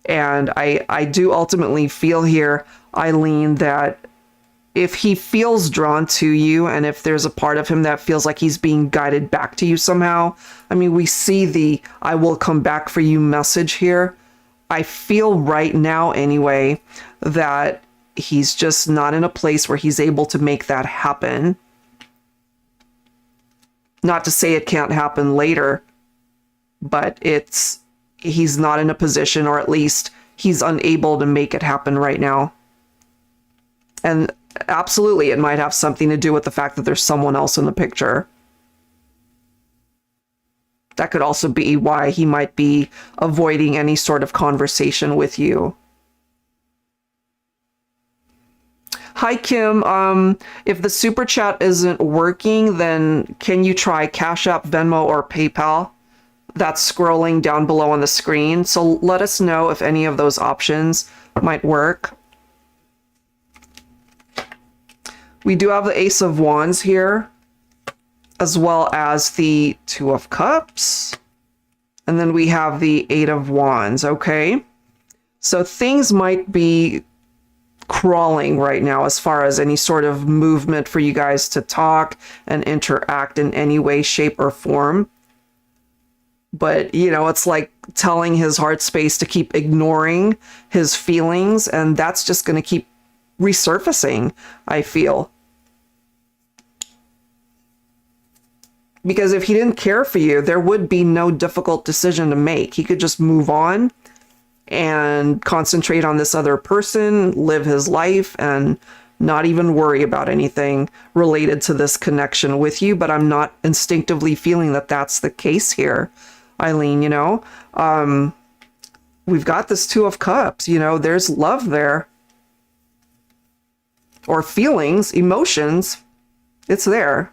and I do ultimately feel here, Eileen, that if he feels drawn to you, and if there's a part of him that feels like he's being guided back to you somehow, I mean, we see the "I will come back for you" message here. I feel right now anyway that he's just not in a place where he's able to make that happen. Not to say it can't happen later, but he's not in a position, or at least he's unable to make it happen right now. And absolutely, it might have something to do with the fact that there's someone else in the picture. That could also be why he might be avoiding any sort of conversation with you. Hi, Kim. If the super chat isn't working, then can you try Cash App, Venmo, or PayPal? That's scrolling down below on the screen. So let us know if any of those options might work. We do have the Ace of Wands here, as well as the Two of Cups. And then we have the Eight of Wands, okay? So things might be crawling right now as far as any sort of movement for you guys to talk and interact in any way, shape, or form. But, you know, it's like telling his heart space to keep ignoring his feelings, and that's just going to keep resurfacing, I feel. Because if he didn't care for you, there would be no difficult decision to make. He could just move on and concentrate on this other person, live his life, and not even worry about anything related to this connection with you. But I'm not instinctively feeling that that's the case here, Eileen, you know? We've got this Two of Cups, you know, there's love there. Or feelings, emotions, it's there.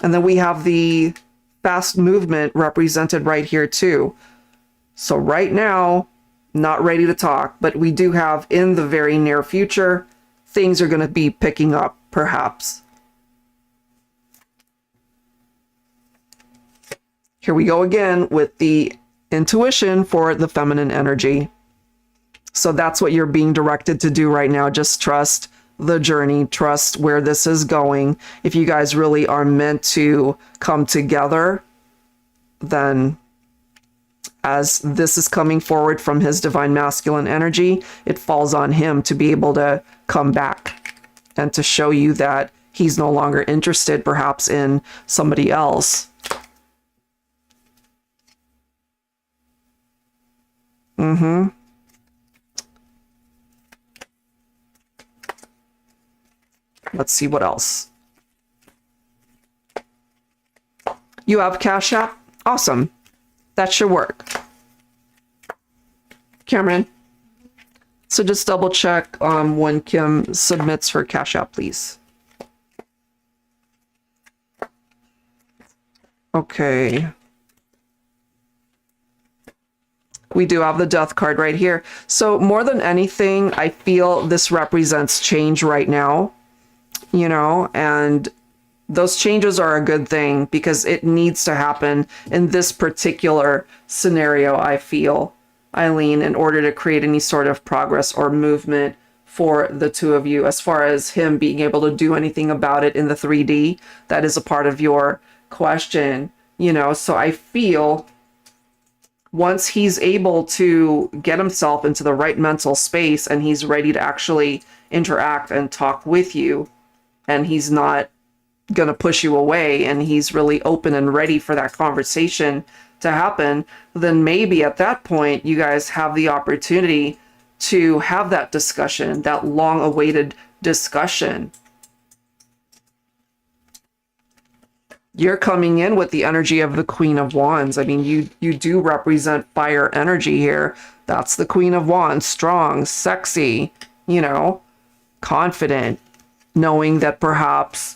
And then we have the fast movement represented right here too. So right now, not ready to talk, but we do have in the very near future, things are going to be picking up, perhaps. Here we go again with the intuition for the feminine energy. So that's what you're being directed to do right now. Just trust the journey, trust where this is going. If you guys really are meant to come together, then as this is coming forward from his divine masculine energy, it falls on him to be able to come back and to show you that he's no longer interested perhaps in somebody else. Let's see what else. You have Cash App? Awesome. That should work. Cameron. So just double check when Kim submits her Cash App, please. Okay. We do have the Death card right here. So more than anything, I feel this represents change right now, you know, and those changes are a good thing because it needs to happen in this particular scenario, I feel, Eileen, in order to create any sort of progress or movement for the two of you. As far as him being able to do anything about it in the 3D, that is a part of your question, you know. So I feel once he's able to get himself into the right mental space and he's ready to actually interact and talk with you, and he's not going to push you away, and he's really open and ready for that conversation to happen, then maybe at that point you guys have the opportunity to have that discussion, that long-awaited discussion. You're coming in with the energy of the Queen of Wands. I mean, you do represent fire energy here. That's the Queen of Wands, strong, sexy, you know, confident, knowing that perhaps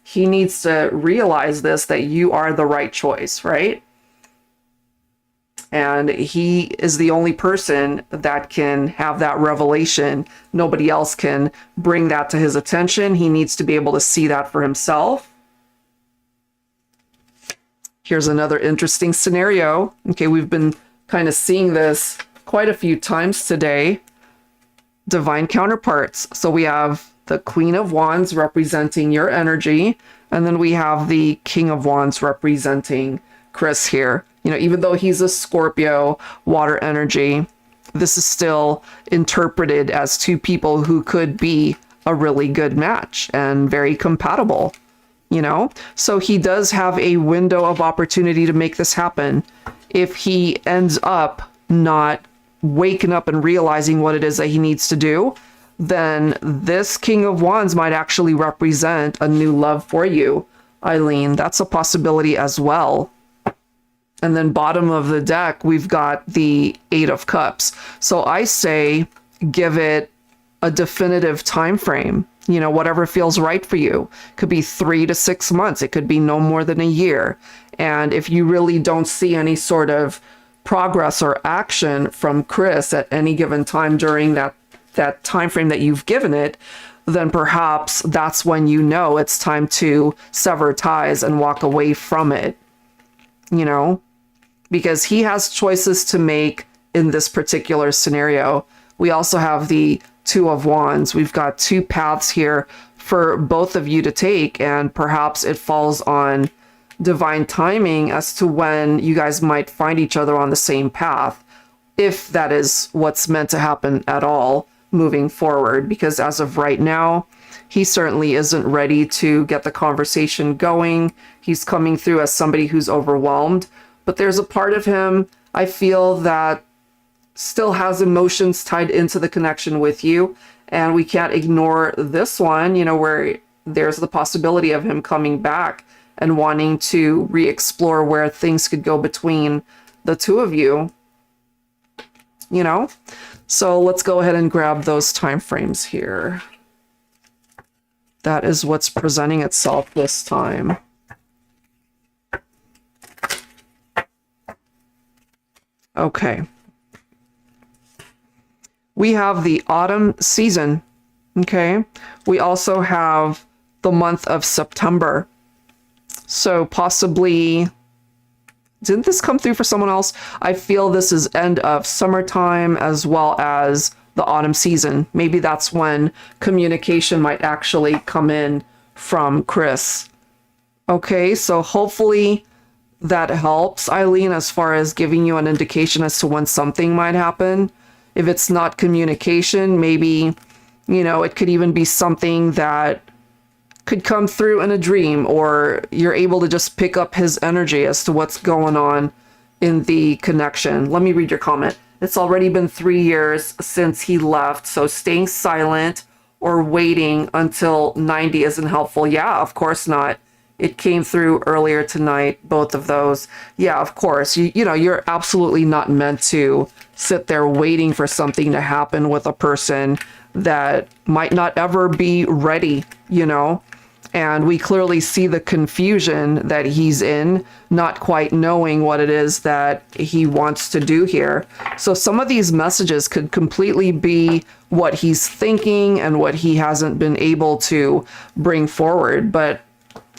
he needs to realize this, that you are the right choice, right? And he is the only person that can have that revelation. Nobody else can bring that to his attention. He needs to be able to see that for himself. Here's another interesting scenario. Okay, we've been kind of seeing this quite a few times today. Divine counterparts. So we have the Queen of Wands representing your energy, and then we have the King of Wands representing Chris here. You know, even though he's a Scorpio, water energy, this is still interpreted as two people who could be a really good match and very compatible. You know, so he does have a window of opportunity to make this happen. If he ends up not waking up and realizing what it is that he needs to do, then this King of Wands might actually represent a new love for you, Eileen. That's a possibility as well. And then bottom of the deck, we've got the Eight of Cups. So I say give it a definitive time frame. You know, whatever feels right for you. Could be 3 to 6 months. It could be no more than a year. And if you really don't see any sort of progress or action from Chris at any given time during that time frame that you've given it, then perhaps that's when you know it's time to sever ties and walk away from it. You know, because he has choices to make in this particular scenario. We also have the Two of Wands. We've got two paths here for both of you to take, and perhaps it falls on divine timing as to when you guys might find each other on the same path, if that is what's meant to happen at all moving forward. Because as of right now, he certainly isn't ready to get the conversation going. He's coming through as somebody who's overwhelmed, but there's a part of him, I feel, that still has emotions tied into the connection with you. And we can't ignore this one, you know, where there's the possibility of him coming back and wanting to re-explore where things could go between the two of you, you know? So let's go ahead and grab those time frames here. That is what's presenting itself this time. Okay. We have the autumn season, okay? We also have the month of September. So possibly, didn't this come through for someone else? I feel this is end of summertime as well as the autumn season. Maybe that's when communication might actually come in from Chris. Okay, so hopefully that helps, Eileen, as far as giving you an indication as to when something might happen. If it's not communication, maybe, you know, it could even be something that could come through in a dream, or you're able to just pick up his energy as to what's going on in the connection. Let me read your comment. It's already been 3 years since he left, so staying silent or waiting until 90 isn't helpful. Yeah, of course not. It came through earlier tonight, both of those. Yeah, of course. You know, you're absolutely not meant to sit there waiting for something to happen with a person that might not ever be ready, you know? And we clearly see the confusion that he's in, not quite knowing what it is that he wants to do here. So some of these messages could completely be what he's thinking and what he hasn't been able to bring forward. But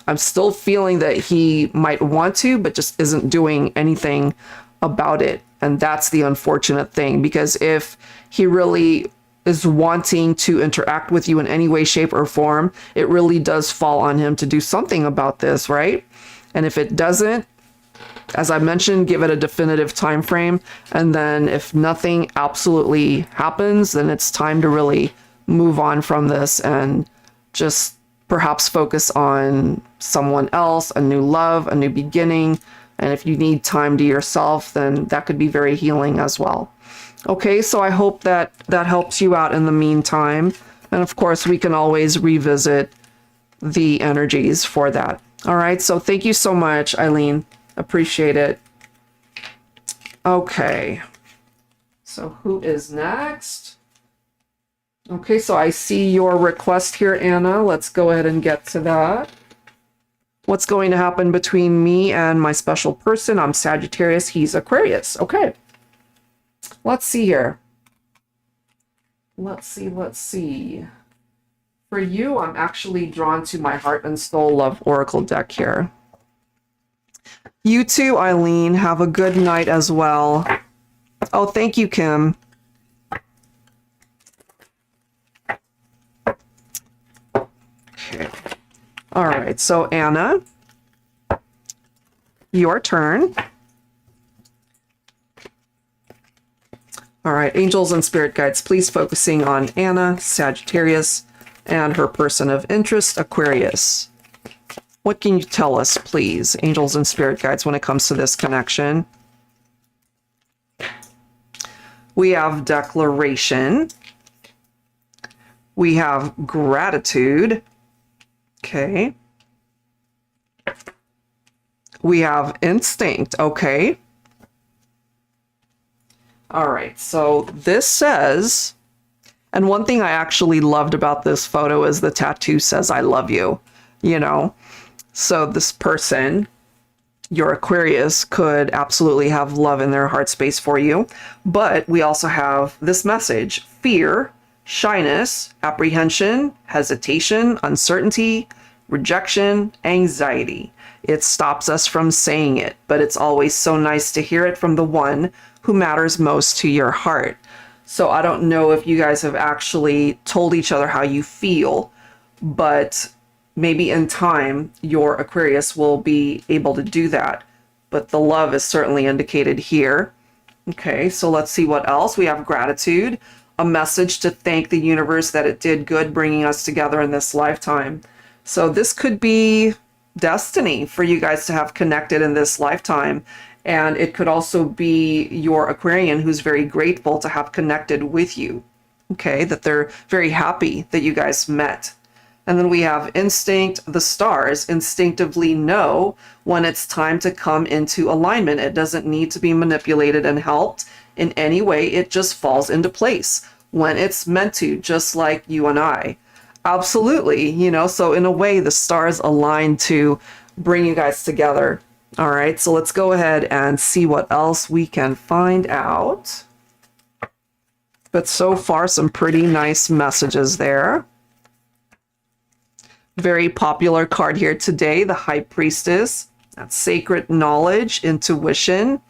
I'm still feeling that he might want to, but just isn't doing anything about it. And that's the unfortunate thing, because if he really is wanting to interact with you in any way, shape, or form, it really does fall on him to do something about this, right? And if it doesn't, as I mentioned, give it a definitive time frame. And then if nothing absolutely happens, then it's time to really move on from this and just perhaps focus on someone else, a new love, a new beginning. And if you need time to yourself, then that could be very healing as well. Okay, so I hope that that helps you out in the meantime. And of course, we can always revisit the energies for that. All right, so thank you so much, Eileen. Appreciate it. Okay, so who is next? Okay, so I see your request here, Anna. Let's go ahead and get to that. What's going to happen between me and my special person? I'm Sagittarius, he's Aquarius. Okay. Let's see here. Let's see. For you, I'm actually drawn to my Heart and Soul Love Oracle deck here. You too, Eileen. Have a good night as well. Oh, thank you, Kim. Okay. All right, so Anna, your turn. All right, angels and spirit guides, please focusing on Anna, Sagittarius, and her person of interest, Aquarius. What can you tell us, please, angels and spirit guides, when it comes to this connection? We have declaration. We have gratitude. Okay. We have instinct. Okay. All right, so this says, and one thing I actually loved about this photo is the tattoo says, I love you, you know? So this person, your Aquarius, could absolutely have love in their heart space for you. But we also have this message: fear, shyness, apprehension, hesitation, uncertainty, rejection, anxiety. It stops us from saying it, but it's always so nice to hear it from the one who matters most to your heart. So I don't know if you guys have actually told each other how you feel, but maybe in time, your Aquarius will be able to do that. But the love is certainly indicated here. Okay, so let's see what else. We have gratitude, a message to thank the universe that it did good bringing us together in this lifetime. So this could be destiny for you guys to have connected in this lifetime. And it could also be your Aquarian who's very grateful to have connected with you. Okay, that they're very happy that you guys met. And then we have instinct. The stars instinctively know when it's time to come into alignment. It doesn't need to be manipulated and helped in any way. It just falls into place when it's meant to, just like you and I. Absolutely, you know, so in a way, the stars align to bring you guys together. All right, so let's go ahead and see what else we can find out. But so far, some pretty nice messages there. Very popular card here today, the High Priestess. That's sacred knowledge, intuition.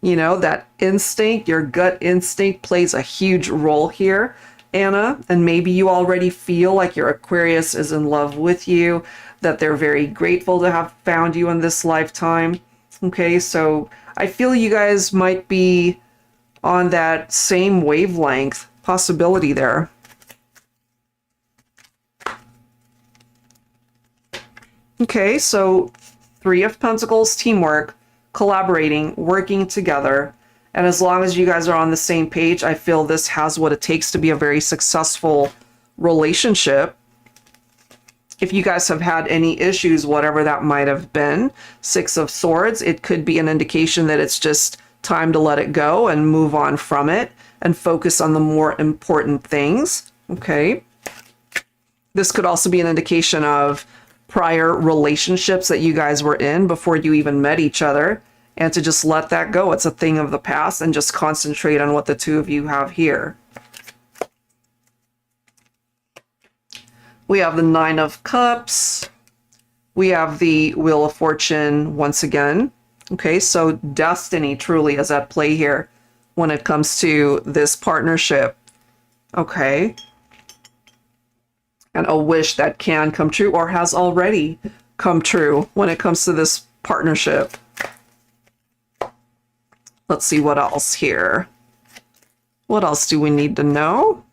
You know, that instinct, your gut instinct plays a huge role here, Anna. And maybe you already feel like your Aquarius is in love with you, that they're very grateful to have found you in this lifetime. Okay, so I feel you guys might be on that same wavelength possibility there. Okay, so Three of Pentacles, teamwork, collaborating, working together. And as long as you guys are on the same page, I feel this has what it takes to be a very successful relationship. If you guys have had any issues, whatever that might have been, Six of Swords, it could be an indication that it's just time to let it go and move on from it and focus on the more important things. Okay. This could also be an indication of prior relationships that you guys were in before you even met each other, and to just let that go. It's a thing of the past and just concentrate on what the two of you have here. We have the Nine of Cups. We have the Wheel of Fortune once again. Okay, so destiny truly is at play here when it comes to this partnership. Okay. And a wish that can come true or has already come true when it comes to this partnership. Let's see what else here. What else do we need to know?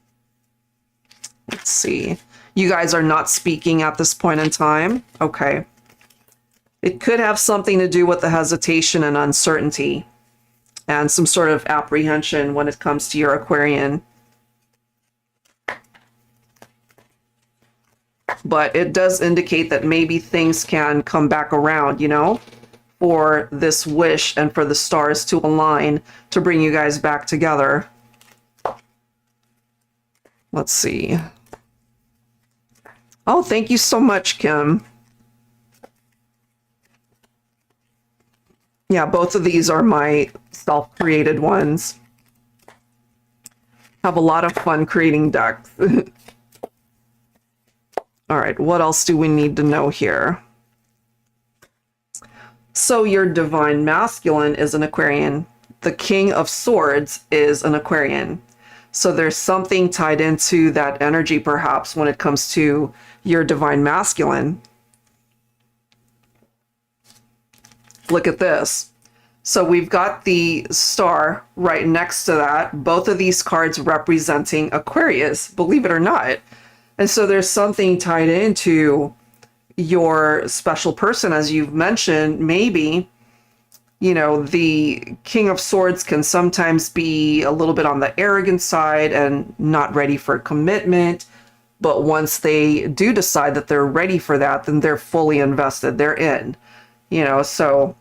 Let's see. You guys are not speaking at this point in time. Okay. It could have something to do with the hesitation and uncertainty and some sort of apprehension when it comes to your Aquarian. But it does indicate that maybe things can come back around, you know, for this wish and for the stars to align to bring you guys back together. Let's see. Oh, thank you so much, Kim. Yeah, both of these are my self-created ones. Have a lot of fun creating decks. All right, what else do we need to know here? So your divine masculine is an Aquarian. The King of Swords is an Aquarian. So there's something tied into that energy perhaps when it comes to your divine masculine. Look at this. So we've got the star right next to that. Both of these cards representing Aquarius, believe it or not. And so there's something tied into your special person, as you've mentioned. Maybe, you know, the King of Swords can sometimes be a little bit on the arrogant side and not ready for commitment. But once they do decide that they're ready for that, then they're fully invested. They're in, you know, so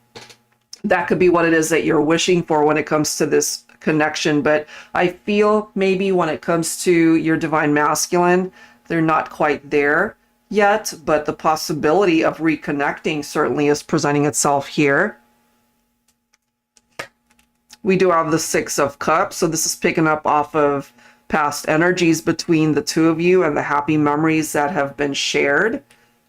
that could be what it is that you're wishing for when it comes to this connection. But I feel maybe when it comes to your divine masculine, they're not quite there yet, but the possibility of reconnecting certainly is presenting itself here. We do have the Six of Cups, so this is picking up off of past energies between the two of you and the happy memories that have been shared.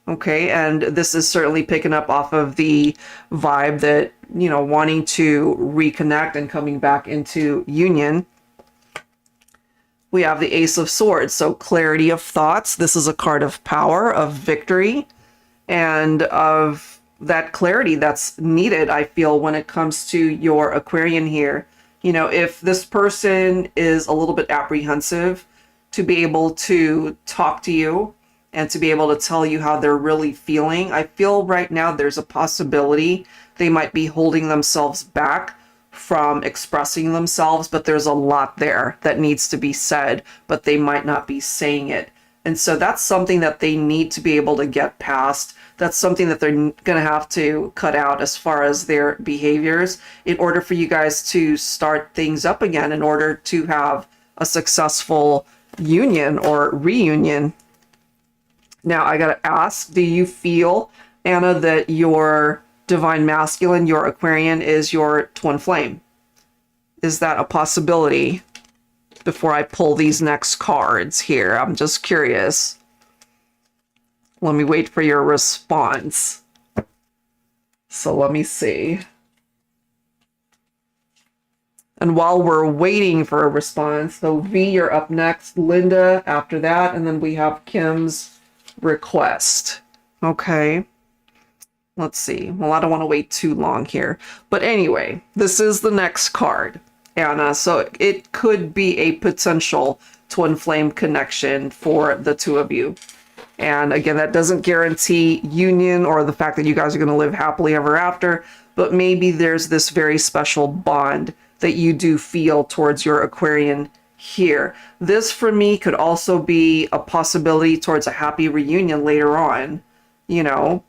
Okay, and this is certainly picking up off of the vibe that, you know, wanting to reconnect and coming back into union. We have the Ace of Swords, so clarity of thoughts. This is a card of power, of victory. and of that clarity that's needed, I feel, when it comes to your Aquarian here. You know, if this person is a little bit apprehensive to be able to talk to you and to be able to tell you how they're really feeling, I feel right now there's a possibility they might be holding themselves back from expressing themselves, but there's a lot there that needs to be said, but they might not be saying it. And so that's something that they need to be able to get past. That's something that they're going to have to cut out as far as their behaviors in order for you guys to start things up again, in order to have a successful union or reunion. Now, I got to ask, do you feel, Anna, that your divine masculine, your Aquarian, is your twin flame? Is that a possibility? Before I pull these next cards here, I'm just curious. Let me wait for your response. So let me see. And while we're waiting for a response, so V, you're up next, Linda after that, and then we have Kim's request. Okay. Let's see. Well, I don't want to wait too long here. But anyway, this is the next card, Anna. So it could be a potential twin flame connection for the two of you. And again, that doesn't guarantee union or the fact that you guys are going to live happily ever after, but maybe there's this very special bond that you do feel towards your Aquarian here. This for me could also be a possibility towards a happy reunion later on, you know.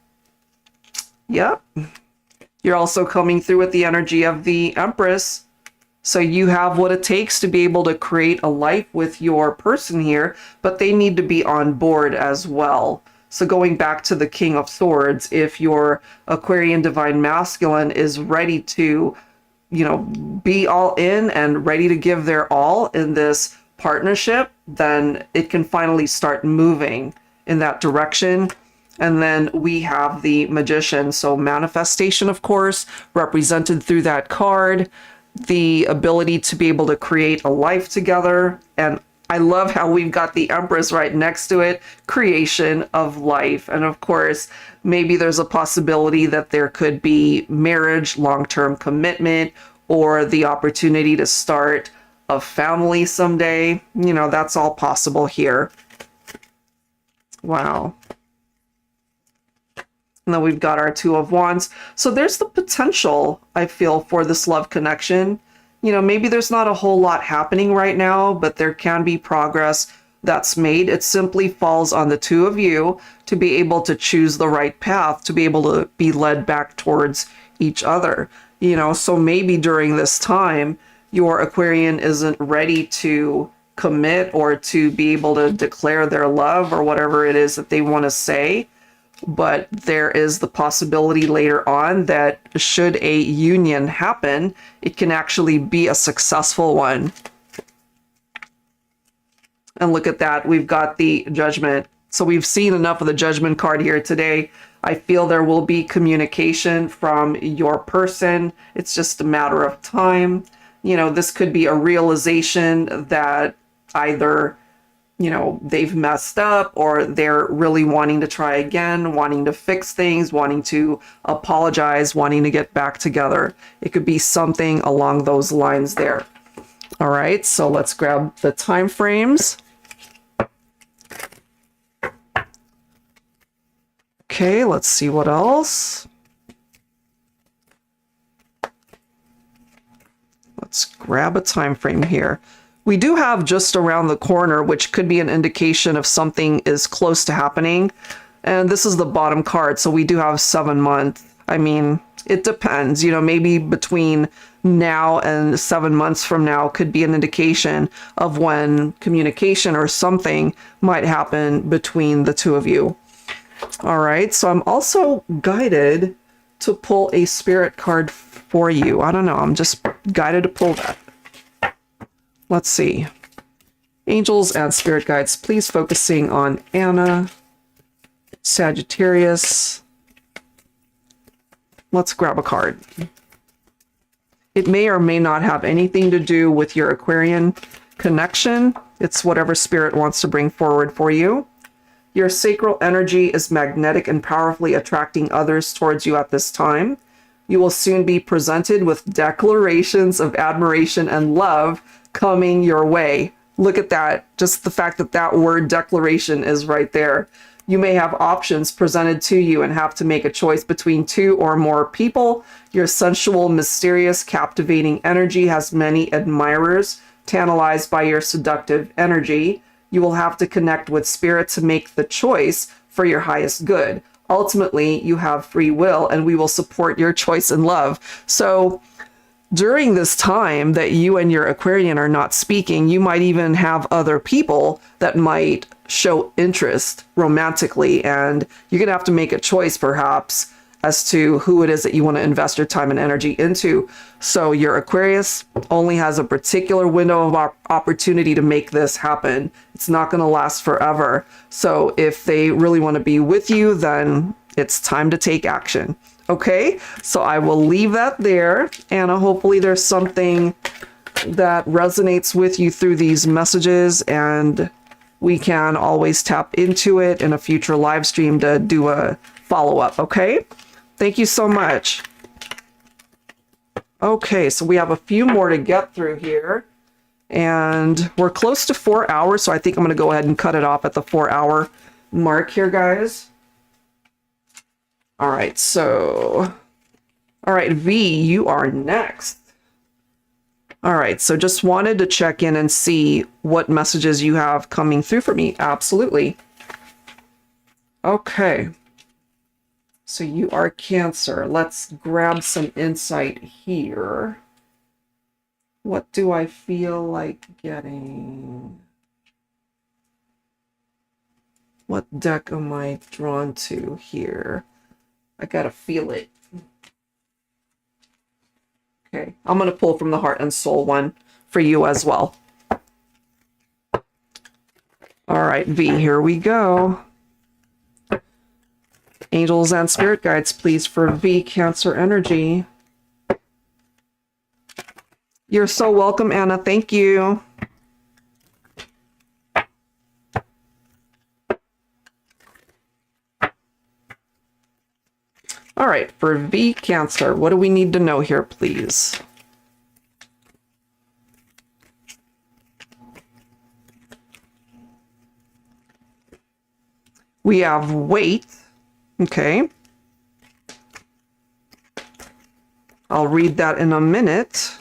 Yep. You're also coming through with the energy of the Empress. So you have what it takes to be able to create a life with your person here, but they need to be on board as well. So going back to the King of Swords, if your Aquarian Divine Masculine is ready to, you know, be all in and ready to give their all in this partnership, then it can finally start moving in that direction. And then we have the Magician. So manifestation, of course, represented through that card. The ability to be able to create a life together. And I love how we've got the Empress right next to it. Creation of life. And of course, maybe there's a possibility that there could be marriage, long-term commitment, or the opportunity to start a family someday. You know, that's all possible here. Wow. And then we've got our Two of Wands. So there's the potential, I feel, for this love connection. You know, maybe there's not a whole lot happening right now, but there can be progress that's made. It simply falls on the two of you to be able to choose the right path, to be able to be led back towards each other. You know, so maybe during this time, your Aquarian isn't ready to commit or to be able to declare their love or whatever it is that they want to say. But there is the possibility later on that should a union happen, it can actually be a successful one. And look at that, we've got the Judgment. So we've seen enough of the Judgment card here today. I feel there will be communication from your person. It's just a matter of time. You know, this could be a realization that either, you know, they've messed up or they're really wanting to try again, wanting to fix things, wanting to apologize, wanting to get back together. It could be something along those lines there. All right, so let's grab the time frames. Okay, let's see what else. Let's grab a time frame here. We do have just around the corner, which could be an indication of something is close to happening. And this is the bottom card, so we do have 7 months. I mean, it depends. You know, maybe between now and 7 months from now could be an indication of when communication or something might happen between the two of you. All right, so I'm also guided to pull a spirit card for you. I don't know, I'm just guided to pull that. Let's see. Angels and spirit guides, please focusing on Anna, Sagittarius. Let's grab a card. It may or may not have anything to do with your Aquarian connection. It's whatever spirit wants to bring forward for you. Your sacral energy is magnetic and powerfully attracting others towards you at this time. You will soon be presented with declarations of admiration and love coming your way. Look at that. Just the fact that that word declaration is right there. You may have options presented to you and have to make a choice between two or more people. Your sensual, mysterious, captivating energy has many admirers, tantalized by your seductive energy. You will have to connect with spirit to make the choice for your highest good. Ultimately, you have free will, and we will support your choice in love. So during this time that you and your Aquarian are not speaking, you might even have other people that might show interest romantically, and you're going to have to make a choice perhaps as to who it is that you want to invest your time and energy into. So your Aquarius only has a particular window of opportunity to make this happen. It's not going to last forever. So if they really want to be with you, then it's time to take action. Okay, so I will leave that there, and hopefully there's something that resonates with you through these messages, and we can always tap into it in a future live stream to do a follow-up. Okay, thank you so much. Okay, so we have a few more to get through here, and we're close to 4 hours, so I think I'm going to go ahead and cut it off at the 4-hour mark here, guys. All right, so, all right, V, you are next. All right, so just wanted to check in and see what messages you have coming through for me. Absolutely. Okay. So you are Cancer. Let's grab some insight here. What do I feel like getting? What deck am I drawn to here? I gotta feel it. Okay, I'm gonna pull from the Heart and Soul one for you as well. All right, V, here we go. Angels and spirit guides, please, for V, Cancer energy. You're so welcome, Anna. Thank you. All right, for V, Cancer, what do we need to know here, please? We have wait. Okay. I'll read that in a minute.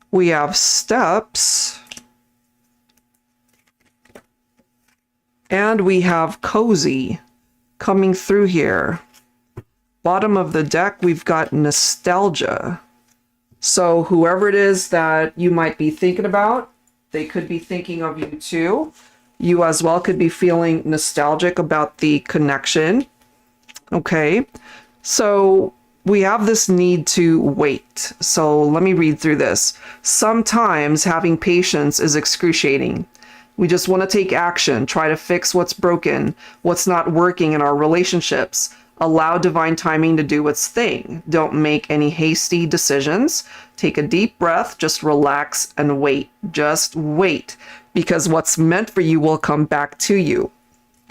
We have steps. And we have cozy coming through here. Bottom of the deck, we've got nostalgia. So whoever it is that you might be thinking about, they could be thinking of you too. You as well could be feeling nostalgic about the connection. Okay, so we have this need to wait. So let me read through this. Sometimes having patience is excruciating. We just want to take action, try to fix what's broken, what's not working in our relationships. Allow divine timing to do its thing. Don't make any hasty decisions. Take a deep breath, just relax and wait. Just wait, because what's meant for you will come back to you.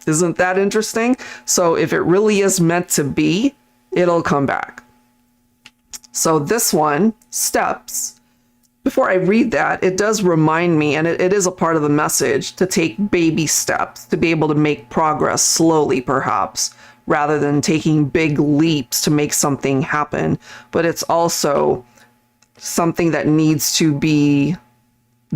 Isn't that interesting? So if it really is meant to be, it'll come back. So this one, steps. Before I read that, it does remind me, and it is a part of the message, to take baby steps, to be able to make progress slowly, perhaps, rather than taking big leaps to make something happen. But it's also something that needs to be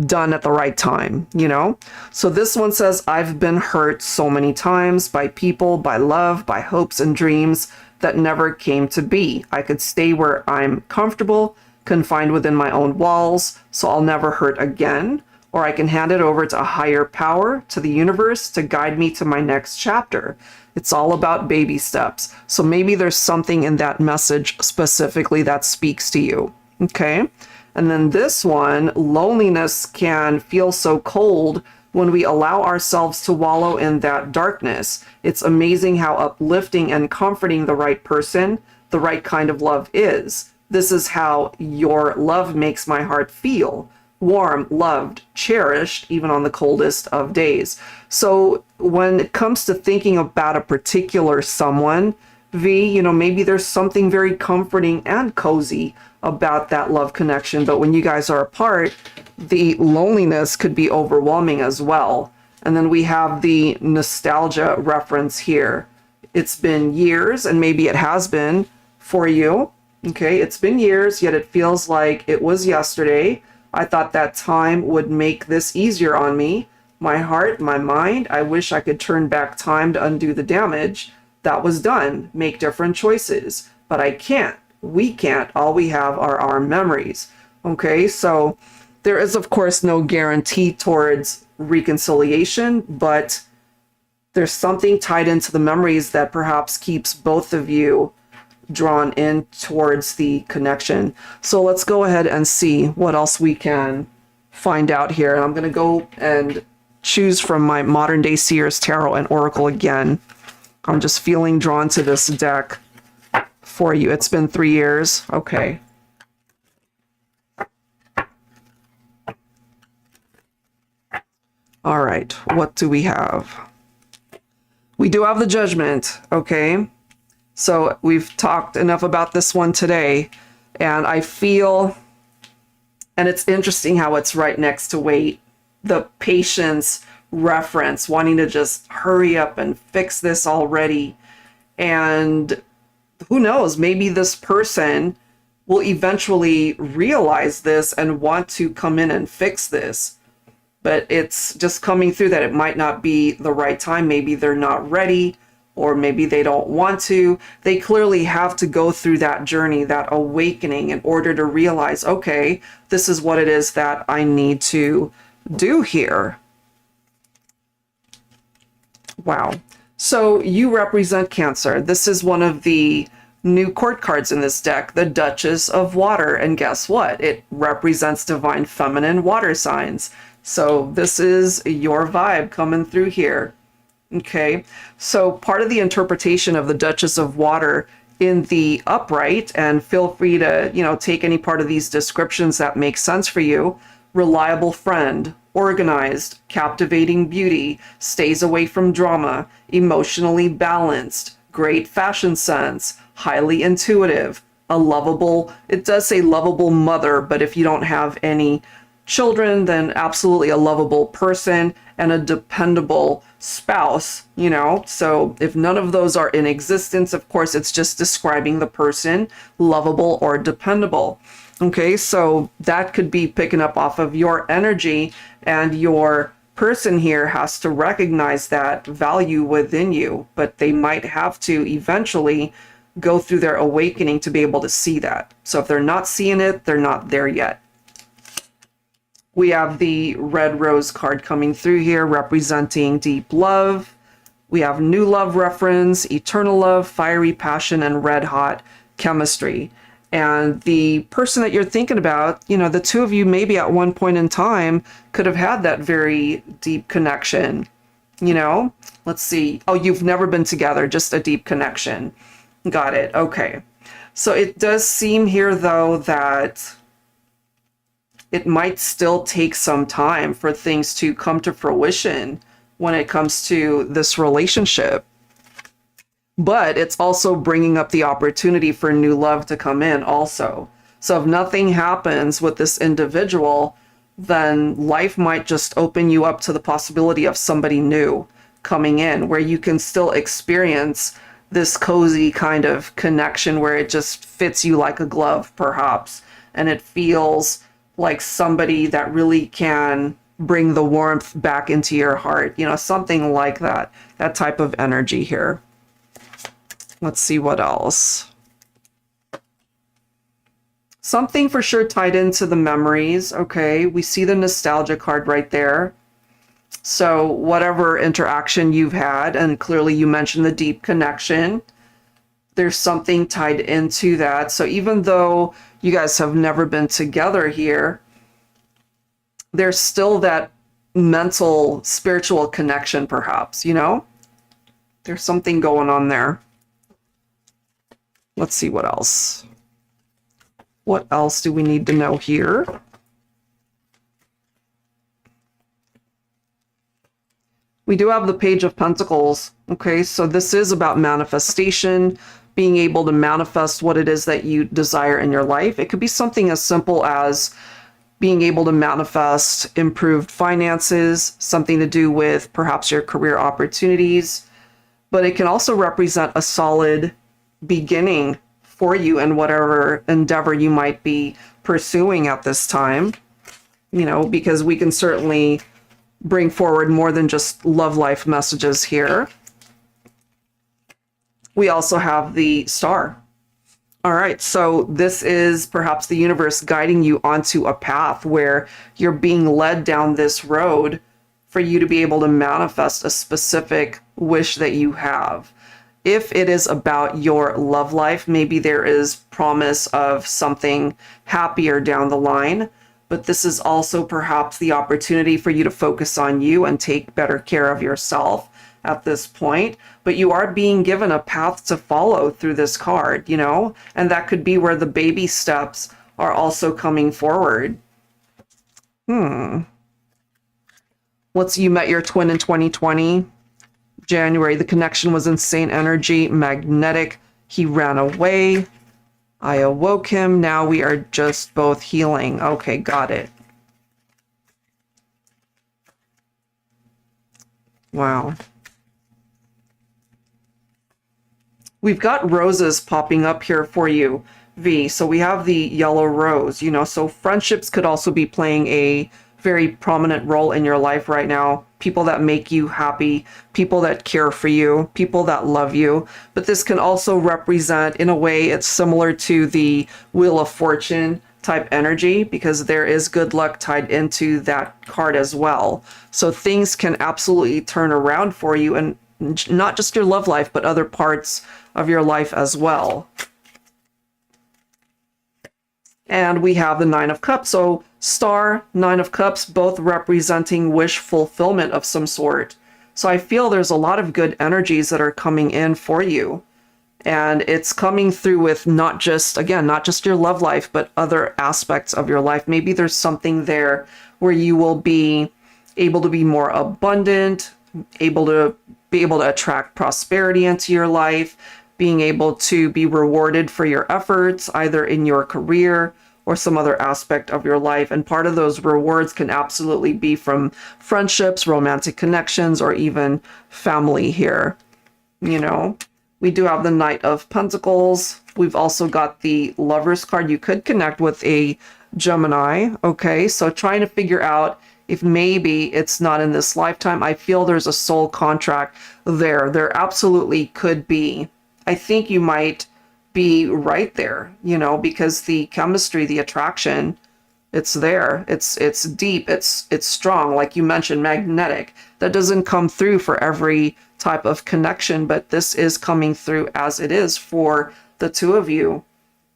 done at the right time, you know? So this one says, I've been hurt so many times by people, by love, by hopes and dreams that never came to be. I could stay where I'm comfortable, confined within my own walls, so I'll never hurt again, or I can hand it over to a higher power, to the universe, to guide me to my next chapter. It's all about baby steps. So maybe there's something in that message specifically that speaks to you. Okay. And then this one, loneliness can feel so cold when we allow ourselves to wallow in that darkness. It's amazing how uplifting and comforting the right person, the right kind of love is. This is how your love makes my heart feel. warm, loved, cherished, even on the coldest of days. So when it comes to thinking about a particular someone, V, you know, maybe there's something very comforting and cozy about that love connection. But when you guys are apart, the loneliness could be overwhelming as well. And then we have the nostalgia reference here. It's been years, and maybe it has been for you. Okay, it's been years, yet it feels like it was yesterday. I thought that time would make this easier on me. My heart, my mind, I wish I could turn back time to undo the damage that was done, make different choices. But I can't. We can't. All we have are our memories. Okay, so there is, of course, no guarantee towards reconciliation, but there's something tied into the memories that perhaps keeps both of you drawn in towards the connection. So let's go ahead and see what else we can find out here. And I'm going to go and choose from my Modern Day Seers Tarot and Oracle again. I'm just feeling drawn to this deck for you. It's been 3 years. Okay. All right. What do we have? We do have the Judgment. Okay. So we've talked enough about this one today, and I feel, and it's interesting how it's right next to wait, the patience reference, wanting to just hurry up and fix this already. And who knows, maybe this person will eventually realize this and want to come in and fix this. But it's just coming through that it might not be the right time. Maybe they're not ready, or maybe they don't want to. They clearly have to go through that journey, that awakening, in order to realize, okay, this is what it is that I need to do here. Wow. So you represent Cancer. This is one of the new court cards in this deck, the Duchess of Water. And guess what? It represents divine feminine water signs. So this is your vibe coming through here. Okay, so part of the interpretation of the Duchess of Water in the upright, and feel free to, you know, take any part of these descriptions that make sense for you. Reliable friend, organized, captivating beauty, stays away from drama, emotionally balanced, great fashion sense, highly intuitive, a lovable, it does say lovable mother, but if you don't have any children, then absolutely a lovable person, and a dependable spouse, you know. So if none of those are in existence, of course, it's just describing the person, lovable or dependable. Okay, so that could be picking up off of your energy, and your person here has to recognize that value within you, but they might have to eventually go through their awakening to be able to see that. So if they're not seeing it, they're not there yet. We have the Red Rose card coming through here representing deep love. We have new love reference, eternal love, fiery passion, and red hot chemistry. And the person that you're thinking about, you know, the two of you maybe at one point in time could have had that very deep connection. You know, let's see. Oh, you've never been together, just a deep connection. Got it. Okay. So it does seem here, though, that it might still take some time for things to come to fruition when it comes to this relationship. But it's also bringing up the opportunity for new love to come in also. So if nothing happens with this individual, then life might just open you up to the possibility of somebody new coming in, where you can still experience this cozy kind of connection where it just fits you like a glove, perhaps. And it feels like somebody that really can bring the warmth back into your heart, you know, something like that, that type of energy here. Let's see what else. Something for sure tied into the memories. Okay, we see the nostalgia card right there. So whatever interaction you've had, and clearly you mentioned the deep connection, there's something tied into that. So even though you guys have never been together here, there's still that mental, spiritual connection, perhaps, you know? There's something going on there. Let's see what else. What else do we need to know here? We do have the Page of Pentacles. Okay, so this is about manifestation, being able to manifest what it is that you desire in your life. It could be something as simple as being able to manifest improved finances, something to do with perhaps your career opportunities, but it can also represent a solid beginning for you in whatever endeavor you might be pursuing at this time, you know, because we can certainly bring forward more than just love life messages here. We also have the Star. All right, so this is perhaps the universe guiding you onto a path where you're being led down this road for you to be able to manifest a specific wish that you have. If it is about your love life, maybe there is promise of something happier down the line, but this is also perhaps the opportunity for you to focus on you and take better care of yourself at this point. But you are being given a path to follow through this card, you know, and that could be where the baby steps are also coming forward. You met your twin in 2020. January, the connection was insane energy, magnetic. He ran away. I awoke him. Now we are just both healing. Okay, got it. Wow. We've got roses popping up here for you, V. So we have the yellow rose, you know, so friendships could also be playing a very prominent role in your life right now. People that make you happy, people that care for you, people that love you. But this can also represent, in a way, it's similar to the Wheel of Fortune type energy, because there is good luck tied into that card as well. So things can absolutely turn around for you, and not just your love life, but other parts of your life as well. And we have the Nine of Cups. So Star, Nine of Cups, both representing wish fulfillment of some sort. So I feel there's a lot of good energies that are coming in for you. And it's coming through with not just, again, not just your love life, but other aspects of your life. Maybe there's something there where you will be able to be more abundant, able to attract prosperity into your life, being able to be rewarded for your efforts, either in your career or some other aspect of your life. And part of those rewards can absolutely be from friendships, romantic connections, or even family here. You know, we do have the Knight of Pentacles. We've also got the Lover's card. You could connect with a Gemini. Okay, so trying to figure out if maybe it's not in this lifetime. I feel there's a soul contract there. There absolutely could be. I think you might be right there, you know, because the chemistry, the attraction, it's there. It's deep. It's strong. Like you mentioned, magnetic. That doesn't come through for every type of connection, but this is coming through as it is for the two of you.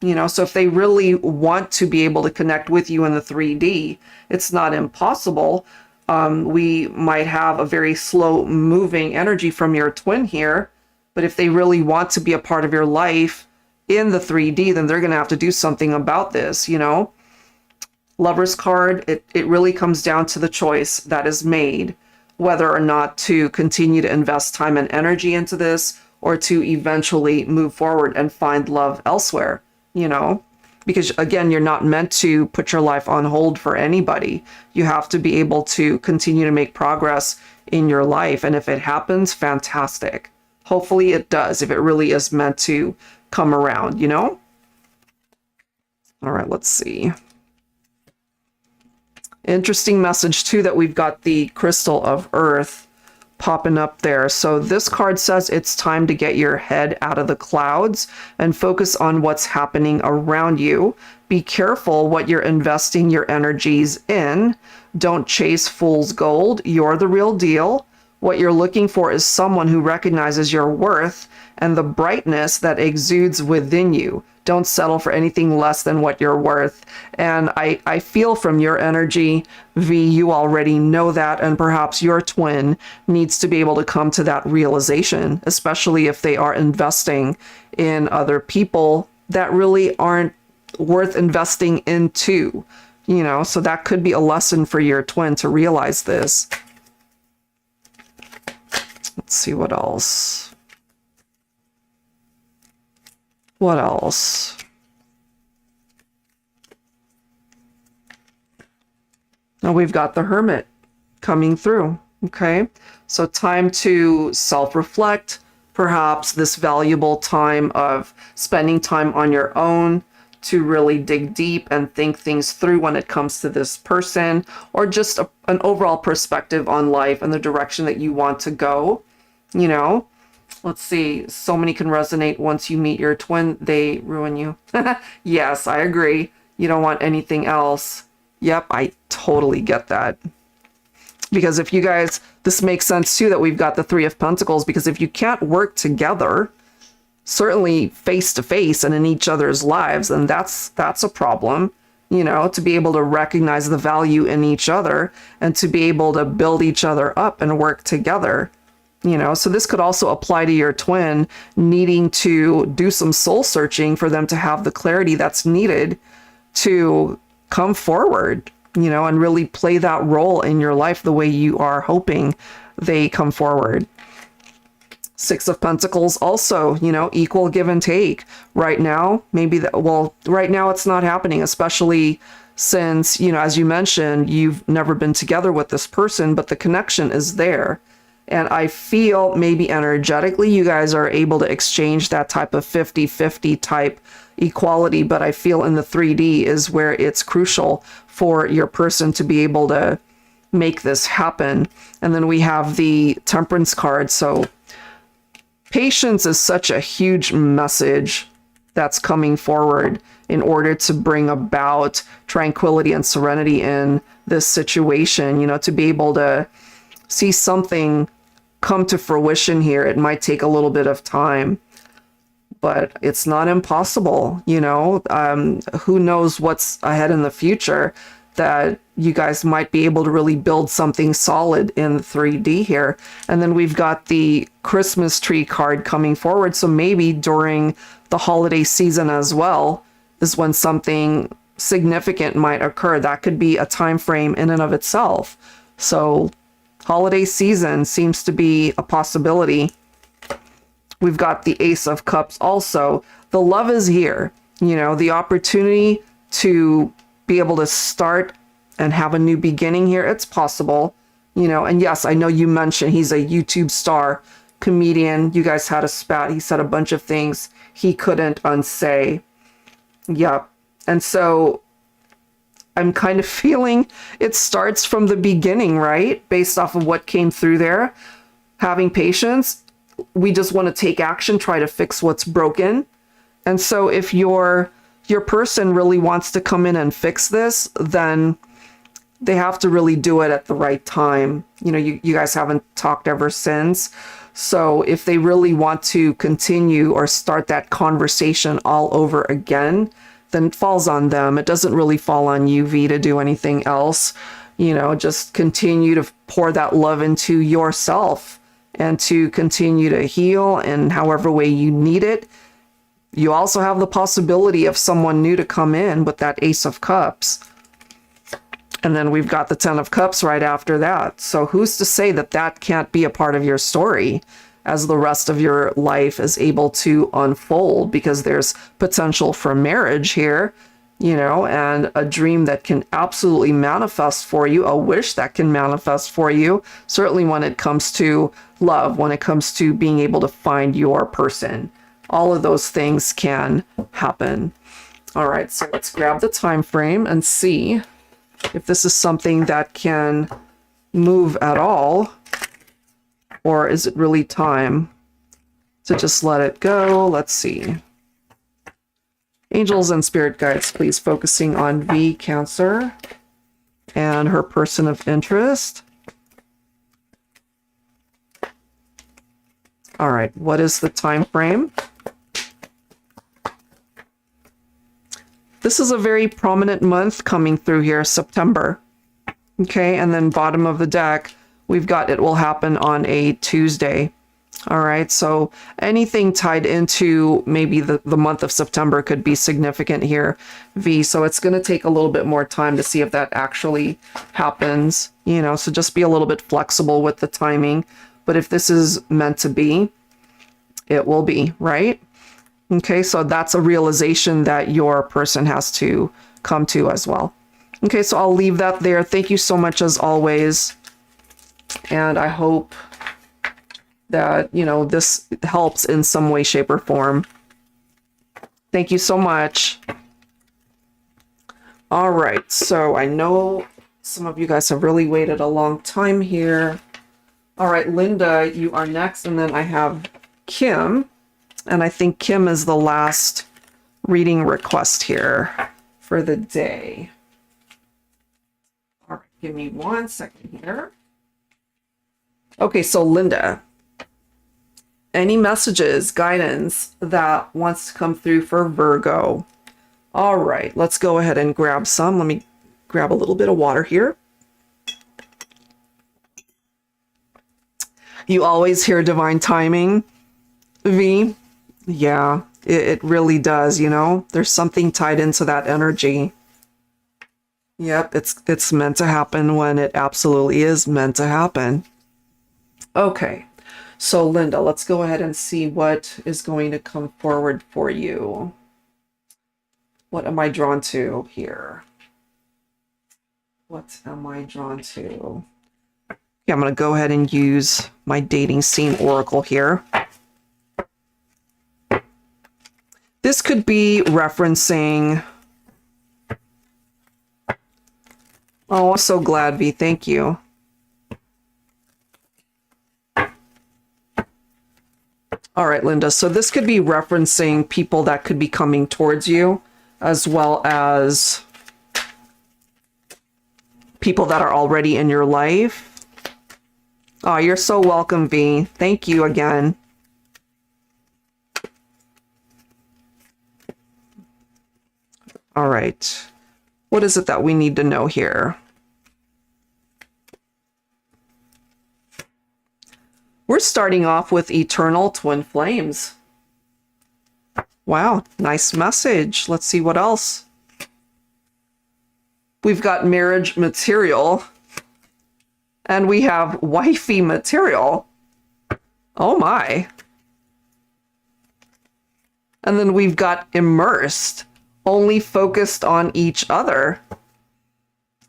You know, so if they really want to be able to connect with you in the 3D, it's not impossible. We might have a very slow moving energy from your twin here, but if they really want to be a part of your life in the 3D, then they're going to have to do something about this, you know. Lover's card, it really comes down to the choice that is made, whether or not to continue to invest time and energy into this, or to eventually move forward and find love elsewhere, you know. Because again, you're not meant to put your life on hold for anybody. You have to be able to continue to make progress in your life. And if it happens, fantastic. Hopefully it does, if it really is meant to come around, you know? All right, let's see. Interesting message too that we've got the Crystal of Earth popping up there. So this card says it's time to get your head out of the clouds and focus on what's happening around you. Be careful what you're investing your energies in. Don't chase fool's gold. You're the real deal. What you're looking for is someone who recognizes your worth and the brightness that exudes within you. Don't settle for anything less than what you're worth. And I feel from your energy, V, you already know that, and perhaps your twin needs to be able to come to that realization, especially if they are investing in other people that really aren't worth investing into, you know, so that could be a lesson for your twin to realize this. Let's see what else. What else? Now we've got the Hermit coming through. Okay, so time to self-reflect, perhaps this valuable time of spending time on your own to really dig deep and think things through when it comes to this person, or just an overall perspective on life and the direction that you want to go. You know, let's see, so many can resonate. Once you meet your twin, they ruin you. Yes, I agree. You don't want anything else. Yep, I totally get that. Because if you guys, this makes sense too that we've got the Three of Pentacles, because if you can't work together, certainly face to face and in each other's lives, then that's a problem, you know, to be able to recognize the value in each other and to be able to build each other up and work together, you know. So this could also apply to your twin needing to do some soul searching for them to have the clarity that's needed to come forward, you know, and really play that role in your life the way you are hoping they come forward. Six of Pentacles also, you know, equal give and take. Right now, maybe right now it's not happening, especially since, you know, as you mentioned, you've never been together with this person, but the connection is there. And I feel maybe energetically you guys are able to exchange that type of 50-50 type equality, but I feel in the 3D is where it's crucial for your person to be able to make this happen. And then we have the Temperance card. So patience is such a huge message that's coming forward in order to bring about tranquility and serenity in this situation, you know, to be able to see something come to fruition here. It might take a little bit of time, but it's not impossible, you know. Who knows what's ahead in the future, that you guys might be able to really build something solid in 3D here. And then we've got the Christmas tree card coming forward. So maybe during the holiday season as well is when something significant might occur. That could be a time frame in and of itself. So holiday season seems to be a possibility. We've got the Ace of Cups also. The love is here, you know, the opportunity to be able to start and have a new beginning here. It's possible, you know. And yes, I know you mentioned he's a YouTube star, comedian. You guys had a spat. He said a bunch of things he couldn't unsay. Yep. And so I'm kind of feeling it starts from the beginning, right? Based off of what came through there. Having patience. We just want to take action, try to fix what's broken. And so if your person really wants to come in and fix this, then they have to really do it at the right time. You know, you guys haven't talked ever since. So if they really want to continue or start that conversation all over again, then it falls on them. It doesn't really fall on you, V, to do anything else. You know, just continue to pour that love into yourself and to continue to heal in however way you need it. You also have the possibility of someone new to come in with that Ace of Cups. And then we've got the Ten of Cups right after that. So who's to say that that can't be a part of your story as the rest of your life is able to unfold? Because there's potential for marriage here, you know, and a dream that can absolutely manifest for you, a wish that can manifest for you, certainly when it comes to love, when it comes to being able to find your person. All of those things can happen. All right, so let's grab the time frame and see if this is something that can move at all, or is it really time to just let it go? Let's see. Angels and spirit guides, please, focusing on V, Cancer, and her person of interest. All right, what is the time frame? This is a very prominent month coming through here, September. Okay, and then bottom of the deck, we've got it will happen on a Tuesday. All right, so anything tied into maybe the month of September could be significant here, V. So it's going to take a little bit more time to see if that actually happens, you know, so just be a little bit flexible with the timing. But if this is meant to be, it will be, right? Okay, so that's a realization that your person has to come to as well. Okay, so I'll leave that there. Thank you so much as always. And I hope that, you know, this helps in some way, shape, or form. Thank you so much. All right, so I know some of you guys have really waited a long time here. All right, Linda, you are next, and then I have Kim. And I think Kim is the last reading request here for the day. All right, give me 1 second here. Okay, so Linda, any messages, guidance that wants to come through for Virgo? All right, let's go ahead and grab some. Let me grab a little bit of water here. You always hear divine timing, V. Yeah, it really does, you know? There's something tied into that energy. Yep, it's meant to happen when it absolutely is meant to happen. Okay, so Linda, let's go ahead and see what is going to come forward for you. What am I drawn to here? What am I drawn to? Okay, I'm going to go ahead and use my dating scene oracle here. This could be referencing... Oh, I'm so glad, V. Thank you. All right, Linda. So this could be referencing people that could be coming towards you, as well as people that are already in your life. Oh, you're so welcome, V. Thank you again. All right. What is it that we need to know here? We're starting off with eternal twin flames. Wow, nice message. Let's see what else. We've got marriage material. And we have wifey material. Oh my. And then we've got immersed, only focused on each other.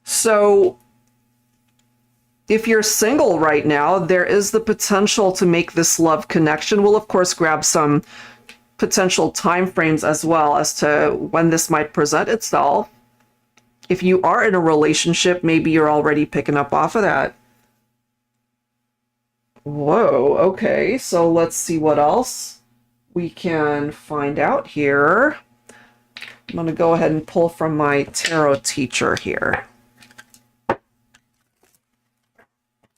So if you're single right now, there is the potential to make this love connection. We'll of course grab some potential time frames as well as to when this might present itself. If you are in a relationship, maybe you're already picking up off of that. Whoa, okay, so let's see what else we can find out here. I'm going to go ahead and pull from my tarot teacher here.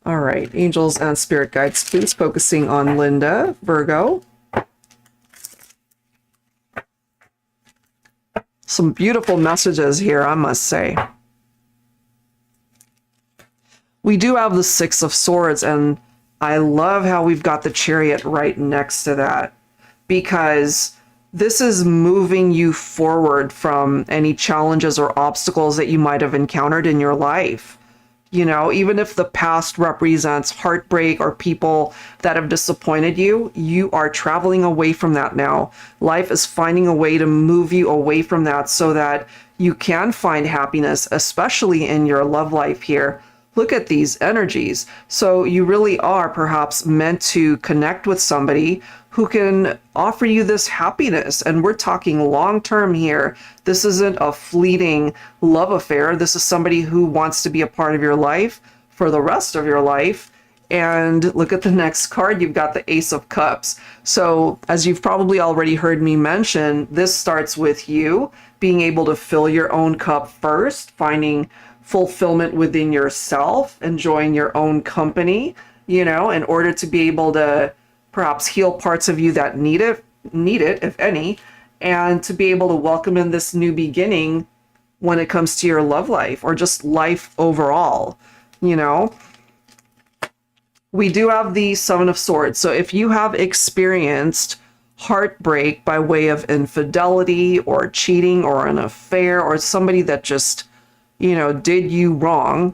All right, angels and spirit guides, please, focusing on Linda, Virgo. Some beautiful messages here, I must say. We do have the Six of Swords, and I love how we've got the Chariot right next to that, because this is moving you forward from any challenges or obstacles that you might have encountered in your life. You know, even if the past represents heartbreak or people that have disappointed you, you are traveling away from that now. Life is finding a way to move you away from that so that you can find happiness, especially in your love life here. Look at these energies. So you really are perhaps meant to connect with somebody who can offer you this happiness. And we're talking long-term here. This isn't a fleeting love affair. This is somebody who wants to be a part of your life for the rest of your life. And look at the next card. You've got the Ace of Cups. So as you've probably already heard me mention, this starts with you being able to fill your own cup first, finding fulfillment within yourself, enjoying your own company, you know, in order to be able to perhaps heal parts of you that need it, if any, and to be able to welcome in this new beginning when it comes to your love life or just life overall, you know. We do have the Seven of Swords. So if you have experienced heartbreak by way of infidelity or cheating or an affair or somebody that just, you know, did you wrong,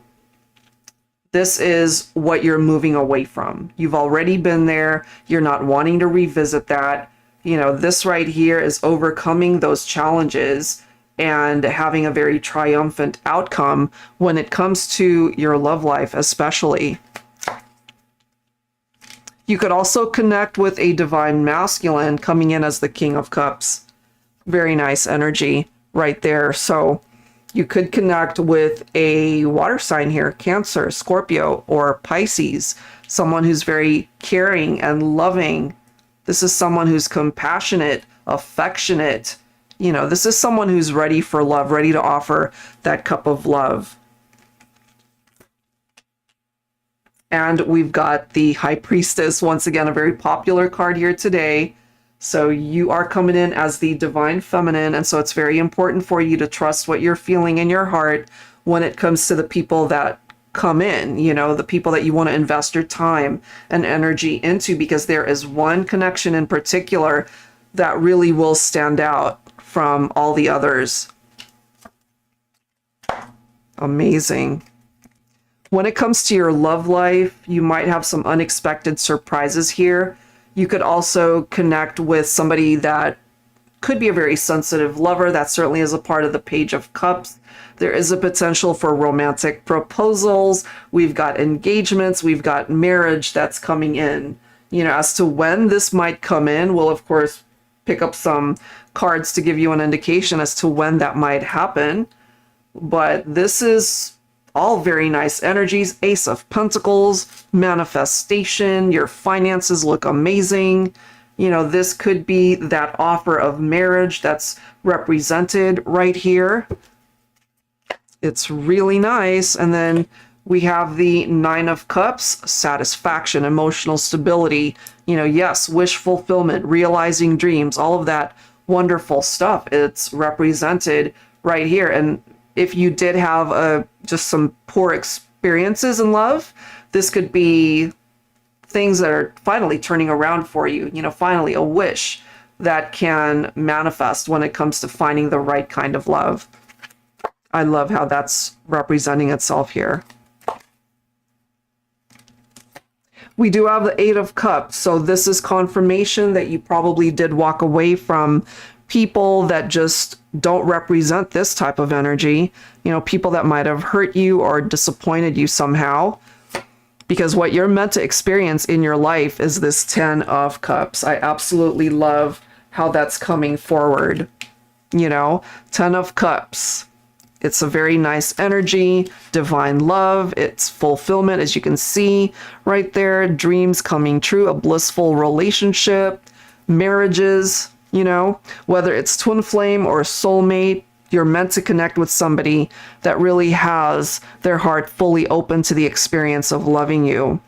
This is what you're moving away from. You've already been there. You're not wanting to revisit that. You know, this right here is overcoming those challenges and having a very triumphant outcome when it comes to your love life, especially. You could also connect with a divine masculine coming in as the King of Cups. Very nice energy right there. So you could connect with a water sign here, Cancer, Scorpio, or Pisces, someone who's very caring and loving. This is someone who's compassionate, affectionate. You know, this is someone who's ready for love, ready to offer that cup of love. And we've got the High Priestess, once again, a very popular card here today. So you are coming in as the Divine Feminine, and so it's very important for you to trust what you're feeling in your heart when it comes to the people that come in, you know, the people that you want to invest your time and energy into, because there is one connection in particular that really will stand out from all the others. Amazing. When it comes to your love life, you might have some unexpected surprises here. You could also connect with somebody that could be a very sensitive lover. That certainly is a part of the Page of Cups. There is a potential for romantic proposals. We've got engagements. We've got marriage that's coming in. You know, as to when this might come in, we'll of course pick up some cards to give you an indication as to when that might happen. But this is all very nice energies. Ace of Pentacles, manifestation, your finances look amazing. You know, this could be that offer of marriage that's represented right here. It's really nice. And then we have the Nine of Cups, satisfaction, emotional stability, you know, yes, wish fulfillment, realizing dreams, all of that wonderful stuff. It's represented right here. And if you did have just some poor experiences in love, this could be things that are finally turning around for you. You know, finally a wish that can manifest when it comes to finding the right kind of love. I love how that's representing itself here. We do have the Eight of Cups. So this is confirmation that you probably did walk away from people that just don't represent this type of energy. You know, people that might have hurt you or disappointed you somehow. Because what you're meant to experience in your life is this Ten of Cups. I absolutely love how that's coming forward. You know, Ten of Cups. It's a very nice energy, divine love, it's fulfillment, as you can see right there, dreams coming true, a blissful relationship, marriages, you know, whether it's twin flame or soulmate, you're meant to connect with somebody that really has their heart fully open to the experience of loving you.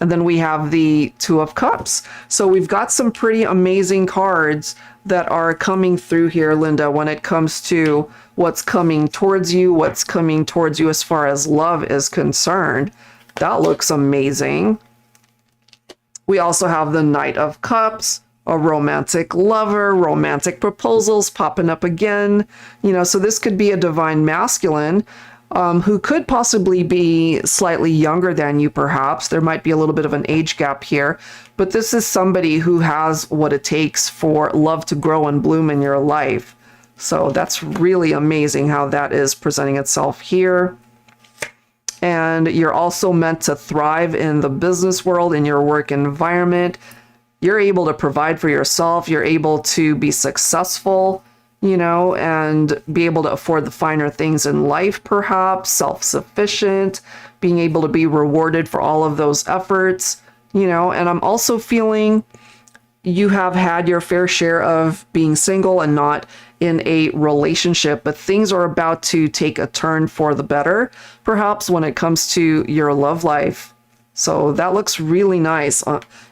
And then we have the Two of Cups. So we've got some pretty amazing cards that are coming through here, Linda, when it comes to what's coming towards you as far as love is concerned. That looks amazing. We also have the Knight of Cups, a romantic lover, romantic proposals popping up again. You know, so this could be a divine masculine who could possibly be slightly younger than you, perhaps. There might be a little bit of an age gap here, but this is somebody who has what it takes for love to grow and bloom in your life. So that's really amazing how that is presenting itself here. And you're also meant to thrive in the business world, in your work environment. You're able to provide for yourself. You're able to be successful, you know, and be able to afford the finer things in life, perhaps, self-sufficient, being able to be rewarded for all of those efforts, you know. And I'm also feeling you have had your fair share of being single and not in a relationship, but things are about to take a turn for the better, perhaps when it comes to your love life. So that looks really nice.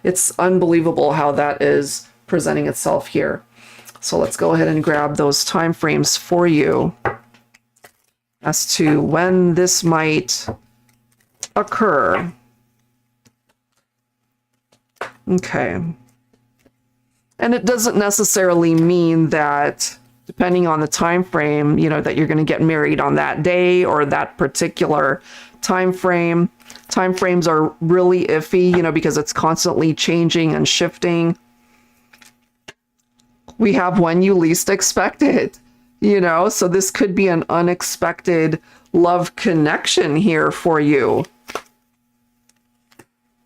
It's unbelievable how that is presenting itself here. So let's go ahead and grab those time frames for you as to when this might occur. Okay. And it doesn't necessarily mean that, depending on the time frame, you know, that you're going to get married on that day or that particular time frame. Time frames are really iffy, you know, because it's constantly changing and shifting. We have when you least expect it, you know, so this could be an unexpected love connection here for you.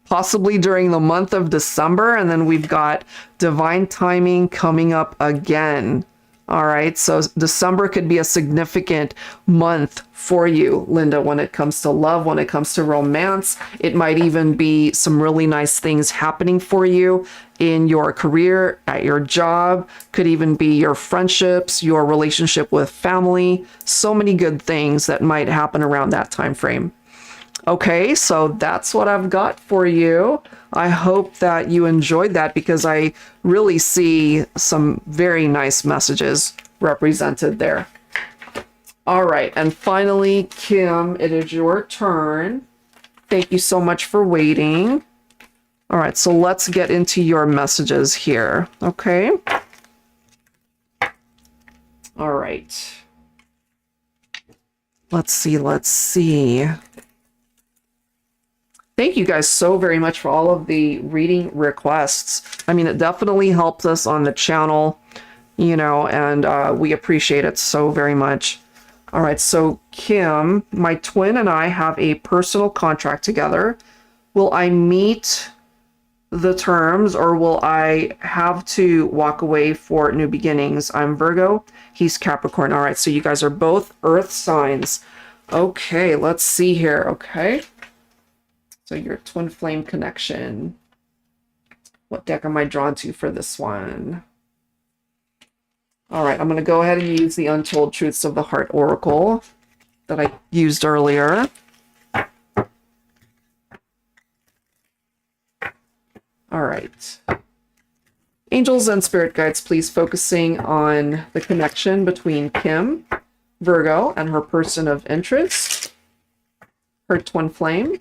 Possibly during the month of December, and then we've got divine timing coming up again. All right, so December could be a significant month for you, Linda, when it comes to love, when it comes to romance. It might even be some really nice things happening for you in your career, at your job, could even be your friendships, your relationship with family. So many good things that might happen around that time frame. Okay, so that's what I've got for you. I hope that you enjoyed that because I really see some very nice messages represented there. All right, and finally, Kim, it is your turn. Thank you so much for waiting. All right, so let's get into your messages here, okay? All right. Let's see. Thank you guys so very much for all of the reading requests. I mean, it definitely helps us on the channel, you know, and we appreciate it so very much. All right, so Kim, my twin and I have a personal contract together. Will I meet the terms or will I have to walk away for new beginnings? I'm Virgo, he's Capricorn. All right, so you guys are both earth signs. Okay, let's see here, okay? So your twin flame connection. What deck am I drawn to for this one? All right, I'm going to go ahead and use the Untold Truths of the Heart Oracle that I used earlier. All right. Angels and spirit guides, please focusing on the connection between Kim, Virgo, and her person of interest, her twin flame.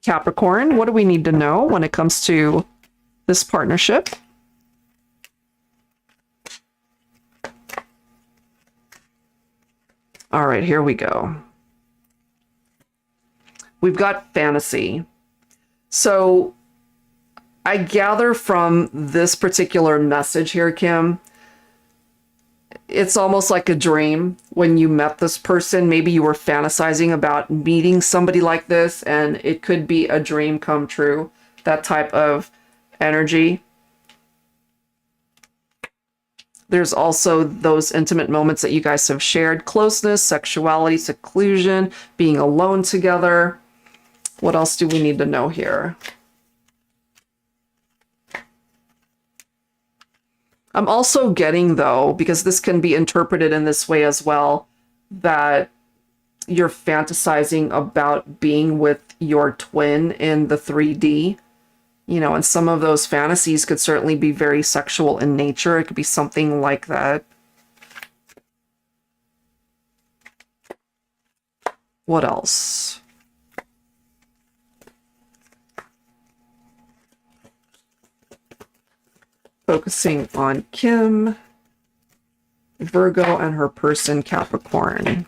Capricorn, what do we need to know when it comes to this partnership? All right, here we go. We've got fantasy. So I gather from this particular message here, Kim, it's almost like a dream when you met this person. Maybe you were fantasizing about meeting somebody like this, and it could be a dream come true, that type of energy. There's also those intimate moments that you guys have shared, closeness, sexuality, seclusion, being alone together. What else do we need to know here? I'm also getting, though, because this can be interpreted in this way as well, that you're fantasizing about being with your twin in the 3D, you know, and some of those fantasies could certainly be very sexual in nature. It could be something like that. What else? Focusing on Kim, Virgo, and her person, Capricorn.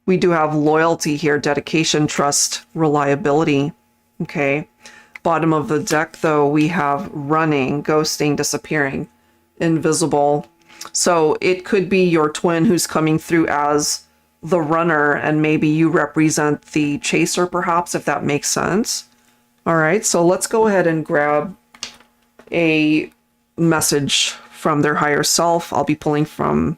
We do have loyalty here, dedication, trust, reliability. Okay. Bottom of the deck, though, we have running, ghosting, disappearing, invisible. So it could be your twin who's coming through as the runner, and maybe you represent the chaser, perhaps, if that makes sense. All right, so let's go ahead and grab a message from their higher self. I'll be pulling from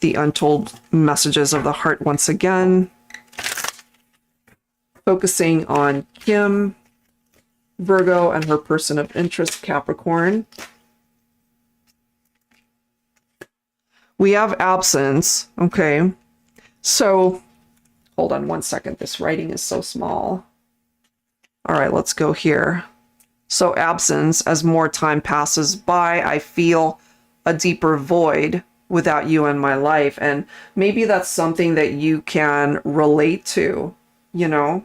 the Untold Messages of the Heart once again. Focusing on Kim, Virgo, and her person of interest, Capricorn. We have absence, okay? So, hold on one second. This writing is so small. All right, let's go here. So absence, as more time passes by, I feel a deeper void without you in my life. And maybe that's something that you can relate to, you know?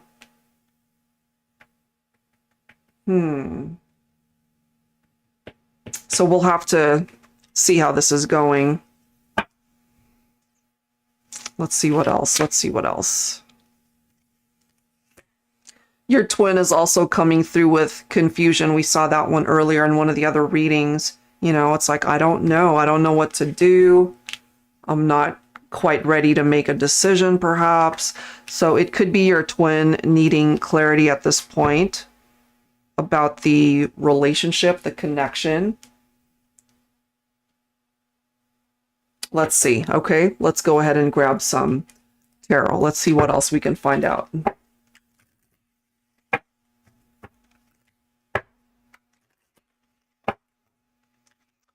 So we'll have to see how this is going. Let's see what else. Let's see what else. Your twin is also coming through with confusion. We saw that one earlier in one of the other readings. You know, it's like, I don't know. I don't know what to do. I'm not quite ready to make a decision, perhaps. So it could be your twin needing clarity at this point about the relationship, the connection. Let's see. Okay, let's go ahead and grab some tarot. Let's see what else we can find out.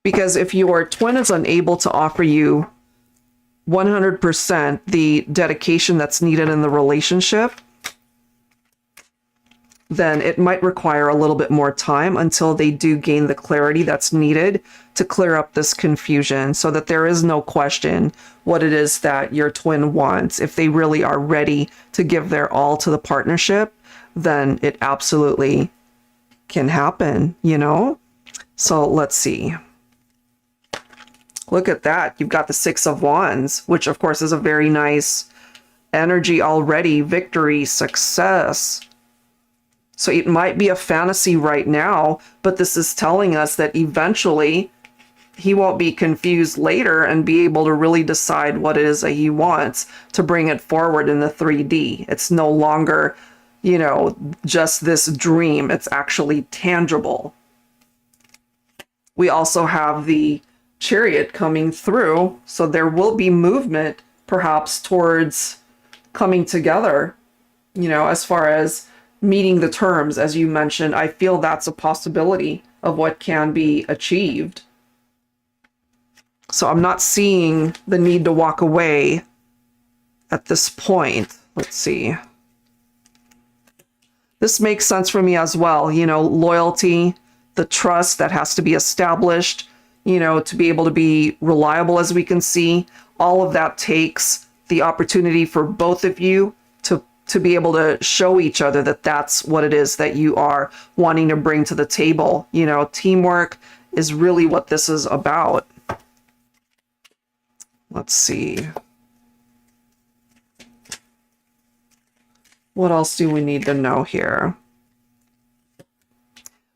Because if your twin is unable to offer you 100% the dedication that's needed in the relationship, then it might require a little bit more time until they do gain the clarity that's needed to clear up this confusion so that there is no question what it is that your twin wants. If they really are ready to give their all to the partnership, then it absolutely can happen, you know? So let's see. Look at that. You've got the Six of Wands, which of course is a very nice energy already. Victory, success. So it might be a fantasy right now, but this is telling us that eventually he won't be confused later and be able to really decide what it is that he wants to bring it forward in the 3D. It's no longer, you know, just this dream. It's actually tangible. We also have the Chariot coming through, so there will be movement perhaps towards coming together, you know, as far as meeting the terms. As you mentioned, I feel that's a possibility of what can be achieved. So I'm not seeing the need to walk away at this point. Let's see. This makes sense for me as well. You know, loyalty, the trust that has to be established, you know, to be able to be reliable, as we can see. All of that takes the opportunity for both of you to be able to show each other that that's what it is that you are wanting to bring to the table. You know, teamwork is really what this is about. Let's see. What else do we need to know here?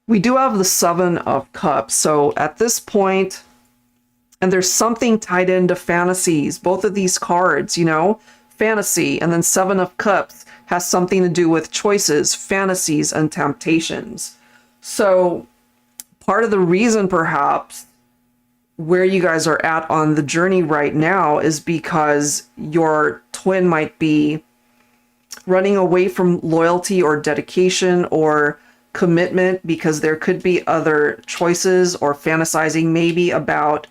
We do have the Seven of Cups. So at this point, and there's something tied into fantasies, both of these cards, you know, fantasy, and then Seven of Cups has something to do with choices, fantasies, and temptations. So part of the reason perhaps where you guys are at on the journey right now is because your twin might be running away from loyalty or dedication or commitment, because there could be other choices, or fantasizing maybe about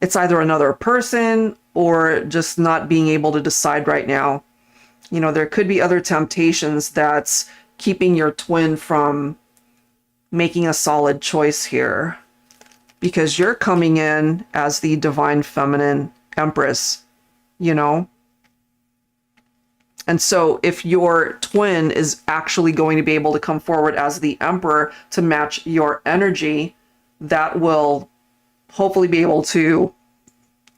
it's either another person or just not being able to decide right now. You know, there could be other temptations that's keeping your twin from making a solid choice here, because you're coming in as the divine feminine empress, you know? And so if your twin is actually going to be able to come forward as the emperor to match your energy, that will hopefully be able to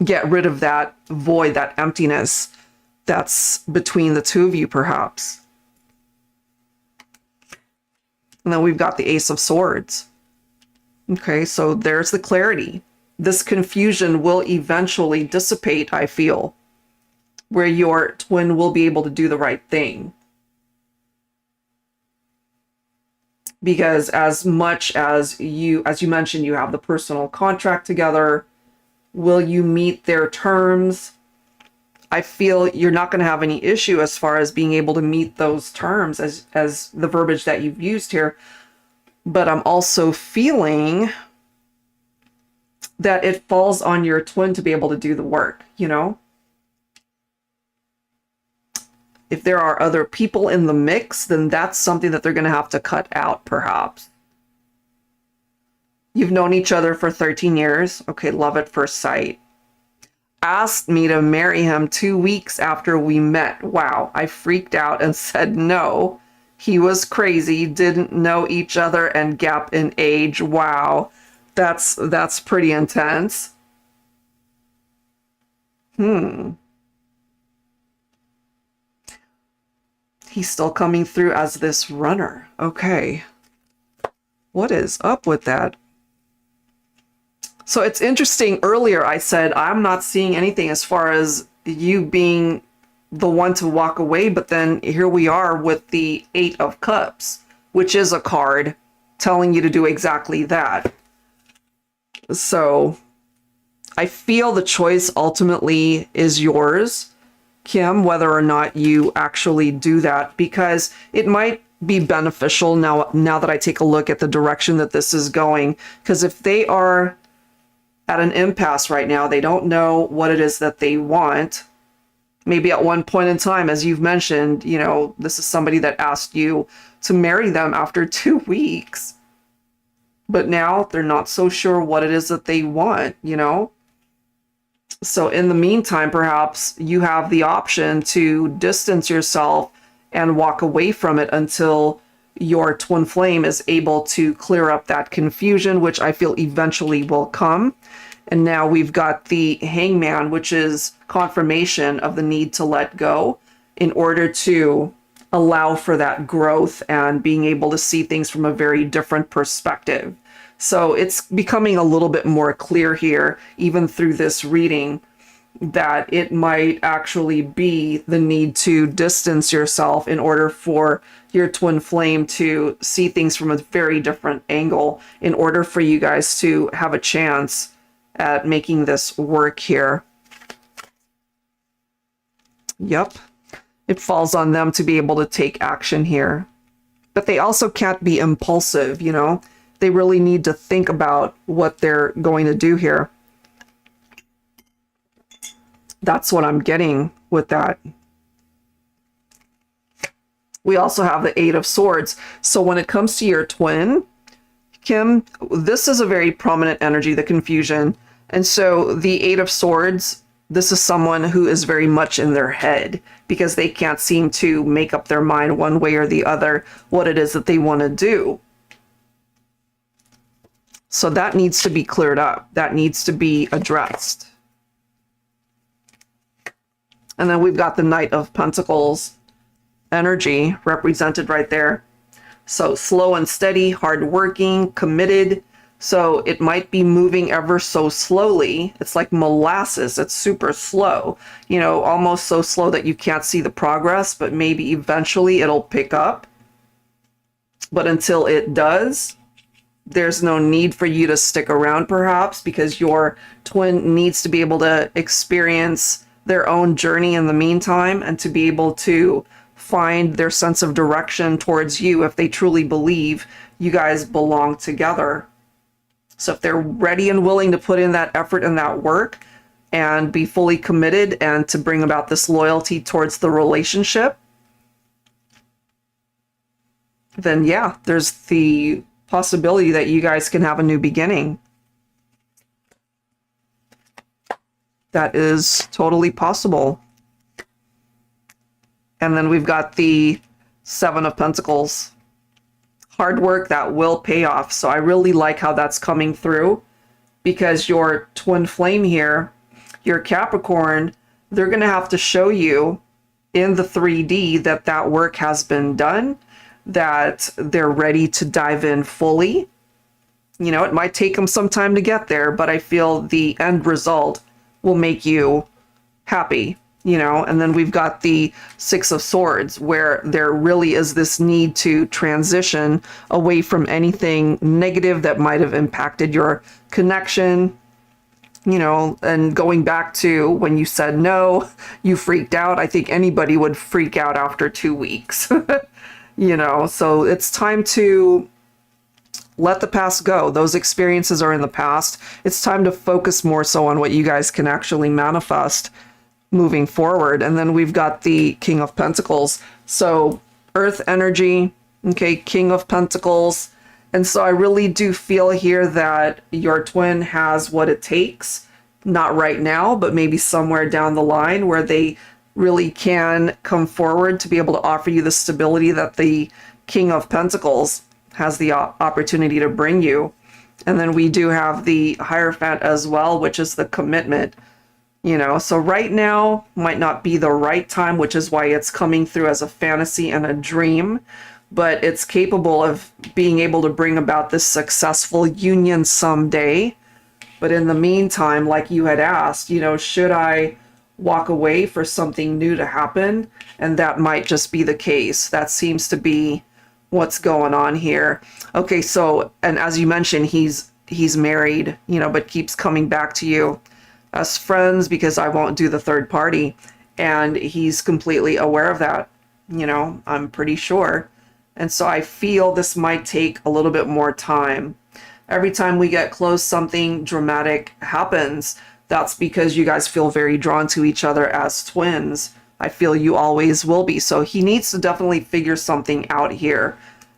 get rid of that void, that emptiness that's between the two of you, perhaps. And then we've got the Ace of Swords. Okay, so there's the clarity. This confusion will eventually dissipate, I feel, where your twin will be able to do the right thing. Because as much as you mentioned, you have the personal contract together, will you meet their terms? I feel you're not going to have any issue as far as being able to meet those terms as the verbiage that you've used here. But I'm also feeling that it falls on your twin to be able to do the work, you know? If there are other people in the mix, then that's something that they're going to have to cut out, perhaps. You've known each other for 13 years. Okay, love at first sight. Asked me to marry him 2 weeks after we met. Wow, I freaked out and said no. He was crazy, didn't know each other, and gap in age. Wow, that's pretty intense. He's still coming through as this runner. Okay. What is up with that? So it's interesting. Earlier I said I'm not seeing anything as far as you being the one to walk away, but then here we are with the Eight of Cups, which is a card telling you to do exactly that. So I feel the choice ultimately is yours, Kim, whether or not you actually do that, because it might be beneficial now that I take a look at the direction that this is going. Because if they are at an impasse right now, they don't know what it is that they want. Maybe at one point in time, as you've mentioned, you know, this is somebody that asked you to marry them after 2 weeks. But now they're not so sure what it is that they want, you know? So in the meantime, perhaps you have the option to distance yourself and walk away from it until your twin flame is able to clear up that confusion, which I feel eventually will come. And now we've got the Hangman, which is confirmation of the need to let go in order to allow for that growth and being able to see things from a very different perspective. So it's becoming a little bit more clear here, even through this reading, that it might actually be the need to distance yourself in order for your twin flame to see things from a very different angle, in order for you guys to have a chance at making this work here. Yep. It falls on them to be able to take action here. But they also can't be impulsive, you know? They really need to think about what they're going to do here. That's what I'm getting with that. We also have the Eight of Swords. So when it comes to your twin, Kim, this is a very prominent energy, the confusion. And so the Eight of Swords, this is someone who is very much in their head because they can't seem to make up their mind one way or the other what it is that they want to do. So that needs to be cleared up. That needs to be addressed. And then we've got the Knight of Pentacles energy represented right there. So slow and steady, hardworking, committed. So it might be moving ever so slowly. It's like molasses. It's super slow, you know, almost so slow that you can't see the progress, but maybe eventually it'll pick up. But until it does, there's no need for you to stick around, perhaps, because your twin needs to be able to experience their own journey in the meantime and to be able to find their sense of direction towards you if they truly believe you guys belong together. So if they're ready and willing to put in that effort and that work and be fully committed and to bring about this loyalty towards the relationship, then yeah, there's the possibility that you guys can have a new beginning. That is totally possible. And then we've got the Seven of Pentacles. Hard work that will pay off. So I really like how that's coming through, because your twin flame here, your Capricorn, they're going to have to show you in the 3D that that work has been done, that they're ready to dive in fully. You know, it might take them some time to get there, but I feel the end result will make you happy, you know. And then we've got the Six of Swords, where there really is this need to transition away from anything negative that might have impacted your connection, you know. And going back to when you said no, you freaked out. I think anybody would freak out after 2 weeks, you know. So it's time to let the past go. Those experiences are in the past. It's time to focus more so on what you guys can actually manifest moving forward. And then we've got the King of Pentacles. So Earth energy, okay, King of Pentacles. And so I really do feel here that your twin has what it takes, not right now, but maybe somewhere down the line where they really can come forward to be able to offer you the stability that the King of Pentacles has the opportunity to bring you. And then we do have the Hierophant as well, which is the commitment. You know, so right now might not be the right time, which is why it's coming through as a fantasy and a dream, but it's capable of being able to bring about this successful union someday. But in the meantime, like you had asked, you know, should I walk away for something new to happen? And that might just be the case. That seems to be what's going on here. Okay, so, and as you mentioned, he's married, you know, but keeps coming back to you as friends because I won't do the third party. And he's completely aware of that, you know, I'm pretty sure. And so I feel this might take a little bit more time. Every time we get close, something dramatic happens. That's because you guys feel very drawn to each other as twins. I feel you always will be. So he needs to definitely figure something out here.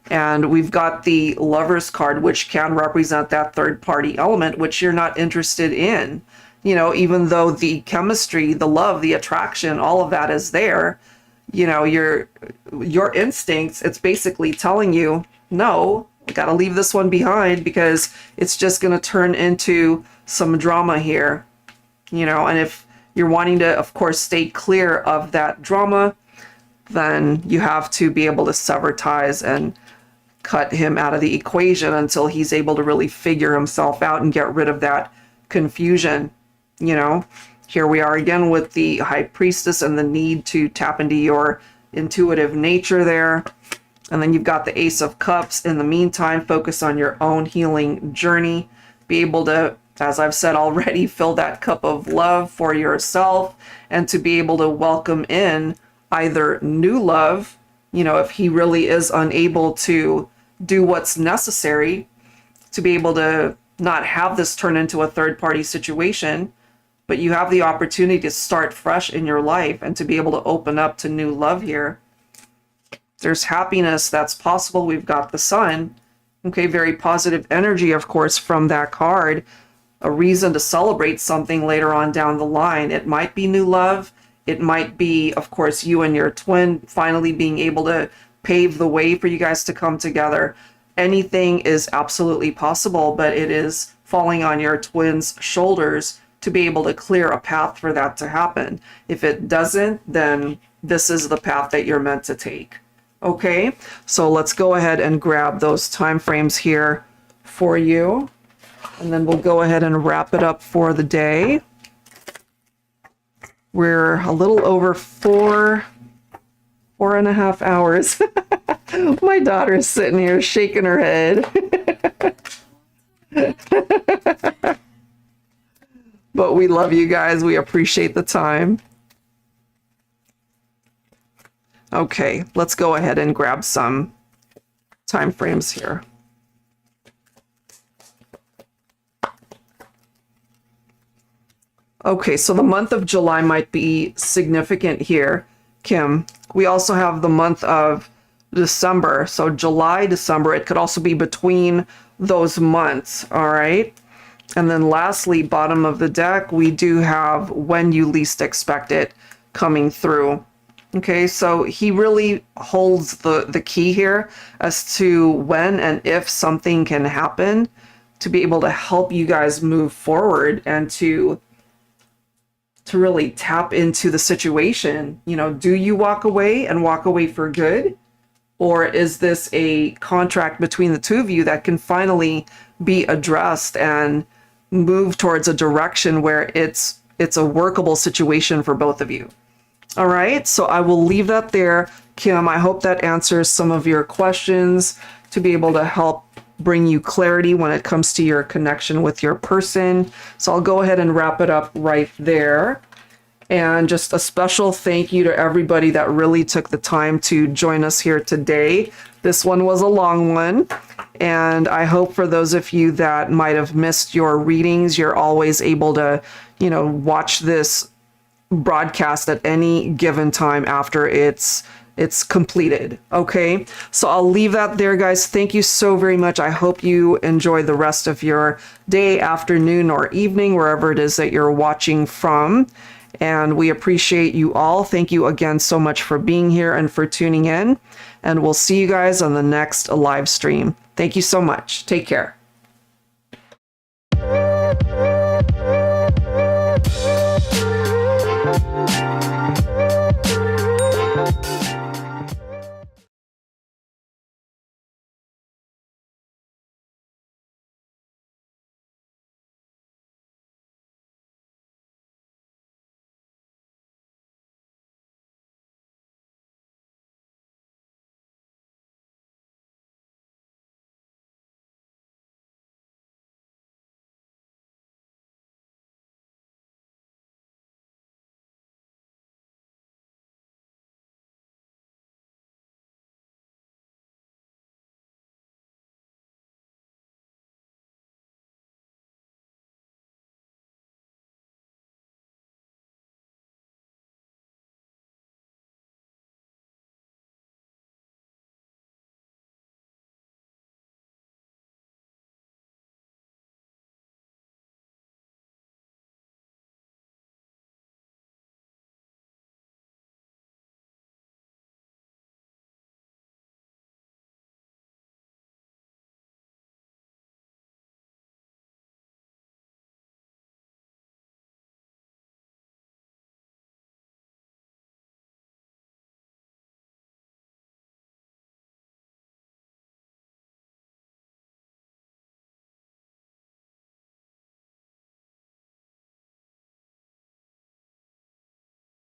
And we've got the Lovers card, which can represent that third party element, which you're not interested in. You know, even though the chemistry, the love, the attraction, all of that is there, you know, your instincts, it's basically telling you, no, I gotta leave this one behind because it's just gonna turn into some drama here. You know, and if you're wanting to, of course, stay clear of that drama, then you have to be able to sever ties and cut him out of the equation until he's able to really figure himself out and get rid of that confusion. You know, here we are again with the High Priestess and the need to tap into your intuitive nature there. And then you've got the Ace of Cups. In the meantime, focus on your own healing journey. Be able to, as I've said already, fill that cup of love for yourself and to be able to welcome in either new love, you know, if he really is unable to do what's necessary to be able to not have this turn into a third party situation, but you have the opportunity to start fresh in your life and to be able to open up to new love here. There's happiness that's possible. We've got the Sun. Okay, very positive energy, of course, from that card. A reason to celebrate something later on down the line. It might be new love. It might be, of course, you and your twin finally being able to pave the way for you guys to come together. Anything is absolutely possible, but it is falling on your twin's shoulders to be able to clear a path for that to happen. If it doesn't, then this is the path that you're meant to take. Okay, so let's go ahead and grab those time frames here for you. And then we'll go ahead and wrap it up for the day. We're a little over 4.5 hours. My daughter's sitting here shaking her head. But we love you guys. We appreciate the time. Okay, let's go ahead and grab some time frames here. Okay, so the month of July might be significant here, Kim. We also have the month of December. So July, December, it could also be between those months, all right? And then lastly, bottom of the deck, we do have when you least expect it coming through. Okay, so he really holds the key here as to when and if something can happen to be able to help you guys move forward and to really tap into the situation. You know, do you walk away and walk away for good? Or is this a contract between the two of you that can finally be addressed and move towards a direction where it's a workable situation for both of you? All right, so I will leave that there. Kim, I hope that answers some of your questions to be able to help bring you clarity when it comes to your connection with your person. So I'll go ahead and wrap it up right there. And just a special thank you to everybody that really took the time to join us here today. This one was a long one. And I hope for those of you that might have missed your readings, you're always able to, you know, watch this broadcast at any given time after it's completed. Okay, so I'll leave that there, guys. Thank you so very much. I hope you enjoy the rest of your day, afternoon, or evening, wherever it is that you're watching from. And we appreciate you all. Thank you again so much for being here and for tuning in. And we'll see you guys on the next live stream. Thank you so much. Take care.